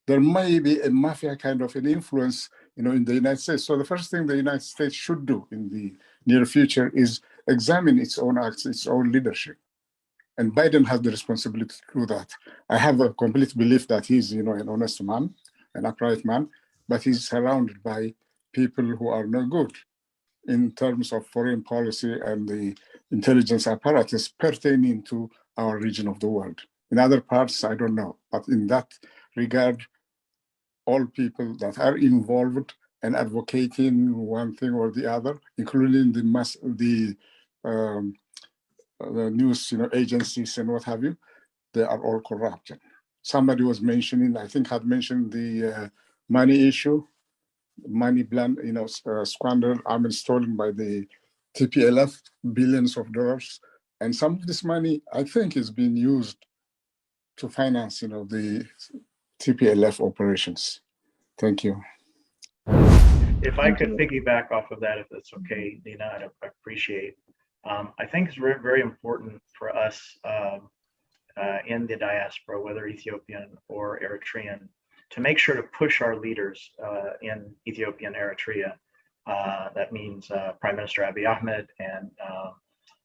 There may be a mafia kind of an influence, in the United States. So the first thing the United States should do in the near future is examine its own acts, its own leadership. And Biden has the responsibility to do that. I have a complete belief that he's, an honest man, an upright man, but he's surrounded by people who are no good in terms of foreign policy and the intelligence apparatus pertaining to our region of the world. In other parts, I don't know, but in that regard, all people that are involved and advocating one thing or the other, including the news agencies and what have you, they are all corrupt. somebody was mentioning, I think had mentioned the money issue, money squandered, stolen by the TPLF, billions of dollars. And some of this money, I think, is being used to finance, the TPLF operations. Thank you. If I could piggyback off of that, if that's okay, Dina, I'd appreciate. I think it's very, very important for us in the diaspora, whether Ethiopian or Eritrean, to make sure to push our leaders in Ethiopia and Eritrea. That means Prime Minister Abiy Ahmed and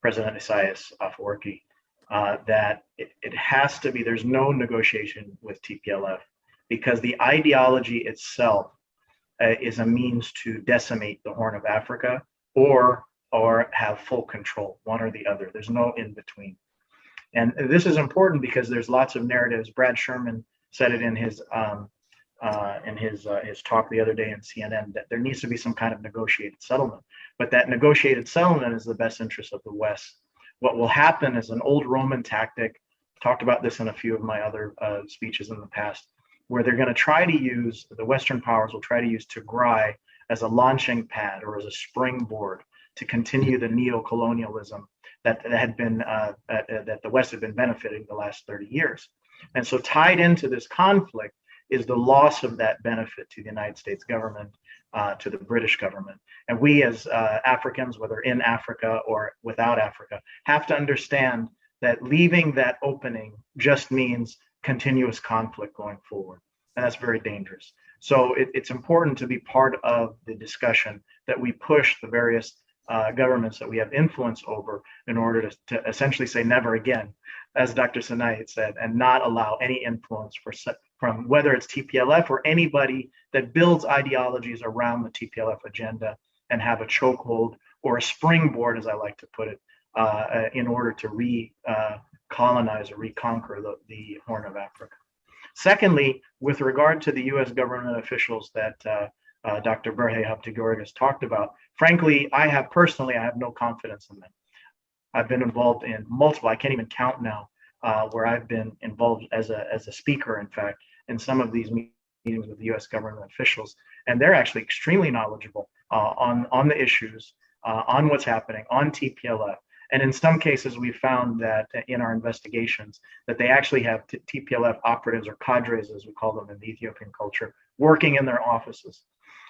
President Isaias Afwerki, that it has to be, there's no negotiation with TPLF, because the ideology itself is a means to decimate the Horn of Africa or have full control, one or the other. There's no in between. And this is important because there's lots of narratives. Brad Sherman said it in his talk the other day in CNN, that there needs to be some kind of negotiated settlement. But that negotiated settlement is the best interest of the West. What will happen is an old Roman tactic. Talked about this in a few of my other speeches in the past, where they're going to try to use, the Western powers will try to use Tigray as a launching pad or as a springboard to continue the neo-colonialism that the West had been benefiting the last 30 years. And so tied into this conflict is the loss of that benefit to the United States government, to the British government. And we as Africans, whether in Africa or without Africa, have to understand that leaving that opening just means continuous conflict going forward. And that's very dangerous. So it's important to be part of the discussion, that we push the various governments that we have influence over in order to essentially say never again, as Dr. Sinai had said, and not allow any influence from whether it's TPLF or anybody that builds ideologies around the TPLF agenda and have a chokehold or a springboard, as I like to put it, in order to colonize or reconquer the Horn of Africa. Secondly, with regard to the U.S. government officials that Dr. Berhe Habtegiorgis talked about, frankly, I have no confidence in them. I've been involved in multiple, I can't even count now, where I've been involved as a speaker, in fact, in some of these meetings with the U.S. government officials, and they're actually extremely knowledgeable on the issues, on what's happening, on TPLF. And in some cases, we found that in our investigations, that they actually have TPLF operatives or cadres, as we call them in the Ethiopian culture, working in their offices.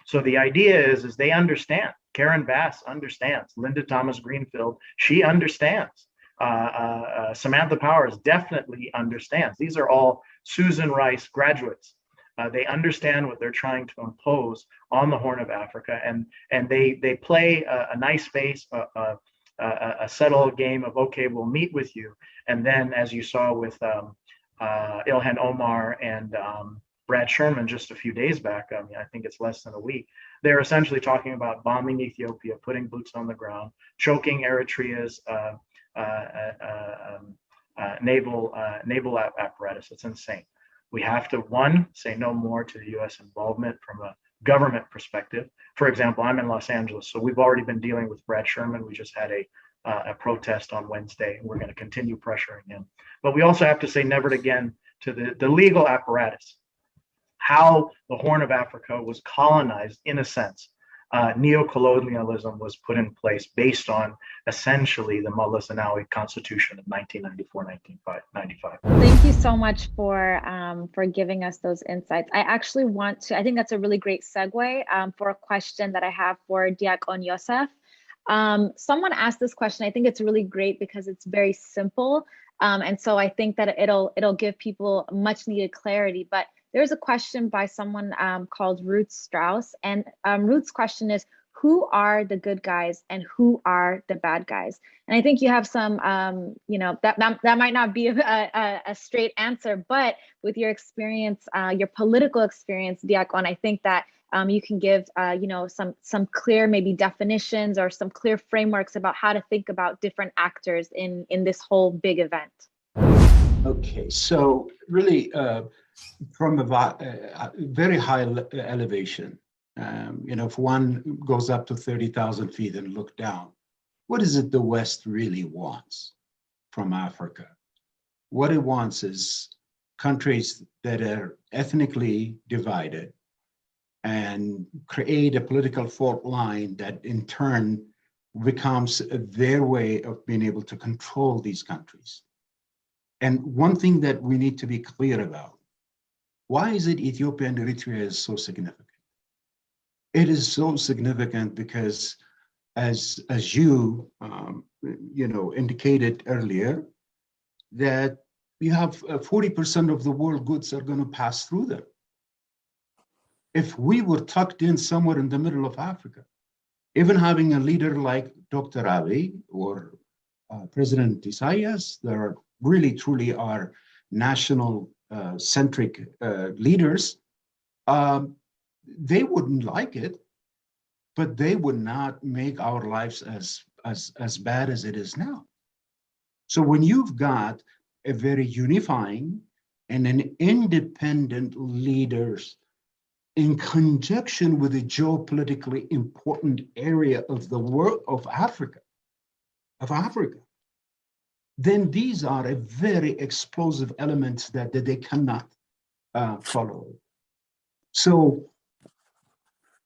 So the idea is they understand. Karen Bass understands. Linda Thomas Greenfield, she understands. Samantha Powers definitely understands. These are all Susan Rice graduates. They understand what they're trying to impose on the Horn of Africa, and they play a nice face, a subtle game of, okay, we'll meet with you. And then, as you saw with Ilhan Omar and Brad Sherman just a few days back, I think it's less than a week, they're essentially talking about bombing Ethiopia, putting boots on the ground, choking Eritrea's naval apparatus. It's insane. We have to, one, say no more to the U.S. involvement from a government perspective. For example, I'm in Los Angeles, so we've already been dealing with Brad Sherman. We just had a protest on Wednesday, and we're going to continue pressuring him. But we also have to say never again to the legal apparatus, how the Horn of Africa was colonized in a sense. Neo-colonialism was put in place based on essentially the Mullah Zenawi Constitution of 1994-1995. Thank you so much for giving us those insights. I think that's a really great segue for a question that I have for Diakon Yosef. Someone asked this question. I think it's really great because it's very simple. And so I think that it'll give people much needed clarity. But there's a question by someone called Ruth Strauss, and Ruth's question is, who are the good guys and who are the bad guys? And I think you have some, that might not be a straight answer, but with your experience, your political experience, Diakon, I think that you can give, some clear maybe definitions or some clear frameworks about how to think about different actors in this whole big event. Okay, so really, from a very high elevation, if one goes up to 30,000 feet and look down, what is it the West really wants from Africa? What it wants is countries that are ethnically divided and create a political fault line that in turn becomes their way of being able to control these countries. And one thing that we need to be clear about, why is it Ethiopia and Eritrea is so significant? It is so significant because as you indicated earlier, that you have 40% of the world goods are going to pass through them. If we were tucked in somewhere in the middle of Africa, even having a leader like Dr. Abiy or President Isaias, that are really truly are national centric leaders, they wouldn't like it, but they would not make our lives as bad as it is now. So when you've got a very unifying and an independent leaders in conjunction with a geopolitically important area of the world of Africa, then these are a very explosive elements that they cannot follow. So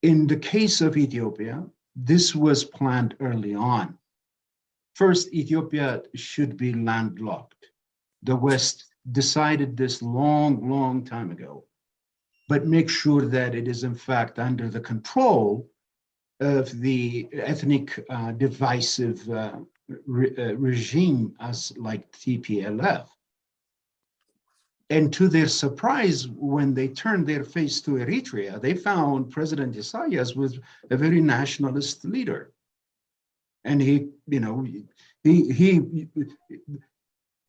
in the case of Ethiopia, this was planned early on. First, Ethiopia should be landlocked. The West decided this long time ago, but make sure that it is in fact under the control of the ethnic divisive regime as like TPLF. And to their surprise, when they turned their face to Eritrea, they found President Isaias was a very nationalist leader. And he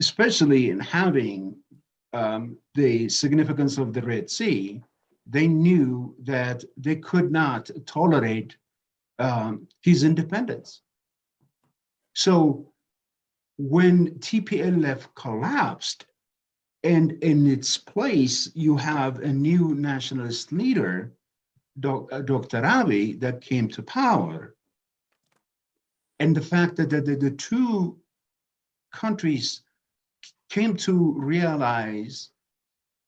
especially in having the significance of the Red Sea, they knew that they could not tolerate his independence. So when TPLF collapsed, and in its place, you have a new nationalist leader, Dr. Abiy, that came to power. And the fact that the two countries came to realize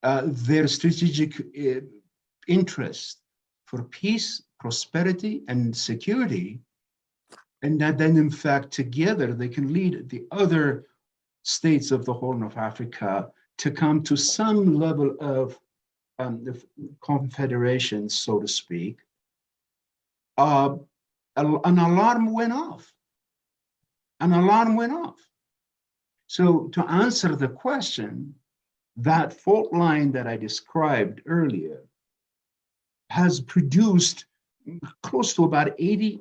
their strategic interest for peace, prosperity, and security, and that then in fact together they can lead the other states of the Horn of Africa to come to some level of confederation, so to speak. An alarm went off. So to answer the question, that fault line that I described earlier has produced close to about 80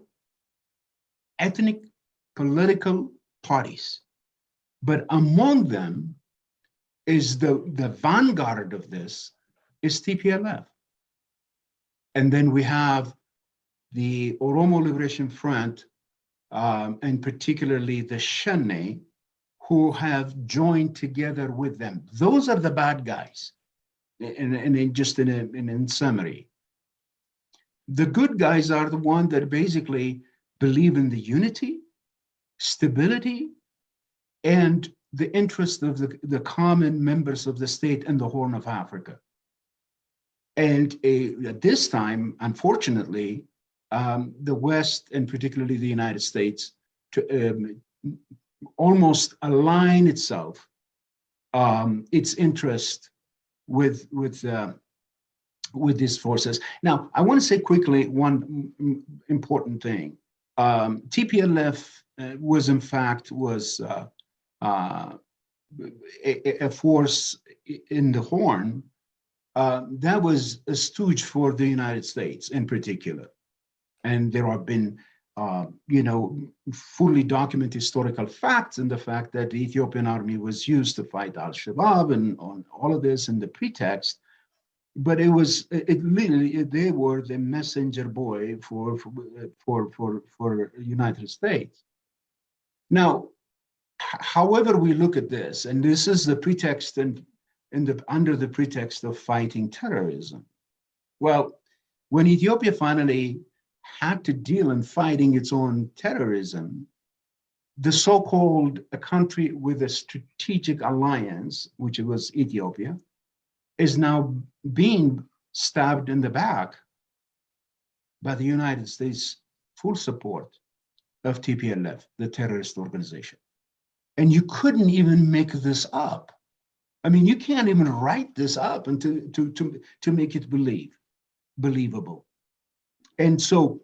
ethnic political parties. But among them is the vanguard of this is TPLF. And then we have the Oromo Liberation Front, and particularly the Chennai, who have joined together with them. Those are the bad guys, and just in summary. The good guys are the ones that basically believe in the unity, stability, and the interest of the common members of the state and the Horn of Africa. And at this time, unfortunately, the West, and particularly the United States, to almost align itself, its interest with these forces. Now, I want to say quickly one important thing. TPLF was in fact a force in the Horn that was a stooge for the United States in particular. And there have been, fully documented historical facts in the fact that the Ethiopian army was used to fight Al-Shabaab and on all of this in the pretext. But it literally, they were the messenger boy for United States. Now, however we look at this, and this is the pretext under the pretext of fighting terrorism. Well, when Ethiopia finally had to deal in fighting its own terrorism, the so-called country with a strategic alliance, which was Ethiopia, is now being stabbed in the back by the United States full support of TPLF, the terrorist organization. And you couldn't even make this up. I mean, you can't even write this up and to make it believable. And so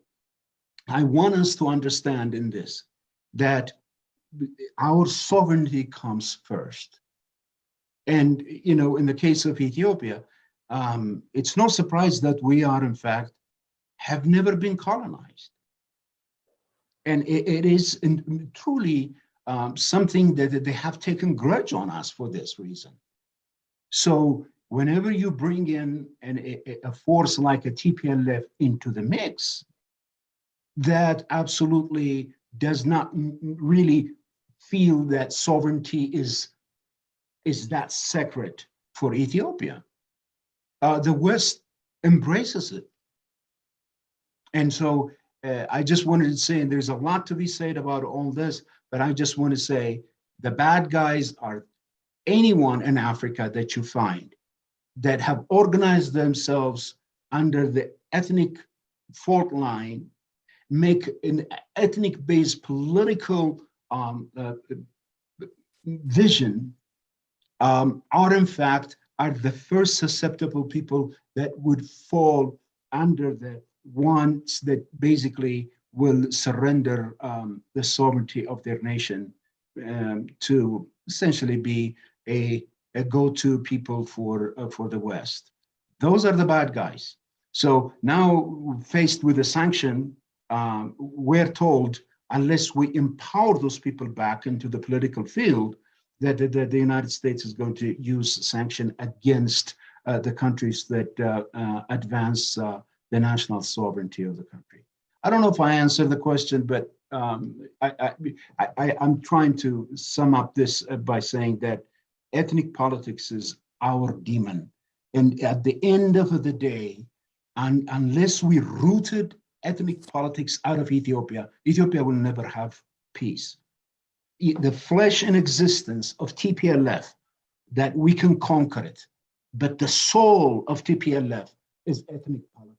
I want us to understand in this that our sovereignty comes first. And, you know, in the case of Ethiopia, it's no surprise that we are, in fact, have never been colonized. And it is truly something that they have taken grudge on us for this reason. So whenever you bring in a force like a TPLF into the mix, that absolutely does not really feel that sovereignty is that sacred for Ethiopia. The West embraces it. And so I just wanted to say, and there's a lot to be said about all this, but I just want to say the bad guys are anyone in Africa that you find that have organized themselves under the ethnic fault line, make an ethnic-based political vision, are in fact are the first susceptible people that would fall under the ones that basically will surrender the sovereignty of their nation to essentially be a go-to people for the West. Those are the bad guys. So now faced with a sanction, we're told unless we empower those people back into the political field, that the United States is going to use sanction against the countries that advance the national sovereignty of the country. I don't know if I answered the question, but I'm trying to sum up this by saying that ethnic politics is our demon. And at the end of the day, unless we rooted ethnic politics out of Ethiopia, Ethiopia will never have peace. The flesh and existence of TPLF, that we can conquer it, but the soul of TPLF is ethnic politics.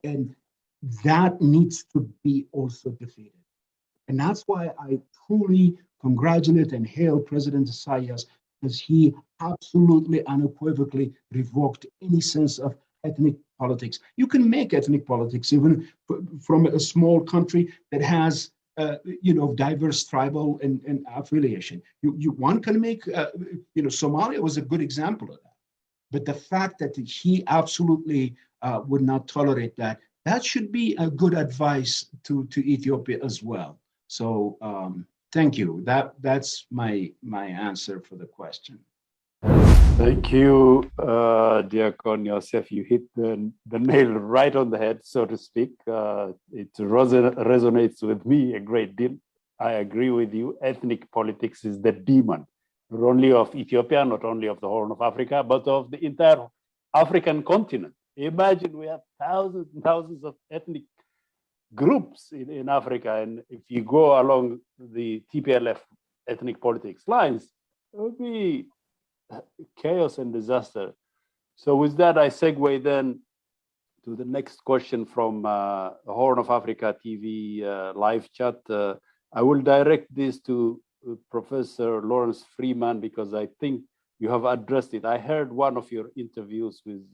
And that needs to be also defeated. And that's why I truly congratulate and hail President Isaias, because he absolutely unequivocally revoked any sense of ethnic politics. You can make ethnic politics even from a small country that has diverse tribal and affiliation. One can make, Somalia was a good example of that. But the fact that he absolutely would not tolerate that, that should be a good advice to Ethiopia as well. So thank you. That's my answer for the question. Thank you, Diakon Yosef. You hit the nail right on the head, so to speak. It resonates with me a great deal. I agree with you. Ethnic politics is the demon, not only of Ethiopia, not only of the Horn of Africa, but of the entire African continent. Imagine we have thousands and thousands of ethnic groups in Africa, and if you go along the TPLF ethnic politics lines, it would be chaos and disaster. So with that, I segue then to the next question from Horn of Africa TV live chat. I will direct this to Professor Lawrence Freeman, because I think you have addressed it. I heard one of your interviews with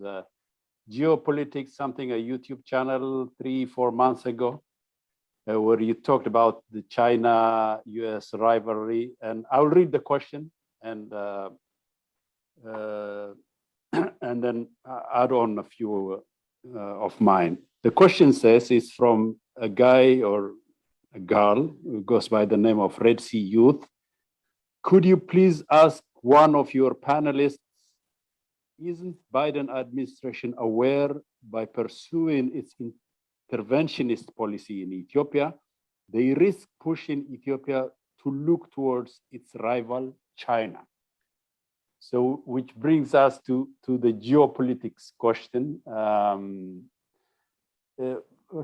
Geopolitics, something, a YouTube channel 3-4 months ago, where you talked about the China-US rivalry. And I'll read the question and then add on a few of mine. The question says, is from a guy or a girl who goes by the name of Red Sea Youth. Could you please ask one of your panelists, isn't Biden administration aware by pursuing its interventionist policy in Ethiopia, they risk pushing Ethiopia to look towards its rival, China? So, which brings us to the geopolitics question.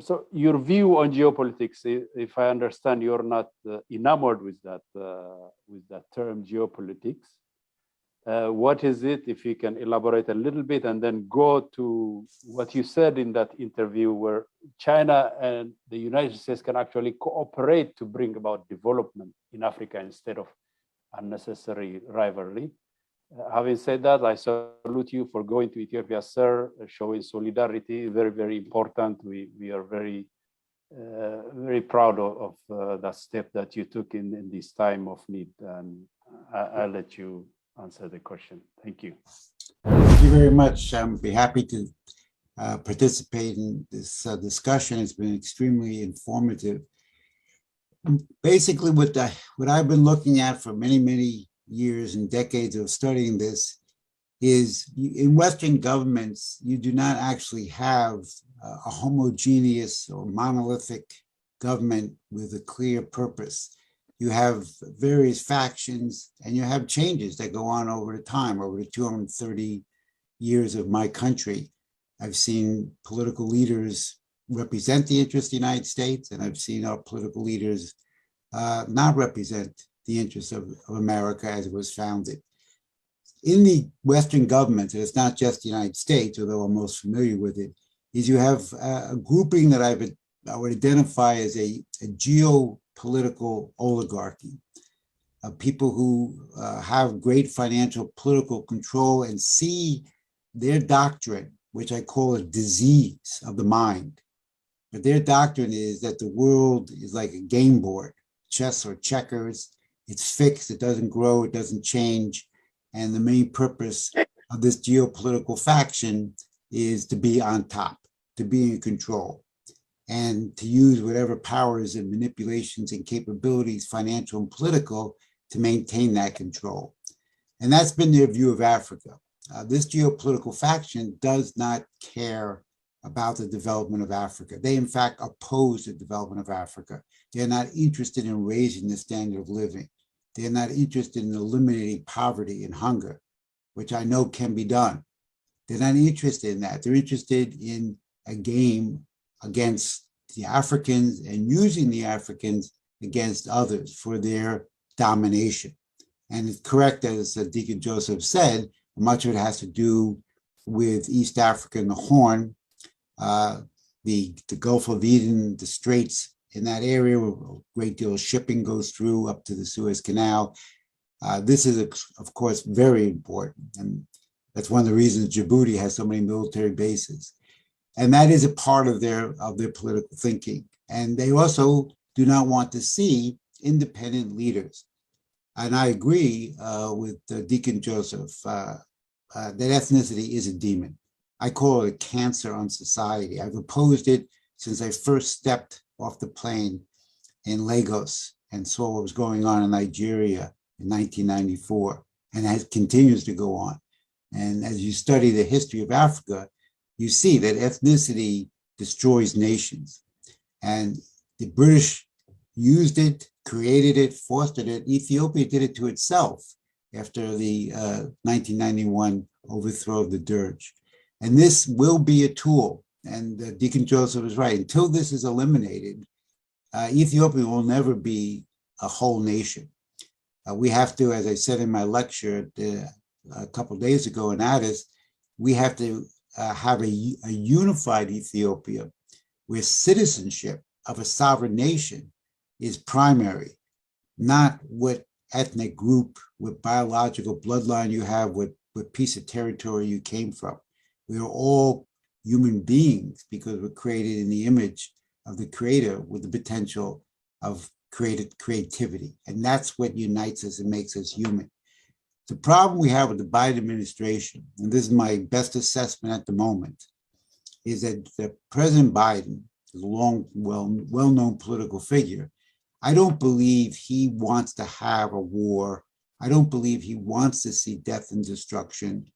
So your view on geopolitics, if I understand, you're not enamored with that term geopolitics. What is it? If you can elaborate a little bit and then go to what you said in that interview, where China and the United States can actually cooperate to bring about development in Africa instead of unnecessary rivalry. Having said that, I salute you for going to Ethiopia, sir, showing solidarity, very, very important. We are very, very proud of that step that you took in this time of need. And I'll let you answer the question. Thank you. Thank you very much. I'll be happy to participate in this discussion. It's been extremely informative. Basically, what I've been looking at for many, many years and decades of studying this is in Western governments, you do not actually have a homogeneous or monolithic government with a clear purpose. You have various factions and you have changes that go on over the time, over the 230 years of my country. I've seen political leaders represent the interests of the United States, and I've seen our political leaders not represent the interests of America as it was founded. In the Western governments, and it's not just the United States, although I'm most familiar with it, is you have a grouping that I would identify as a geopolitical oligarchy, of people who have great financial political control and see their doctrine, which I call a disease of the mind. But their doctrine is that the world is like a game board, chess or checkers. It's fixed, it doesn't grow, it doesn't change. And the main purpose of this geopolitical faction is to be on top, to be in control, and to use whatever powers and manipulations and capabilities, financial and political, to maintain that control. And that's been their view of Africa. This geopolitical faction does not care about the development of Africa. They, in fact, oppose the development of Africa. They're not interested in raising the standard of living. They're not interested in eliminating poverty and hunger, which I know can be done. They're not interested in that. They're interested in a game against the Africans and using the Africans against others for their domination. And it's correct, as Deacon Joseph said, much of it has to do with East Africa and the Horn, the Gulf of Eden, the Straits in that area, where a great deal of shipping goes through up to the Suez Canal. This is, of course, very important. And that's one of the reasons Djibouti has so many military bases. And that is a part of their political thinking. And they also do not want to see independent leaders. And I agree with Deacon Joseph that ethnicity is a demon. I call it a cancer on society. I've opposed it since I first stepped off the plane in Lagos and saw what was going on in Nigeria in 1994, and that continues to go on. And as you study the history of Africa, you see that ethnicity destroys nations. And the British used it, created it, fostered it. Ethiopia did it to itself after the 1991 overthrow of the Derg. And this will be a tool. And Deacon Joseph is right. Until this is eliminated, Ethiopia will never be a whole nation. We have to, as I said in my lecture a couple of days ago in Addis, we have to have a unified Ethiopia where citizenship of a sovereign nation is primary, not what ethnic group, what biological bloodline you have, what piece of territory you came from. We are all human beings because we're created in the image of the Creator with the potential of creativity. And that's what unites us and makes us human. The problem we have with the Biden administration, and this is my best assessment at the moment, is that President Biden is a long, well-known political figure. I don't believe he wants to have a war. I don't believe he wants to see death and destruction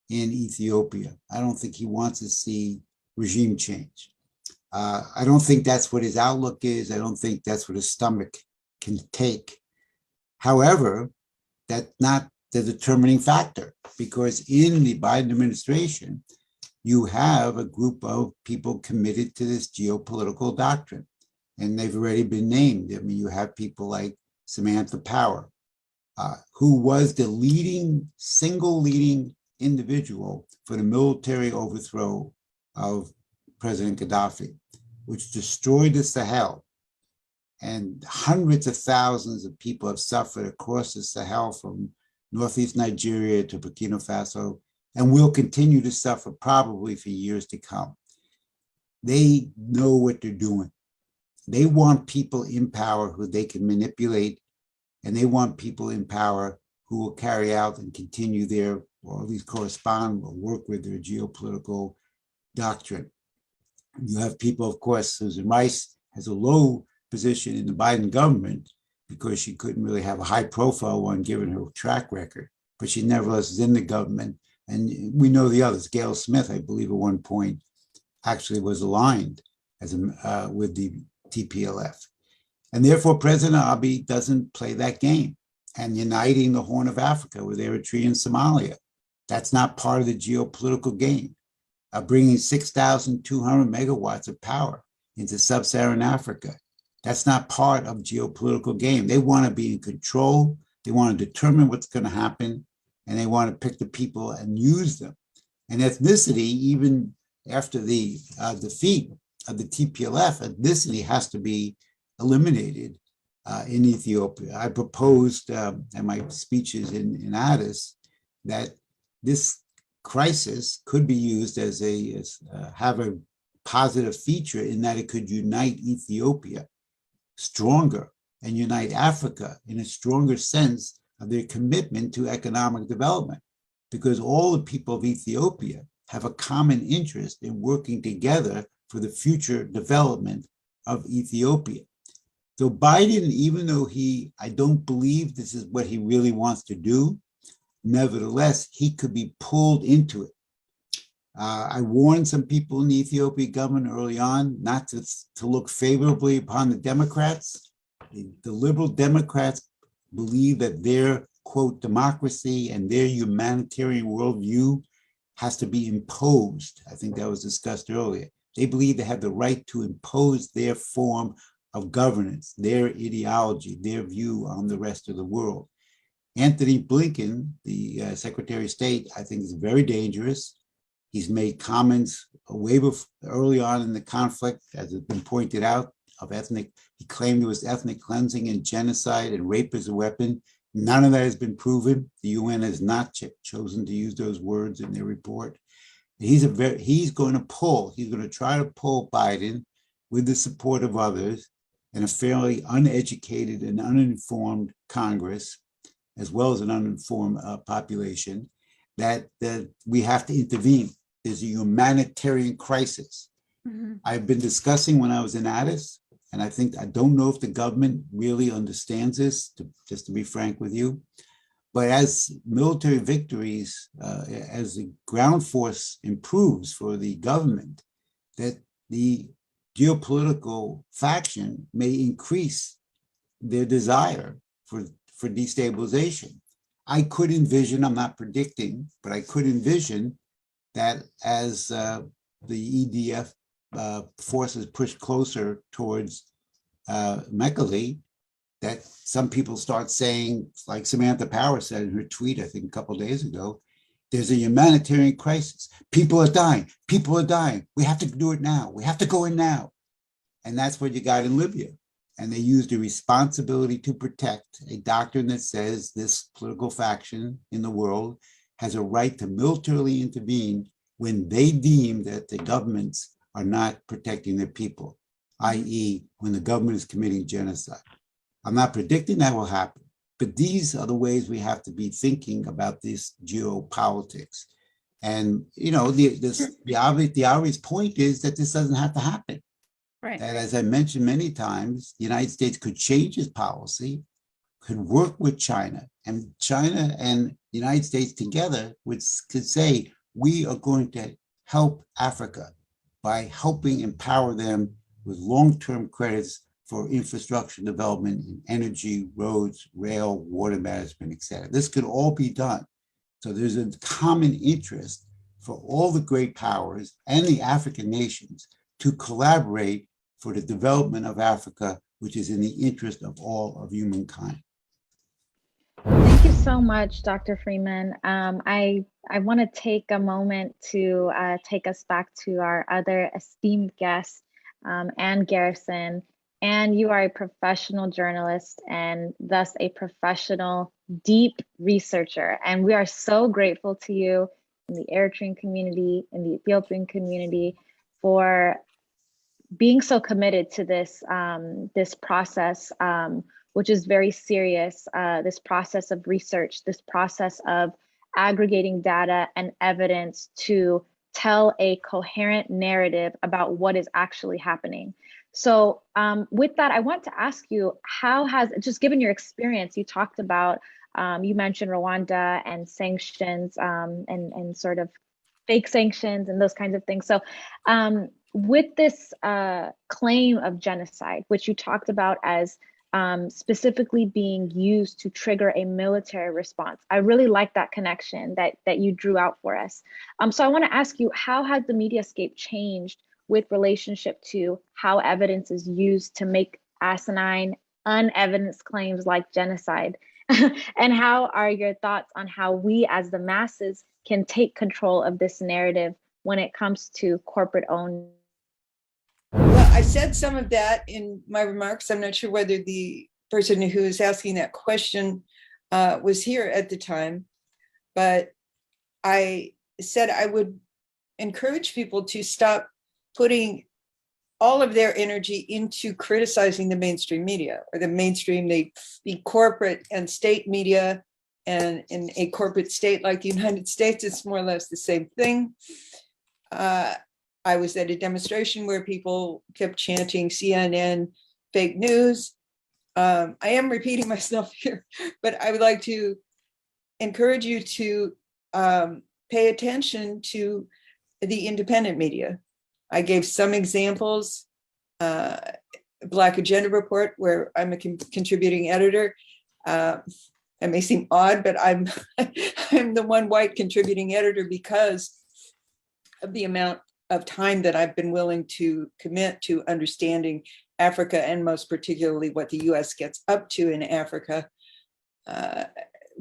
in Ethiopia. I don't think he wants to see regime change. I don't think that's what his outlook is. I don't think that's what his stomach can take. However, that's not the determining factor, because in the Biden administration, you have a group of people committed to this geopolitical doctrine, and they've already been named. I mean, you have people like Samantha Power, who was the single leading individual for the military overthrow of President Gaddafi, which destroyed the Sahel. And hundreds of thousands of people have suffered across the Sahel from northeast Nigeria to Burkina Faso, and will continue to suffer probably for years to come. They know what they're doing. They want people in power who they can manipulate, and they want people in power who will carry out and continue their, or at least correspond or work with their geopolitical doctrine. You have people, of course, Susan Rice has a low position in the Biden government because she couldn't really have a high profile one given her track record, but she nevertheless is in the government. And we know the others. Gail Smith, I believe at one point, actually was aligned with the TPLF. And therefore, President Abiy doesn't play that game. And uniting the Horn of Africa with Eritrea and Somalia, that's not part of the geopolitical game. Bringing 6,200 megawatts of power into sub-Saharan Africa, that's not part of geopolitical game. They want to be in control. They want to determine what's going to happen, and they want to pick the people and use them. And ethnicity, even after the defeat of the TPLF, ethnicity has to be eliminated in Ethiopia. I proposed in my speeches in Addis that this crisis could be used as have a positive feature in that it could unite Ethiopia stronger and unite Africa in a stronger sense of their commitment to economic development, because all the people of Ethiopia have a common interest in working together for the future development of Ethiopia. So Biden, even though I don't believe this is what he really wants to do, nevertheless, he could be pulled into it. I warned some people in the Ethiopian government early on not to look favorably upon the Democrats. The liberal Democrats believe that their, quote, democracy and their humanitarian worldview has to be imposed. I think that was discussed earlier. They believe they have the right to impose their form of governance, their ideology, their view on the rest of the world. Anthony Blinken, the Secretary of State, I think is very dangerous. He's made comments way early on in the conflict, as has been pointed out, he claimed it was ethnic cleansing and genocide and rape as a weapon. None of that has been proven. The UN has not chosen to use those words in their report. He's going to try to pull Biden with the support of others and a fairly uneducated and uninformed Congress, as well as an uninformed population, that we have to intervene. There's a humanitarian crisis. Mm-hmm. I've been discussing when I was in Addis, and I don't know if the government really understands this, just to be frank with you. But as military victories, as the ground force improves for the government, that the geopolitical faction may increase their desire for destabilization. I could envision, I'm not predicting, but I could envision that as the EDF forces push closer towards Mekelle, that some people start saying, like Samantha Power said in her tweet, I think a couple of days ago, there's a humanitarian crisis. People are dying. People are dying. We have to do it now. We have to go in now. And that's what you got in Libya. And they used a responsibility to protect a doctrine that says this political faction in the world has a right to militarily intervene when they deem that the governments are not protecting their people, i.e., when the government is committing genocide. I'm not predicting that will happen, but these are the ways we have to be thinking about this geopolitics. And, the obvious point is that this doesn't have to happen. Right. That, as I mentioned many times, the United States could change its policy, could work with China, and China and the United States together could say, we are going to help Africa by helping empower them with long-term credits for infrastructure development in energy, roads, rail, water management, et cetera. This could all be done. So there's a common interest for all the great powers and the African nations to collaborate for the development of Africa, which is in the interest of all of humankind. you so much, Dr. Freeman. I want to take a moment to take us back to our other esteemed guest, Ann Garrison. And you are a professional journalist and thus a professional deep researcher. And we are so grateful to you in the Eritrean community, in the Ethiopian community, for being so committed to this, this process, which is very serious, this process of research, this process of aggregating data and evidence to tell a coherent narrative about what is actually happening. So with that, I want to ask you, how has, just given your experience, you talked about, you mentioned Rwanda and sanctions and sort of fake sanctions and those kinds of things. So with this claim of genocide, which you talked about as specifically being used to trigger a military response, I really like that connection that you drew out for us. So I want to ask you, how has the mediascape changed with relationship to how evidence is used to make asinine, unevidenced claims like genocide? And how are your thoughts on how we as the masses can take control of this narrative when it comes to corporate owned? Well, I said some of that in my remarks. I'm not sure whether the person who is asking that question was here at the time, but I said I would encourage people to stop putting all of their energy into criticizing the mainstream media or the mainstream, the corporate and state media. And in a corporate state like the United States, it's more or less the same thing. I was at a demonstration where people kept chanting CNN fake news. I am repeating myself here, but I would like to encourage you to pay attention to the independent media. I gave some examples, Black Agenda Report, where I'm a contributing editor. It may seem odd, but I'm the one white contributing editor because of the amount of time that I've been willing to commit to understanding Africa, and most particularly what the US gets up to in Africa.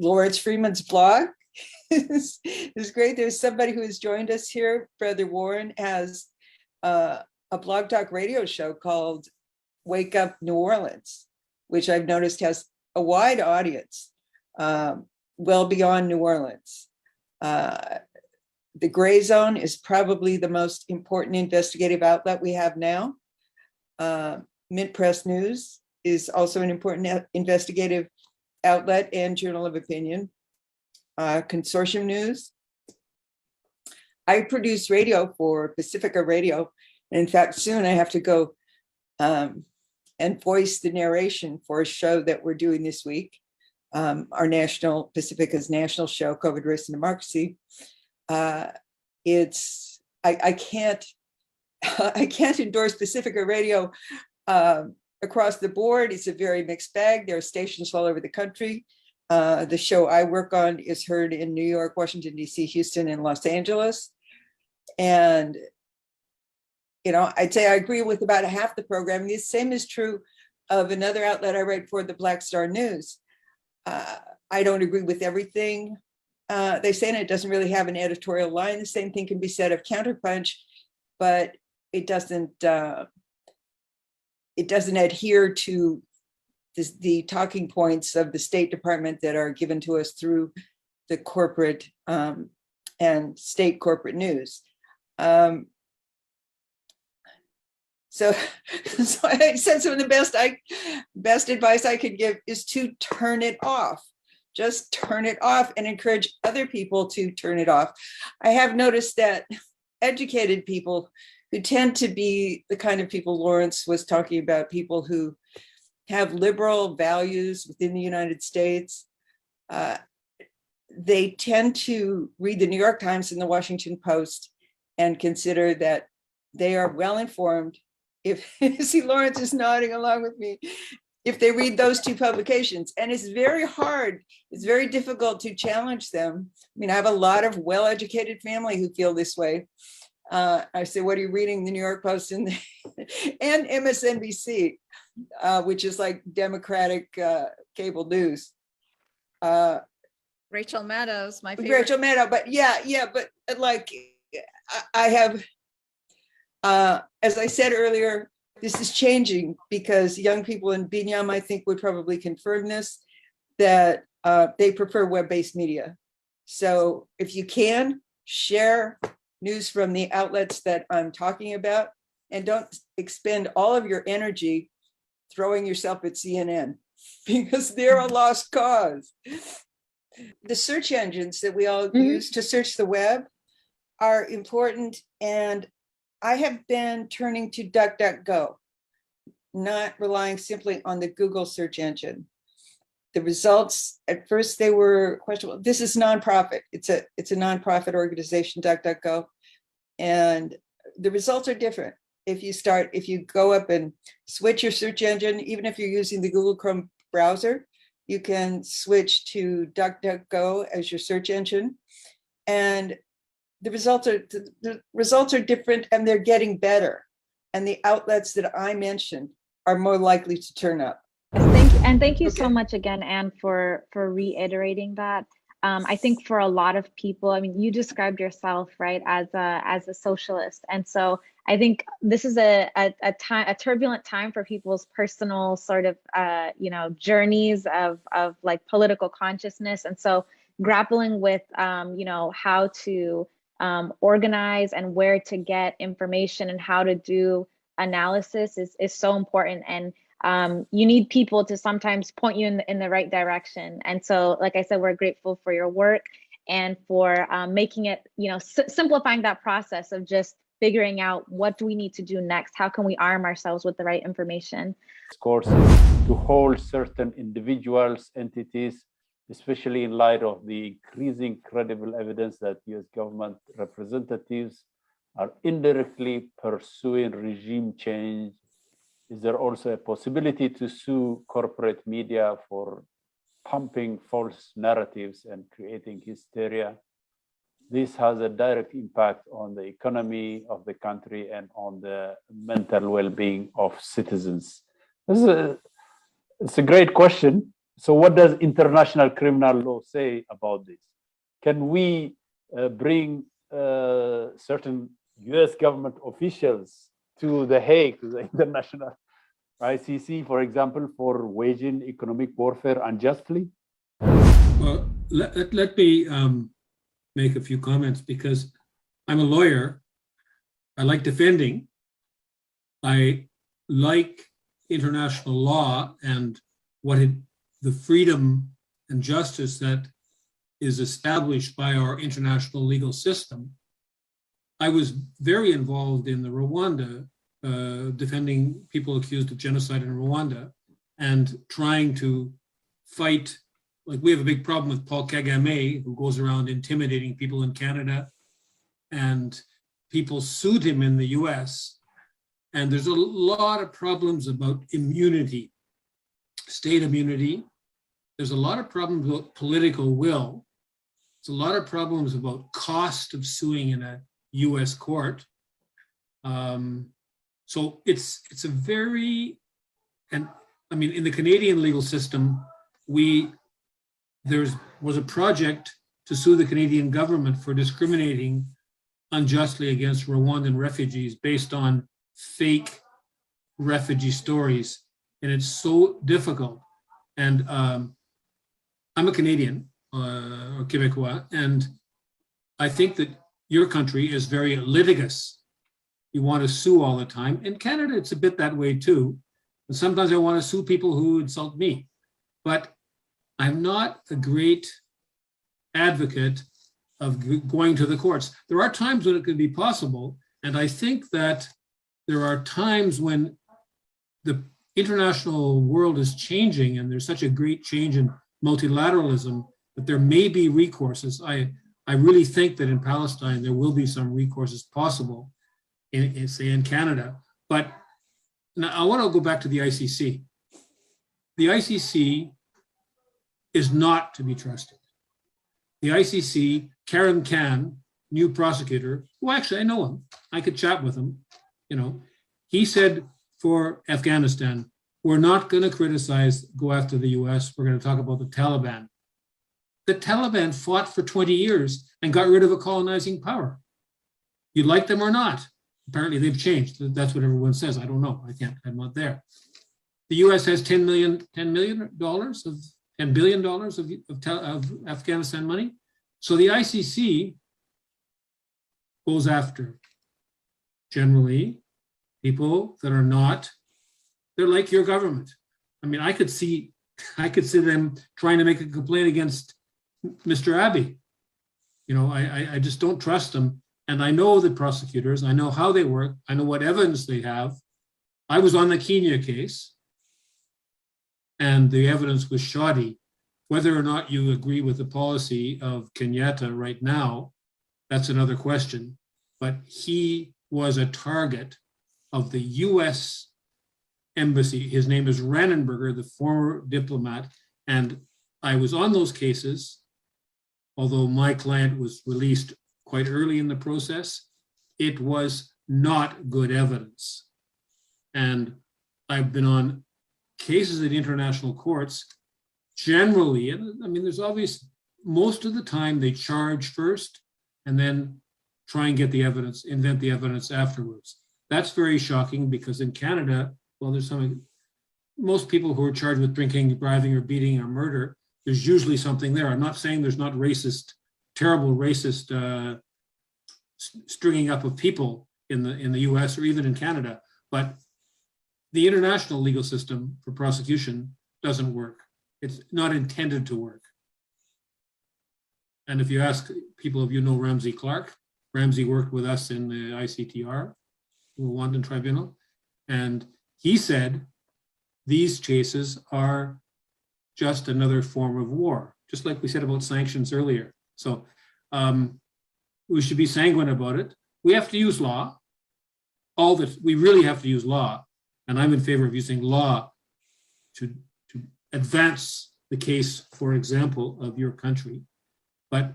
Lawrence Freeman's blog is great. There's somebody who has joined us here. Brother Warren has a blog talk radio show called Wake Up New Orleans, which I've noticed has a wide audience, well beyond New Orleans. The Gray Zone is probably the most important investigative outlet we have now. Mint Press News is also an important investigative outlet and journal of opinion. Consortium News. I produce radio for Pacifica Radio. And in fact, soon I have to go and voice the narration for a show that we're doing this week. Our Pacifica's national show, COVID, Race, and Democracy. I can't endorse Pacifica Radio across the board. It's a very mixed bag. There are stations all over the country. The show I work on is heard in New York, Washington, D.C., Houston, and Los Angeles. And, you know, I'd say I agree with about half the programming. The same is true of another outlet I write for, the Black Star News. I don't agree with everything they say, and it doesn't really have an editorial line. The same thing can be said of Counterpunch, but it doesn't adhere to the talking points of the State Department that are given to us through the corporate and state corporate news. So I said some of the best advice I could give is to turn it off. Just turn it off and encourage other people to turn it off. I have noticed that educated people who tend to be the kind of people Lawrence was talking about, people who have liberal values within the United States, they tend to read the New York Times and the Washington Post and consider that they are well informed. If see, Lawrence is nodding along with me, if they read those two publications. And it's very hard, it's very difficult to challenge them. I mean, I have a lot of well-educated family who feel this way. I say, what are you reading? The New York Post and MSNBC, which is like Democratic cable news. Rachel Maddows, my favorite. Rachel Maddow, but but like I have, as I said earlier, this is changing because young people in Binyam, I think, would probably confirm this, that they prefer web-based media. So if you can, share news from the outlets that I'm talking about, and don't expend all of your energy throwing yourself at CNN because they're a lost cause. The search engines that we all use to search the web are important, and I have been turning to DuckDuckGo, not relying simply on the Google search engine. The results, at first they were questionable. This is nonprofit. It's a nonprofit organization, DuckDuckGo, and the results are different. If you go up and switch your search engine, even if you're using the Google Chrome browser, you can switch to DuckDuckGo as your search engine, and the results are different, and they're getting better. And the outlets that I mentioned are more likely to turn up. Thank you so much again, Anne, for reiterating that. I think for a lot of people, I mean, you described yourself, right, as a socialist, and so I think this is a turbulent time for people's personal sort of journeys of like political consciousness, and so grappling with how to organize and where to get information and how to do analysis is so important, and you need people to sometimes point you in the right direction. And so, like I said, we're grateful for your work and for making it, simplifying that process of just figuring out what do we need to do next? How can we arm ourselves with the right information? Of course, to hold certain individuals, entities, especially in light of the increasing credible evidence that US government representatives are indirectly pursuing regime change. Is there also a possibility to sue corporate media for pumping false narratives and creating hysteria? This has a direct impact on the economy of the country and on the mental well-being of citizens. It's a great question. So what does international criminal law say about this? Can we bring certain US government officials to The Hague, to the international ICC, for example, for waging economic warfare unjustly? Well, let me make a few comments, because I'm a lawyer. I like defending. I like international law and the freedom and justice that is established by our international legal system. I was very involved in the Rwanda, defending people accused of genocide in Rwanda, and trying to fight. Like, we have a big problem with Paul Kagame, who goes around intimidating people in Canada, and people sued him in the US. And there's a lot of problems about immunity, state immunity. There's a lot of problems about political will. There's a lot of problems about cost of suing in a US court. So it's a very, and I mean, in the Canadian legal system, there was a project to sue the Canadian government for discriminating unjustly against Rwandan refugees based on fake refugee stories. And it's so difficult. And I'm a Canadian or Quebecois, and I think that your country is very litigious. You want to sue all the time. In Canada, it's a bit that way too. And sometimes I want to sue people who insult me. But I'm not a great advocate of going to the courts. There are times when it could be possible. And I think that there are times when the international world is changing and there's such a great change in multilateralism that there may be recourses. I really think that in Palestine, there will be some recourses possible say in Canada. But now I want to go back to the ICC. The ICC is not to be trusted. The ICC, Karim Khan, new prosecutor, who actually I know him, I could chat with him, he said for Afghanistan, we're not going to go after the US, we're going to talk about the Taliban. The Taliban fought for 20 years and got rid of a colonizing power. You like them or not. Apparently they've changed. That's what everyone says. I don't know. I'm not there. The US has $10 billion of Afghanistan money. So the ICC goes after generally people that are not, they're like your government. I mean, I could see them trying to make a complaint against Mr. Abiy. You know, I just don't trust them. And I know the prosecutors, I know how they work, I know what evidence they have. I was on the Kenya case, and the evidence was shoddy. Whether or not you agree with the policy of Kenyatta right now, that's another question. But he was a target of the US embassy. His name is Rannenberger, the former diplomat. And I was on those cases, although my client was released quite early in the process. It was not good evidence. And I've been on cases at international courts. Generally, and I mean, there's obvious, most of the time they charge first and then try and get the evidence, invent the evidence afterwards. That's very shocking because in Canada, well, there's most people who are charged with drinking, driving, or beating or murder, there's usually something there. I'm not saying there's not racist, terrible racist stringing up of people in the US or even in Canada, but the international legal system for prosecution doesn't work. It's not intended to work. And if you ask people, if you know Ramsey Clark, Ramsey worked with us in the ICTR, the Rwandan Tribunal, and he said these cases are just another form of war, just like we said about sanctions earlier. So we should be sanguine about it. We have to use law. We really have to use law. And I'm in favor of using law to advance the case, for example, of your country. But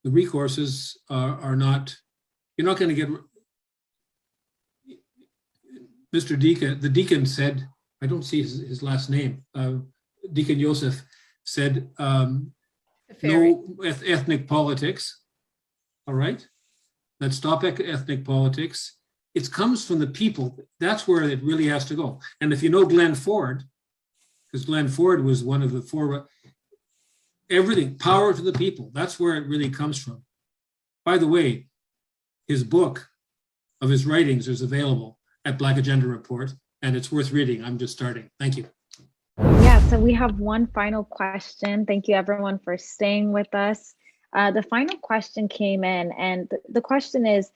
the recourses are not, you're not going to get, Mr. Deacon, the deacon said, I don't see his last name, Deacon Joseph said, no ethnic politics, all right? Let's stop ethnic politics. It comes from the people. That's where it really has to go. And if you know Glenn Ford, because Glenn Ford was one of the four, everything, power to the people, that's where it really comes from. By the way, his book of his writings is available at Black Agenda Report, and it's worth reading. I'm just starting. Thank you. Yeah, so we have one final question. Thank you everyone for staying with us. The final question came in, and the question is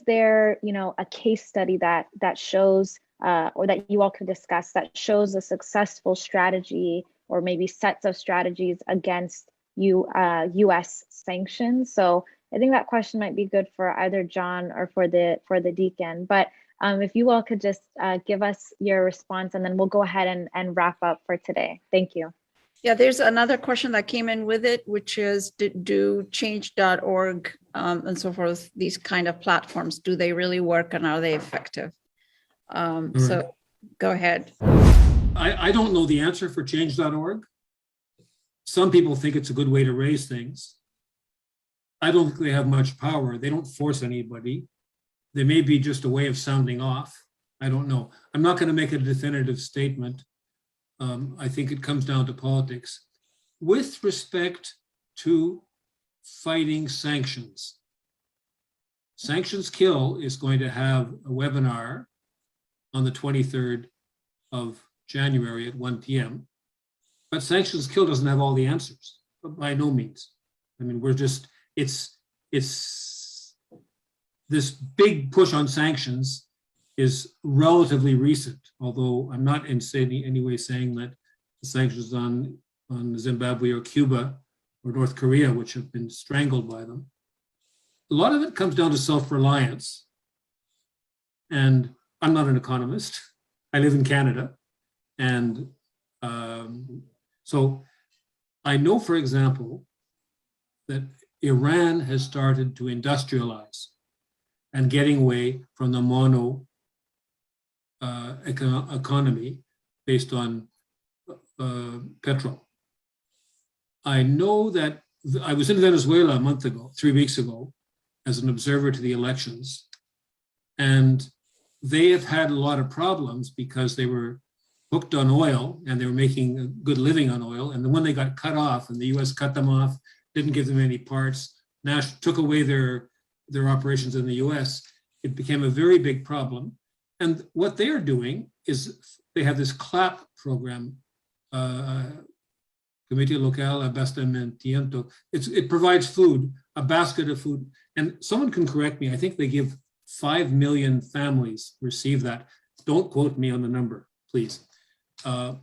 there, a case study that shows, or that you all could discuss, that shows a successful strategy or maybe sets of strategies against U.S. sanctions? So I think that question might be good for either John or for the deacon. But if you all could just give us your response, and then we'll go ahead and wrap up for today. Thank you. Yeah, there's another question that came in with it, which is, do change.org and so forth, these kind of platforms, do they really work and are they effective? So go ahead. I don't know the answer for change.org. Some people think it's a good way to raise things. I don't think they have much power. They don't force anybody. They may be just a way of sounding off. I don't know. I'm not going to make a definitive statement. I think it comes down to politics. With respect to fighting sanctions, Sanctions Kill is going to have a webinar on the 23rd of January at 1 p.m. But Sanctions Kill doesn't have all the answers, by no means. I mean, it's this big push on sanctions is relatively recent, although I'm not in any way saying that the sanctions on Zimbabwe or Cuba or North Korea, which have been strangled by them, a lot of it comes down to self-reliance. And I'm not an economist. I live in Canada. And so I know, for example, that Iran has started to industrialize and getting away from the mono economy based on petrol. I know that I was in Venezuela a month ago, 3 weeks ago, as an observer to the elections. And they have had a lot of problems because they were hooked on oil and they were making a good living on oil. And then when they got cut off and the US cut them off, didn't give them any parts, took away their operations in the US, it became a very big problem. And what they are doing is they have this CLAP program, Comité Local Abastecimiento. It provides food, a basket of food. And someone can correct me, I think they give 5 million families receive that. Don't quote me on the number, please. As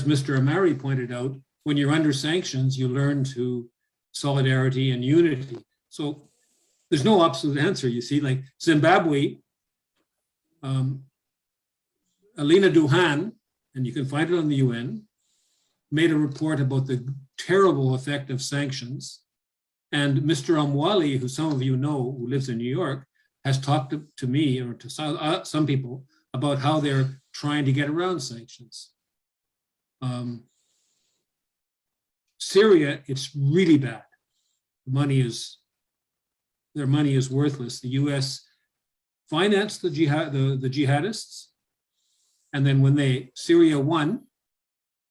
Mr. Amari pointed out, when you're under sanctions, you learn to solidarity and unity. So there's no absolute answer, you see, like Zimbabwe, Alina Duhan, and you can find it on the UN, made a report about the terrible effect of sanctions. And Mr. Amwali, who some of you know, who lives in New York, has talked to me or to some people about how they're trying to get around sanctions. Syria, it's really bad. Their money is worthless. The US financed the jihadists. And then when Syria won,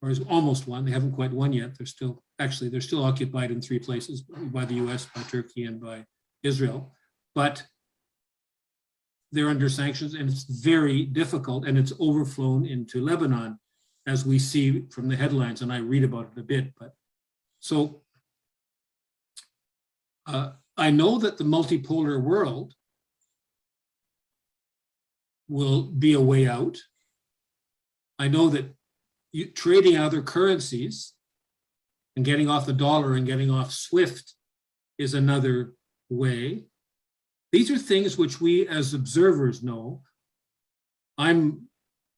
or is almost won, they haven't quite won yet. They're still occupied in 3 places, by the US, by Turkey, and by Israel. But they're under sanctions and it's very difficult, and it's overflown into Lebanon, as we see from the headlines, and I read about it a bit. But so I know that the multipolar world will be a way out. I know that trading other currencies and getting off the dollar and getting off SWIFT is another way. These are things which we as observers know. I'm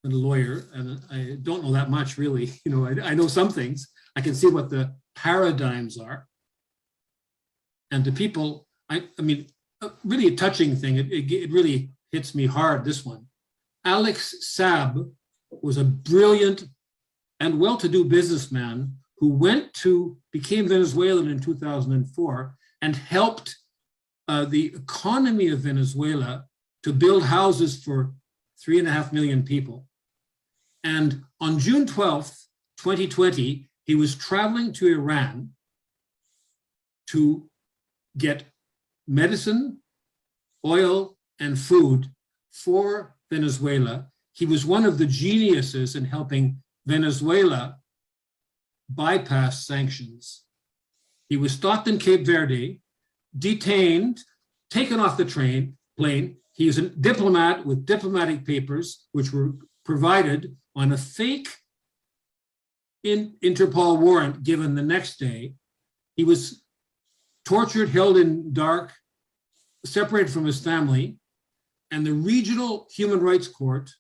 a lawyer and I don't know that much really. I know some things. I can see what the paradigms are. And to people, I mean, really a touching thing. It really hits me hard, this one. Alex Saab was a brilliant and well-to-do businessman who became Venezuelan in 2004 and helped the economy of Venezuela to build houses for 3.5 million people. And on June 12th, 2020, he was traveling to Iran to get medicine, oil, and food for Venezuela. He was one of the geniuses in helping Venezuela bypass sanctions. He was stopped in Cape Verde, detained, taken off the plane. He is a diplomat with diplomatic papers, which were provided on a fake Interpol warrant given the next day. He was tortured, held in dark, separated from his family, and the regional human rights court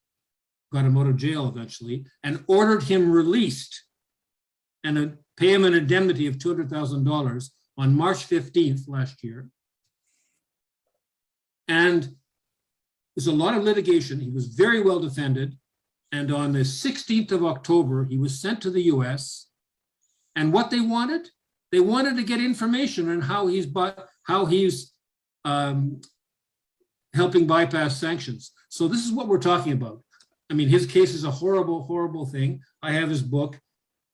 got him out of jail eventually and ordered him released and pay him an indemnity of $200,000 on March 15th last year. And there's a lot of litigation. He was very well defended. And on the 16th of October, he was sent to the US. And what they wanted to get information on how he's helping bypass sanctions. So this is what we're talking about. I mean, his case is a horrible, horrible thing. I have his book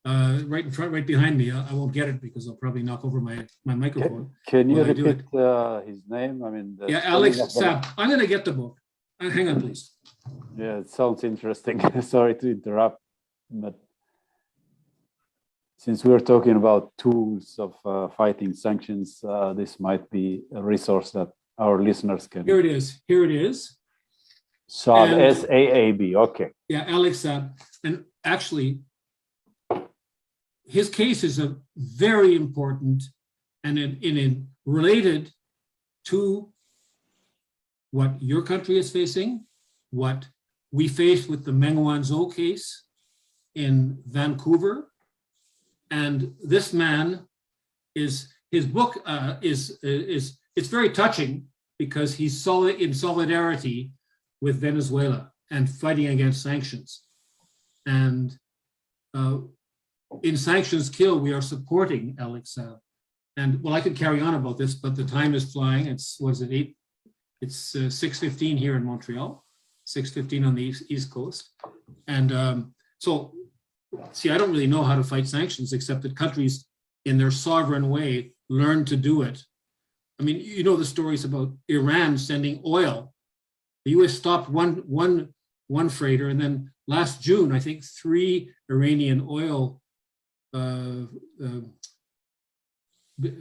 right in front, right behind me. I won't get it because I'll probably knock over my microphone. Can you repeat his name? I mean, Alex Saab. I'm going to get the book. Hang on, please. Yeah, it sounds interesting. Sorry to interrupt, but since we're talking about tools of fighting sanctions, this might be a resource that our listeners can. Here it is. Saab, S-A-A-B, okay. Yeah, Alex Saab. And actually, his case is a very important and related to what your country is facing, what we faced with the Meng Wanzhou case in Vancouver. And this man his book it's very touching because he's in solidarity with Venezuela and fighting against sanctions. And in Sanctions Kill, we are supporting Alex Saab. And well, I could carry on about this, but the time is flying. It's, what is it, 8? It's 6:15 here in Montreal, 6:15 on the East Coast. And so, see, I don't really know how to fight sanctions, except that countries in their sovereign way learn to do it. I mean, you know the stories about Iran sending oil. The US stopped one freighter, and then last June, I think 3 Iranian oil,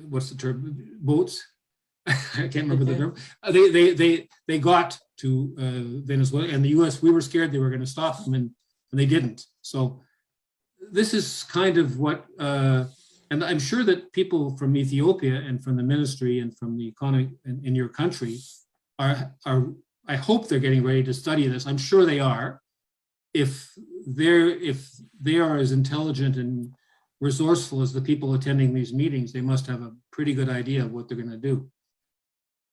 what's the term, boats? I can't remember the term. They got to Venezuela, and the US, we were scared they were going to stop them, and they didn't. So this is kind of what, and I'm sure that people from Ethiopia and from the ministry and from the economy in your country are, I hope they're getting ready to study this. I'm sure they are. If they are as intelligent and resourceful as the people attending these meetings, they must have a pretty good idea of what they're going to do.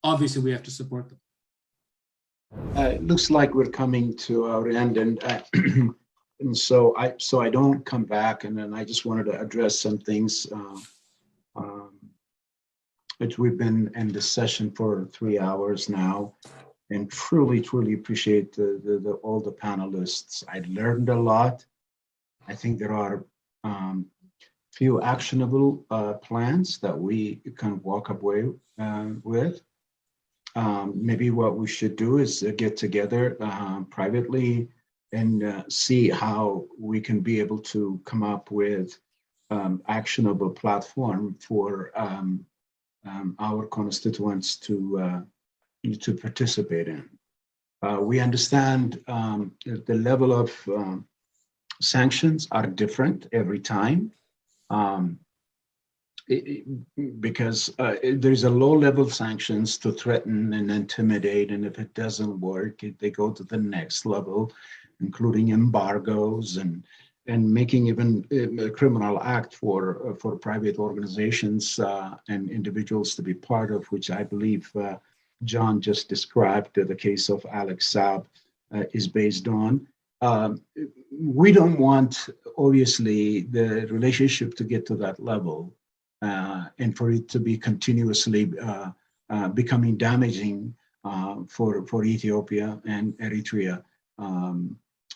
Obviously, we have to support them. It looks like we're coming to our end, and so I don't come back, and then I just wanted to address some things. Which we've been in this session for 3 hours now, and truly appreciate all the panelists. I learned a lot. I think there are few actionable plans that we can walk away with. Maybe what we should do is get together privately and see how we can be able to come up with actionable platform for our constituents to participate in. We understand the level of sanctions are different every time. Because there's a low-level sanctions to threaten and intimidate, and if it doesn't work, they go to the next level, including embargoes and making even a criminal act for private organizations and individuals to be part of, which I believe John just described. The case of Alex Saab is based on. We don't want, obviously, the relationship to get to that level. And for it to be continuously becoming damaging for Ethiopia and Eritrea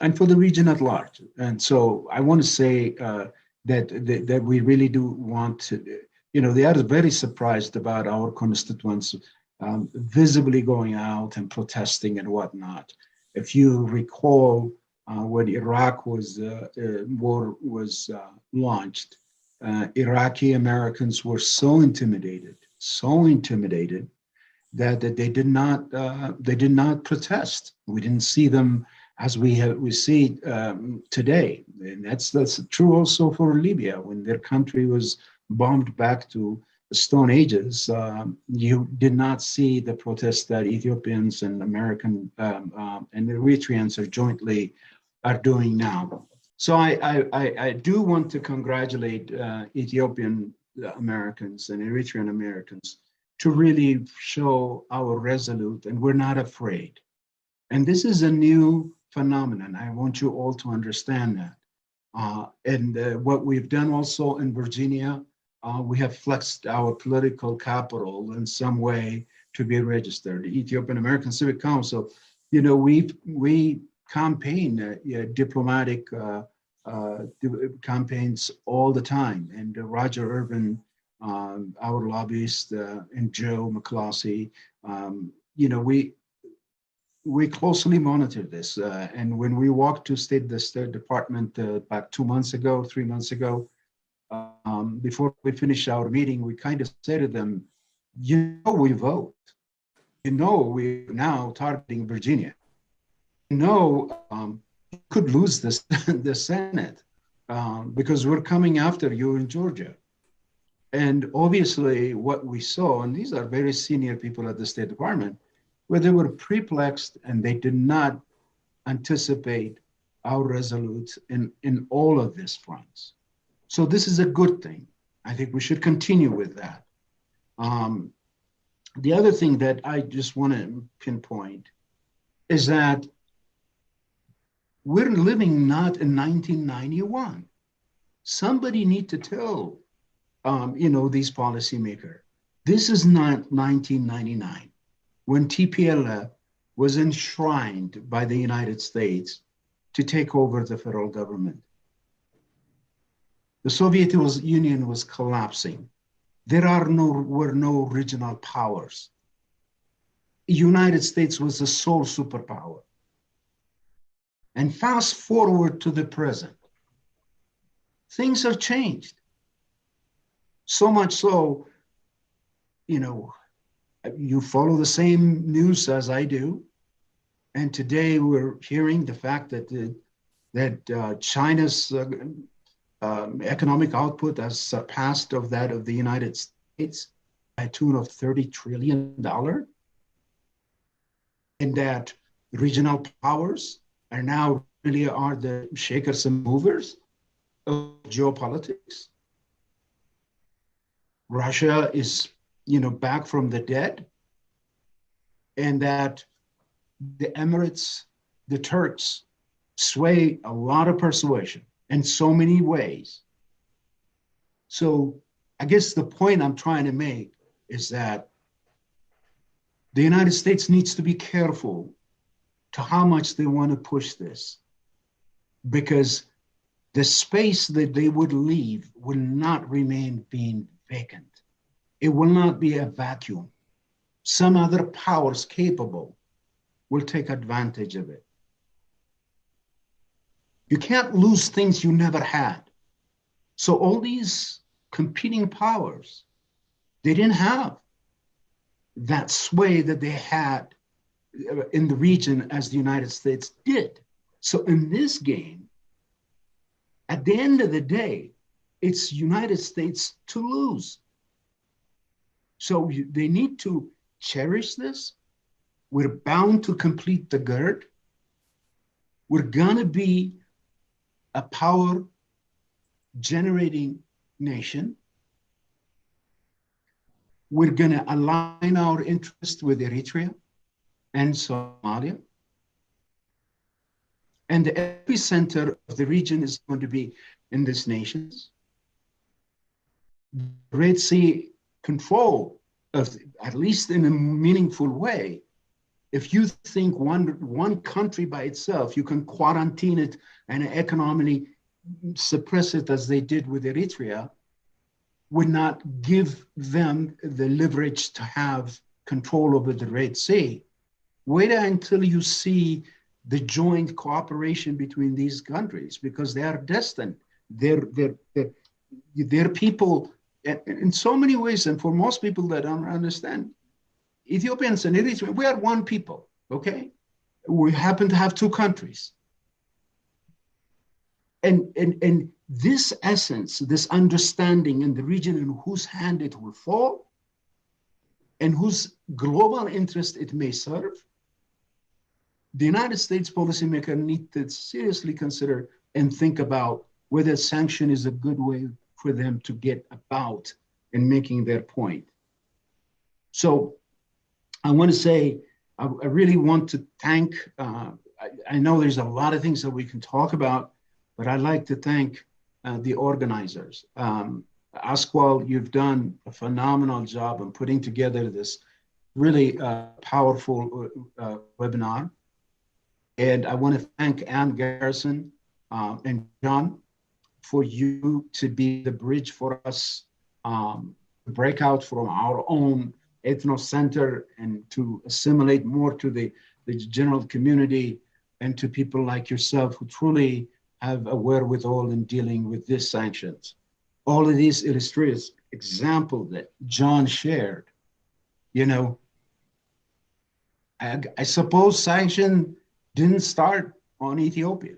and for the region at large. And so I want to say that we really do want to, they are very surprised about our constituents visibly going out and protesting and whatnot. If you recall when Iraq war was launched, Iraqi Americans were so intimidated that they did not protest. We didn't see them as we see today, and that's true also for Libya. When their country was bombed back to the Stone Ages, you did not see the protests that Ethiopians and American and Eritreans are doing now. So I do want to congratulate Ethiopian Americans and Eritrean Americans to really show our resolute, and we're not afraid. And this is a new phenomenon. I want you all to understand that. And what we've done also in Virginia, we have flexed our political capital in some way to be registered. The Ethiopian American Civic Council, we campaign diplomatic campaigns all the time, and Roger Urban, our lobbyist, and Joe McCloskey, we closely monitor this. And when we walked to the State Department about 3 months ago, before we finished our meeting, we kind of said to them, we vote. We're now targeting Virginia. Could lose the Senate because we're coming after you in Georgia. And obviously what we saw, and these are very senior people at the State Department, where they were perplexed and they did not anticipate our resolutes in all of these fronts. So this is a good thing. I think we should continue with that. The other thing that I just want to pinpoint is that we're living not in 1991. Somebody need to tell, these policymakers. This is not 1999 when TPLF was enshrined by the United States to take over the federal government. The Soviet Union was collapsing. There were no regional powers. The United States was the sole superpower. And fast forward to the present, things have changed. So much so, you follow the same news as I do. And today we're hearing the fact that China's economic output has surpassed of that of the United States by a tune of $30 trillion. And that regional powers are the shakers and movers of geopolitics. Russia is, back from the dead, and that the Emirates, the Turks, sway a lot of persuasion in so many ways. So I guess the point I'm trying to make is that the United States needs to be careful to how much they want to push this, because the space that they would leave will not remain being vacant. It will not be a vacuum. Some other powers capable will take advantage of it. You can't lose things you never had. So all these competing powers, they didn't have that sway that they had in the region as the United States did. So in this game, at the end of the day, it's United States to lose. So they need to cherish this. We're bound to complete the GERD. We're gonna be a power generating nation. We're gonna align our interest with Eritrea and Somalia. And the epicenter of the region is going to be in these nations. Red Sea control, at least in a meaningful way. If you think one country by itself, you can quarantine it and economically suppress it as they did with Eritrea, would not give them the leverage to have control over the Red Sea. Wait until you see the joint cooperation between these countries, because they are destined. They're people in so many ways, and for most people that don't understand, Ethiopians and Eritreans, we are one people, okay? We happen to have two countries. And this essence, this understanding in the region in whose hand it will fall and whose global interest it may serve, the United States policymaker need to seriously consider and think about whether sanction is a good way for them to get about in making their point. So I want to say, I really want to thank, I know there's a lot of things that we can talk about, but I'd like to thank the organizers. Asqual, you've done a phenomenal job in putting together this really powerful webinar. And I want to thank Ann Garrison and John for you to be the bridge for us to break out from our own ethno center and to assimilate more to the general community and to people like yourself who truly have a wherewithal in dealing with these sanctions. All of these illustrates example that John shared. I suppose sanction didn't start on Ethiopia.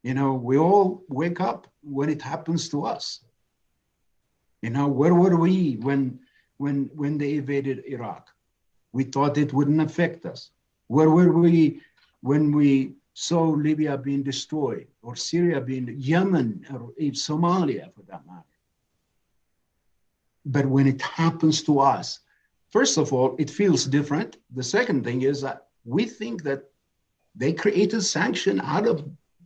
We all wake up when it happens to us. Where were we when they invaded Iraq? We thought it wouldn't affect us. Where were we when we saw Libya being destroyed, or Syria being, Yemen, or Somalia for that matter? But when it happens to us, first of all, it feels different. The second thing is that we think that they created sanction out of,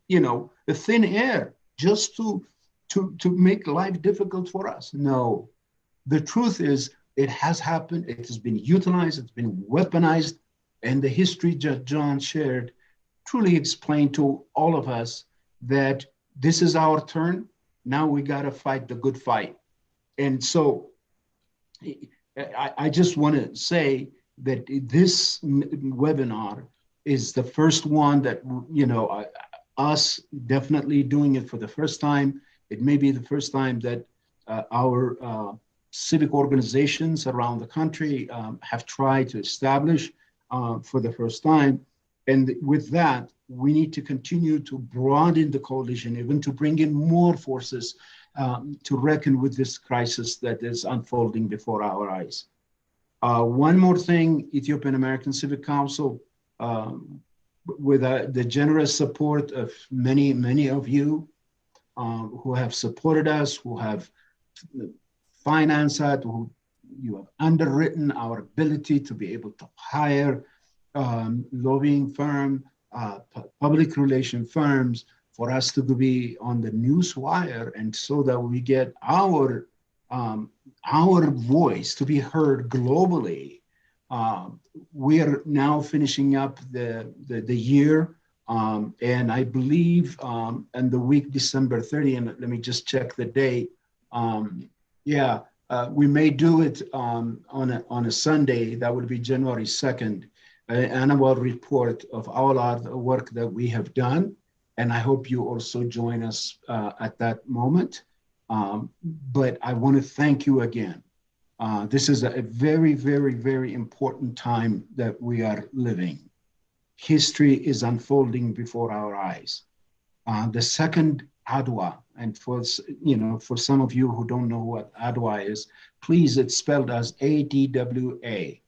the thin air just to to make life difficult for us. No, the truth is it has happened. It has been utilized. It's been weaponized. And the history that John shared truly explained to all of us that this is our turn. Now we got to fight the good fight. And so I just want to say that this webinar is the first one that, you know, us definitely doing it for the first time. It may be the first time that our civic organizations around the country have tried to establish for the first time. And with that, we need to continue to broaden the coalition, even to bring in more forces to reckon with this crisis that is unfolding before our eyes. One more thing, Ethiopian American Civic Council, with the generous support of many of you who have supported us, who have financed us, who you have underwritten our ability to be able to hire lobbying firm, public relation firms for us to be on the news wire, and so that we get our voice to be heard globally. We are now finishing up the year, and I believe in the week December 30, and let me just check the date. We may do it on a Sunday. That would be January 2nd. Annual report of all our work that we have done. And I hope you also join us at that moment. But I want to thank you again. This is a very, very, very important time that we are living. History is unfolding before our eyes. The second Adwa, and for some of you who don't know what Adwa is, please, it's spelled as ADWA.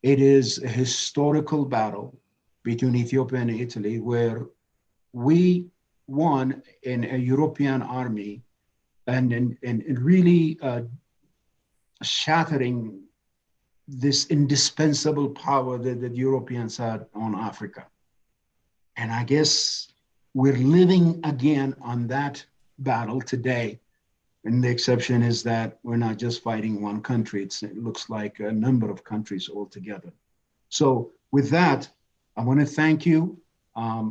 It is a historical battle between Ethiopia and Italy, where we won in a European army and really shattering this indispensable power that the Europeans had on Africa. And I guess we're living again on that battle today. And the exception is that we're not just fighting one country. It looks like a number of countries altogether. So with that, I want to thank you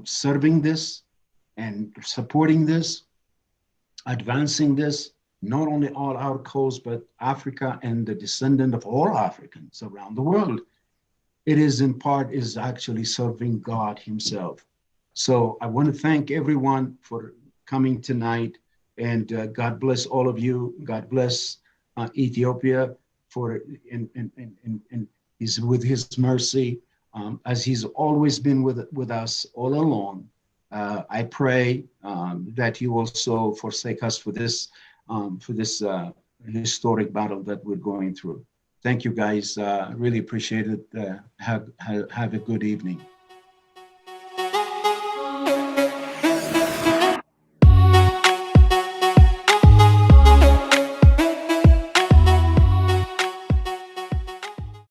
serving this and supporting this, advancing this, not only all our cause, but Africa and the descendant of all Africans around the world. It is in part is actually serving God himself. So I want to thank everyone for coming tonight. And God bless all of you. God bless Ethiopia for with his mercy, as he's always been with us all along. I pray that he also forsake us for this historic battle that we're going through. Thank you, guys. Really appreciate it. Have a good evening.